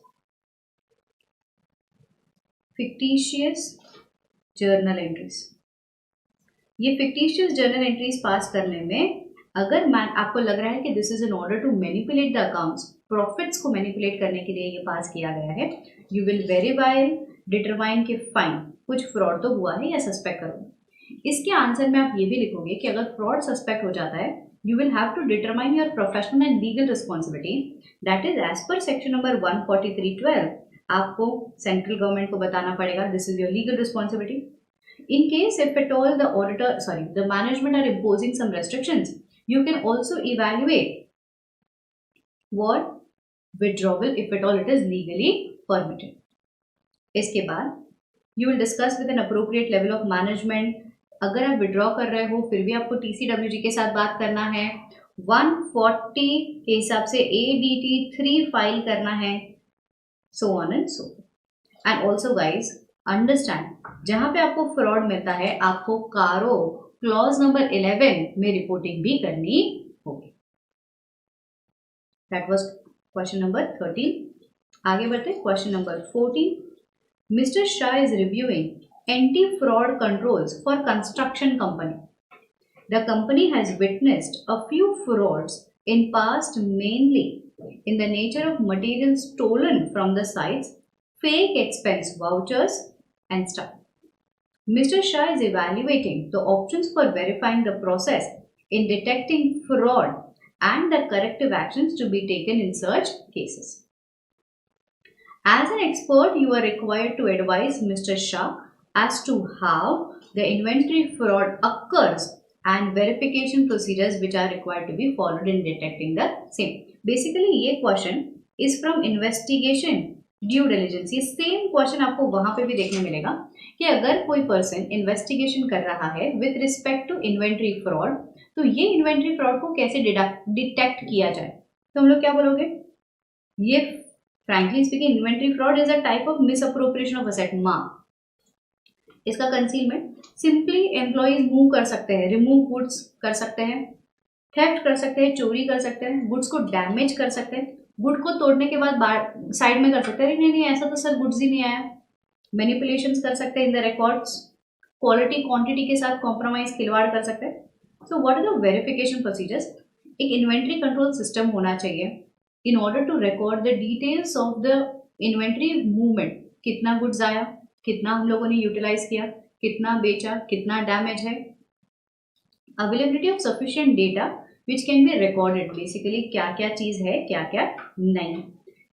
[SPEAKER 1] fictitious journal entries. ये fictitious journal entries पास करने में अगर आपको लग रहा है कि this is in order to manipulate the accounts, profits को मैनिपुलेट करने के लिए ये पास किया गया है, यू विल वेरीफाई डिटरमाइन के फाइन कुछ फ्रॉड तो हुआ है या सस्पेक्ट करोगे। इसके आंसर में आप ये भी लिखोगे कि अगर फ्रॉड सस्पेक्ट हो जाता है, you will have to determine your professional and legal responsibility, that is as per section number 143(12). आपको सेंट्रल गवर्नमेंट को बताना पड़ेगा, this is your legal responsibility. In case if at all the management are imposing some restrictions, you can also evaluate what withdrawal if at all it is legally permitted. इसके बाद you will discuss with an appropriate level of management. अगर आप विड्रॉ कर रहे हो फिर भी आपको TCWG के साथ बात करना है, 140 के हिसाब से ADT3 फाइल करना है, so on and so forth. And also guys, understand, जहां पे आपको फ्रॉड मिलता है आपको कारो क्लॉज नंबर 11 में रिपोर्टिंग भी करनी होगी। That was question number 13। आगे बढ़ते question number 14। Mister Shah is reviewing anti fraud controls for construction company. The company has witnessed a few frauds in past, mainly in the nature of material stolen from the sites, fake expense vouchers and stuff. Mr. Shah is evaluating the options for verifying the process in detecting fraud and the corrective actions to be taken in such cases. As an expert, you are required to advise Mr. Shah as to how the inventory fraud occurs and verification procedures which are required to be followed in detecting the same. Basically ये question is from investigation due diligence. ये सेम क्वेश्चन आपको वहां पे भी देखने मिलेगा कि अगर कोई पर्सन इन्वेस्टिगेशन कर रहा है with respect to inventory fraud, तो ये इन्वेंट्री फ्रॉड को कैसे डिटेक्ट किया जाए, तो हम लोग क्या बोलोगे? ये frankly speaking inventory fraud is a type of misappropriation of asset. इसका कंसीलमेंट सिंपली एम्प्लॉइज मूव कर सकते हैं, रिमूव गुड्स कर सकते हैं, थेफ्ट कर सकते हैं, चोरी कर सकते हैं, गुड्स को डैमेज कर सकते हैं, गुड को तोड़ने के बाद साइड में कर सकते हैं, नहीं ऐसा तो सर गुड्स ही नहीं आया, मैनिपुलेशंस कर सकते हैं in the records, quality quantity के साथ कॉम्प्रोमाइज खिलवाड़ कर सकते हैं। So what are the verification procedures? एक इन्वेंट्री कंट्रोल सिस्टम होना चाहिए in order to record the details of the inventory movement, कितना गुड्स आया, कितना हम लोगों ने यूटिलाइज किया, कितना बेचा, कितना डैमेज है, availability of sufficient data which can be recorded, basically क्या क्या चीज है क्या क्या नहीं।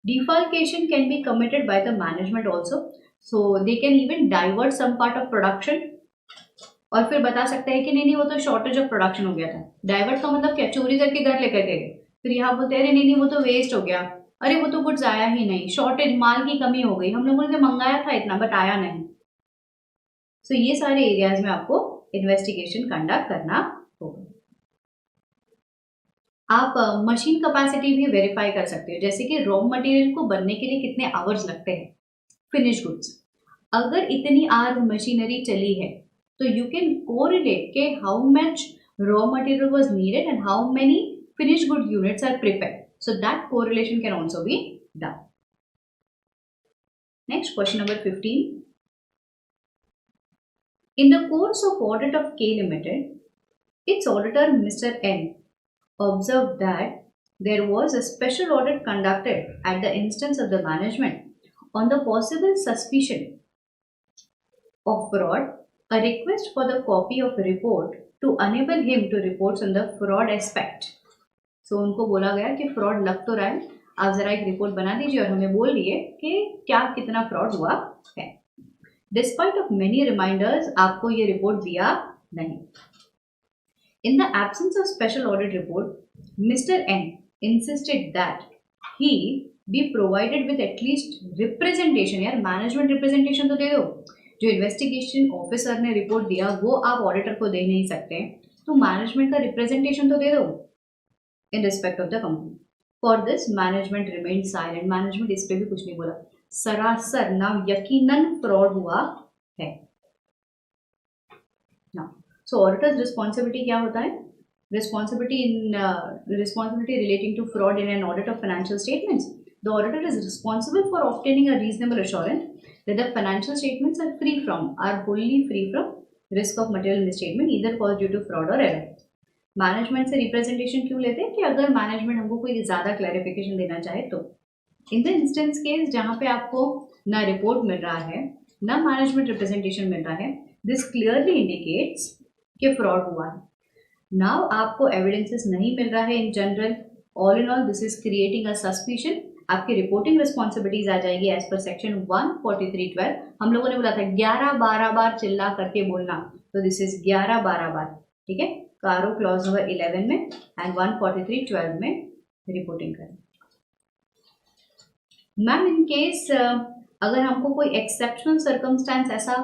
[SPEAKER 1] Defalcation can be committed by the management also, so they can even divert some part of production, और फिर बता सकते हैं कि नहीं वो तो शॉर्टेज ऑफ प्रोडक्शन हो गया था। डाइवर्ट का मतलब क्या? चोरी करके घर लेकर गए, फिर यहाँ बोलते हैं नहीं वो तो वेस्ट हो गया, अरे वो तो गुड्स आया ही नहीं, शॉर्टेज, माल की कमी हो गई, हम लोगों ने मंगाया था इतना बट आया नहीं। सो ये सारे एरियाज में आपको इन्वेस्टिगेशन कंडक्ट करना होगा। आप मशीन कैपेसिटी भी वेरीफाई कर सकते हो, जैसे कि रॉ मटेरियल को बनने के लिए कितने आवर्स लगते हैं, फिनिश गुड्स। अगर इतनी आवर मशीनरी चली है तो यू कैन कोरिलेट के how much raw material was needed and how many finish good units are prepared, so that correlation can also be done. Next question number 15। In the course of audit of K Limited, its auditor Mr. N observed that there was a special audit conducted at the instance of the management on the possible suspicion of fraud. A request for the copy of a report to enable him to report on the fraud aspect सो उनको बोला गया कि फ्रॉड लग तो रहा है, आप ज़रा एक रिपोर्ट बना दीजिए और हमें बोल दिए कि क्या कितना फ्रॉड हुआ है। डिस्पाइट ऑफ मेनी रिमाइंडर्स आपको ये रिपोर्ट दिया नहीं। In the absence of special audit report, mister N insisted that he be provided with at least representation। यार मैनेजमेंट रिप्रेजेंटेशन तो दे दो। जो इन्वेस्टिगेशन ऑफिसर ने रिपोर्ट दिया वो आप ऑडिटर को दे नहीं सकते, तो मैनेजमेंट का रिप्रेजेंटेशन तो दे दो in respect of the company. For this management remain silent. Management इस पर भी कुछ नहीं बोला। सरासर ना यकीनन फ्रॉड हुआ है ना। सो ऑडिटर्स रिस्पॉन्सिबिलिटी क्या होता है? Responsibility relating to fraud in an audit of financial statements. The auditor is responsible for obtaining a reasonable assurance that the financial statements are wholly free from risk of material misstatement either caused due to fraud or error. Management से रिप्रेजेंटेशन क्यों लेते हैं? कि अगर मैनेजमेंट हमको कोई ज़्यादा क्लैरिफिकेशन देना चाहे तो। इन द इंस्टेंस केस जहाँ पे आपको ना रिपोर्ट मिल रहा है ना मैनेजमेंट रिप्रेजेंटेशन मिल रहा है, दिस क्लियरली इंडिकेट्स कि फ्रॉड हुआ है। नाउ आपको एविडेंसेस नहीं मिल रहा है in general, all in all this is creating a suspicion. आपकी रिपोर्टिंग रिस्पॉन्सिबिलिटीज आ जाएगी एज पर सेक्शन 143(12). हम लोगों ने बोला था 11-12 बार चिल्ला करके बोलना, तो दिस इज 11-12 बार, ठीक है। कारो क्लॉज नंबर 11 में एंड 143(12) में रिपोर्टिंग करें। मैम इन केस अगर हमको कोई एक्सेप्शनल सर्कमस्टांस ऐसा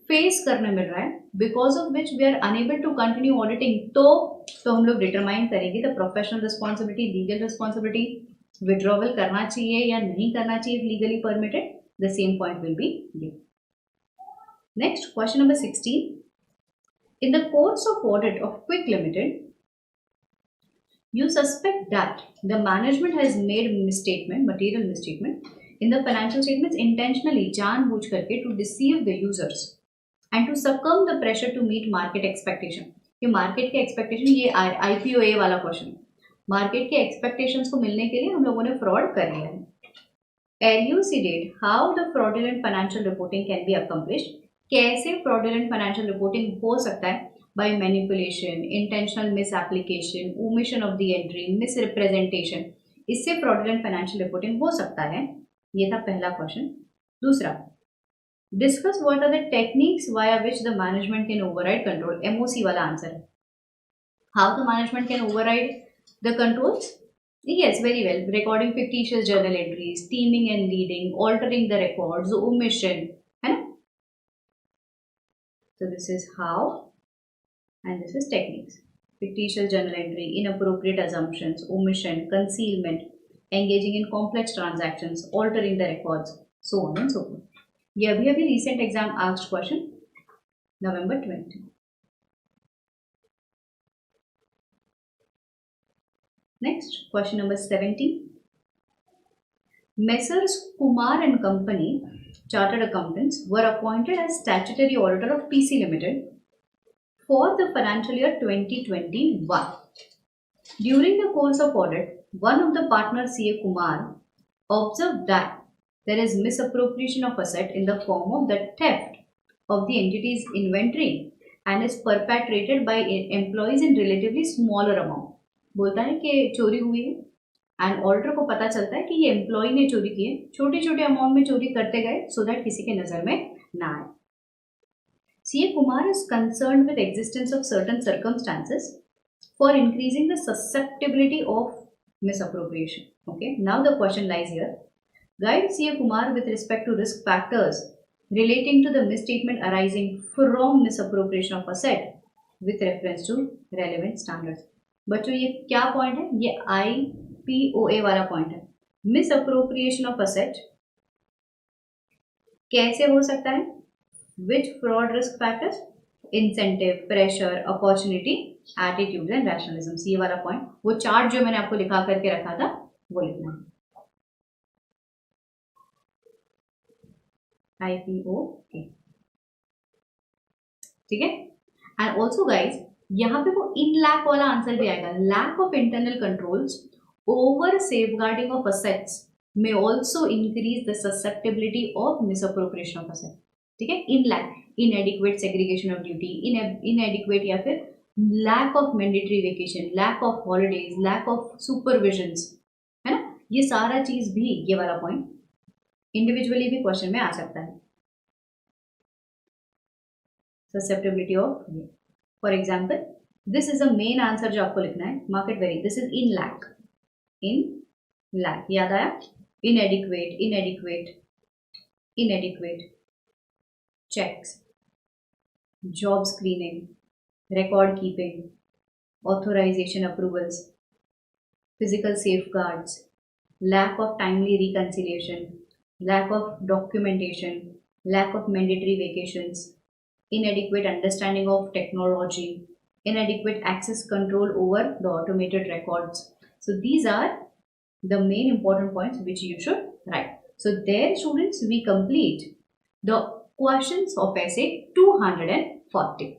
[SPEAKER 1] फेस करने मिल रहा है because of which we are unable to continue auditing, तो हम लोग डिटरमाइन करेंगे the professional responsibility, legal responsibility, withdrawal करना चाहिए या नहीं करना चाहिए legally permitted. The same point will be given. Next question number 16। In the course of audit of quick limited, you suspect that the management has made material misstatement in the financial statements intentionally, जानबूझ करके, to deceive the users and to succumb the pressure to meet market expectation। ये मार्केट के एक्सपेक्टेशन, ये IPOA वाला क्वेश्चन, मार्केट के एक्सपेक्टेशंस को मिलने के लिए हम लोगों ने फ्रॉड कर लिया है। Elucidate how the fraudulent financial reporting can be accomplished. कैसे फ्रॉडुलेंट फाइनेंशियल रिपोर्टिंग हो सकता है? by manipulation, intentional misapplication, omission of the entry, misrepresentation, इससे fraudulent financial reporting हो सकता है। ये था पहला क्वेश्चन। दूसरा, discuss what are the techniques via which the management can override control। MOC वाला आंसर है। How the management can override the controls? Yes, very well. Recording fictitious journal entries, steaming and leading, altering the records, omission, है ना? So this is how and this is techniques. Fictitious journal entry, inappropriate assumptions, omission, concealment, engaging in complex transactions, altering the records, so on and so forth. ये अभी recent exam asked question, November 20. Next, question number 17. Messrs. Kumar and Company, Chartered Accountants, were appointed as statutory auditor of PC Limited for the financial year 2021. During the course of audit, one of the partners, CA Kumar, observed that there is misappropriation of asset in the form of the theft of the entity's inventory and is perpetrated by employees in relatively smaller amount. बोलता है कि चोरी हुई है एंड ऑडिटर को पता चलता है कि ये एम्प्लॉय ने चोरी की है, छोटे छोटे अमाउंट में चोरी करते गए सो दैट किसी के नजर में ना आए। CA Kumar is concerned with existence of certain circumstances for increasing the susceptibility of misappropriation. Okay, now the question lies here. Guide CA Kumar with respect to risk factors relating to the misstatement arising from misappropriation of asset with reference to relevant standards. बच्चों ये क्या पॉइंट है? ये IPOA वाला पॉइंट है। मिसअप्रोप्रिएशन ऑफ असेट कैसे हो सकता है? Which fraud risk factors? Incentive, pressure, opportunity, attitude and rationalism। ये वाला पॉइंट, वो चार्ट जो मैंने आपको लिखा करके रखा था वो लिखना है। IPOA, ठीक है। एंड ऑल्सो गाइज यहाँ पे वो इन लैक वाला आंसर भी आएगा। Lack of internal controls over safeguarding of assets में also increase the susceptibility of misappropriation of asset, ठीक है। In lack, inadequate segregation of duty, inadequate या फिर lack of mandatory vacation, lack of holidays, lack of supervisions, है ना, ये सारा चीज भी, ये वाला पॉइंट इंडिविजुअली भी क्वेश्चन में आ सकता है। Susceptibility of, for example this is a main answer जो आपको लिखना है, market very, this is in lack, in lack, याद आया, इनएडिक्वेट, इनएडिक्वेट, इनएडिक्वेट, checks, job screening, record keeping, authorization approvals, physical safeguards, lack of timely reconciliation, lack of documentation, lack of mandatory vacations, inadequate understanding of technology, inadequate access control over the automated records. So these are the main important points which you should write. So there, students, we complete the questions of essay 240.